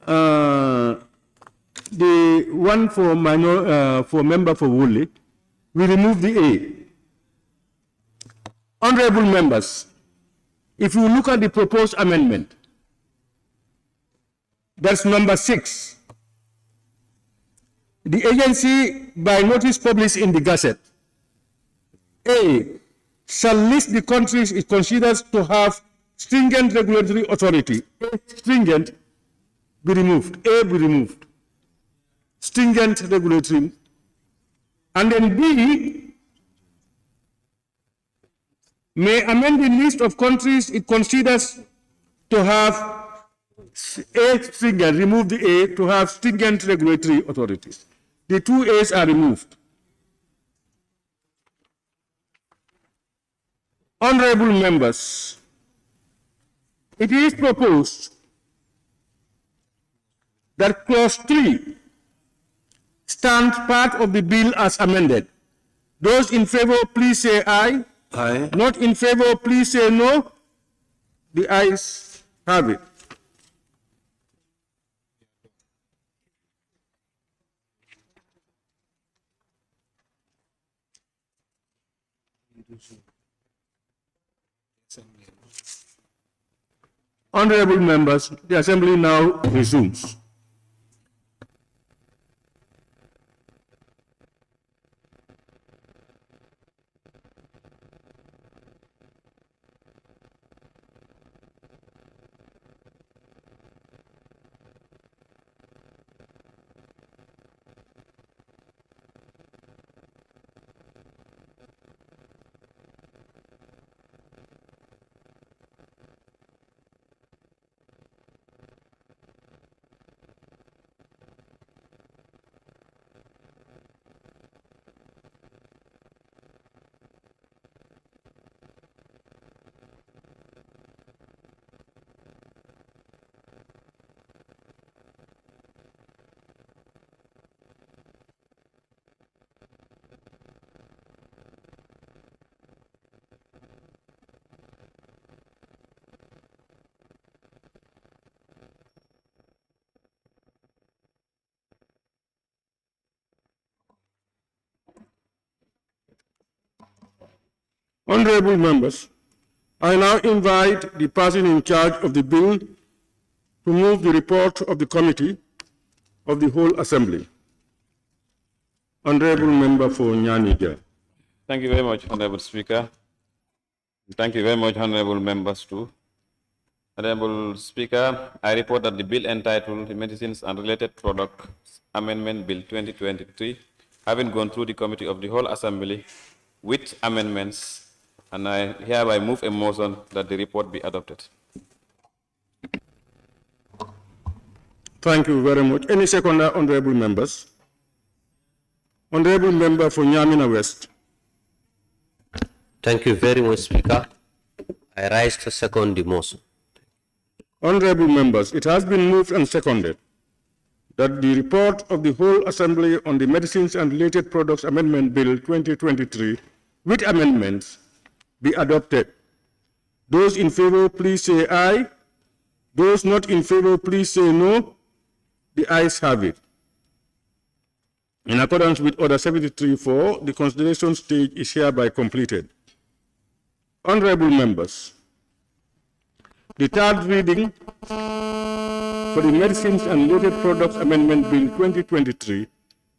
the one for member for Woolly, we remove the A. Honorable members, if you look at the proposed amendment, that's number 6. The agency by notice published in the Gazette, A, shall list the countries it considers to have stringent regulatory authority. A, stringent, be removed. A, be removed. Stringent regulatory. And then B, may amend the list of countries it considers to have A, stringent, remove the A, to have stringent regulatory authorities. The 2 A's are removed. Honorable members, it is proposed that clause 3 stand part of the bill as amended. Those in favor, please say aye. Aye. Not in favor, please say no. The ayes have it. Honorable members, the Assembly now resumes. Honorable members, I now invite the person in charge of the bill to move the report of the committee of the whole Assembly. Honorable Member for Nyaniga. Thank you very much, Honorable Speaker. Thank you very much, Honorable Members too. Honorable Speaker, I report that the bill entitled Medicines and Related Products Amendment Bill 2023, having gone through the committee of the whole Assembly with amendments, and I hereby move a motion that the report be adopted. Thank you very much. Any seconder, honorable members? Honorable Member for Nyamina West. Thank you very much, Speaker. I rise to second the motion. Honorable members, it has been moved and seconded that the report of the whole Assembly on the Medicines and Related Products Amendment Bill 2023 with amendments be adopted. Those in favor, please say aye. Those not in favor, please say no. The ayes have it. In accordance with Order 73.4, the consideration stage is hereby completed. Honorable members, the third reading for the Medicines and Related Products Amendment Bill 2023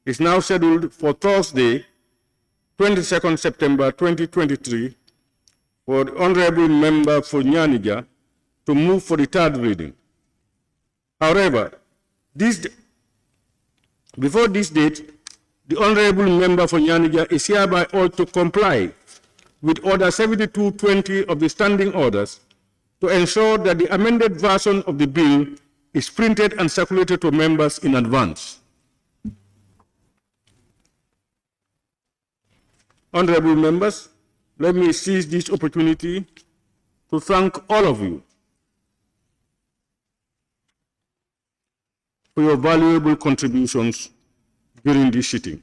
is now scheduled for Thursday, 22nd September 2023, for the Honorable Member for Nyaniga to move for the third reading. However, before this date, the Honorable Member for Nyaniga is hereby urged to comply with Order 7220 of the Standing Orders to ensure that the amended version of the bill is printed and circulated to members in advance. Honorable members, let me seize this opportunity to thank all of you for your valuable contributions during this sitting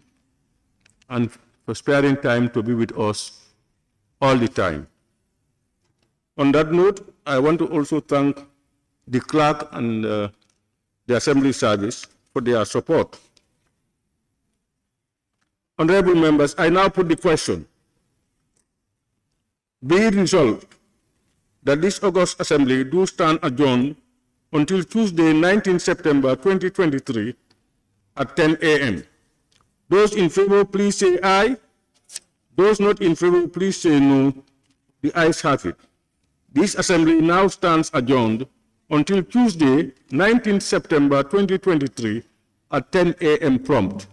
and for sparing time to be with us all the time. On that note, I want to also thank the clerk and the Assembly Service for their support. Honorable members, I now put the question. Be it resolved that this August Assembly do stand adjourned until Tuesday, 19 September 2023 at 10 a.m. Those in favor, please say aye. Those not in favor, please say no. The ayes have it. This Assembly now stands adjourned until Tuesday, 19 September 2023 at 10 a.m. prompt.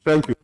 Thank you.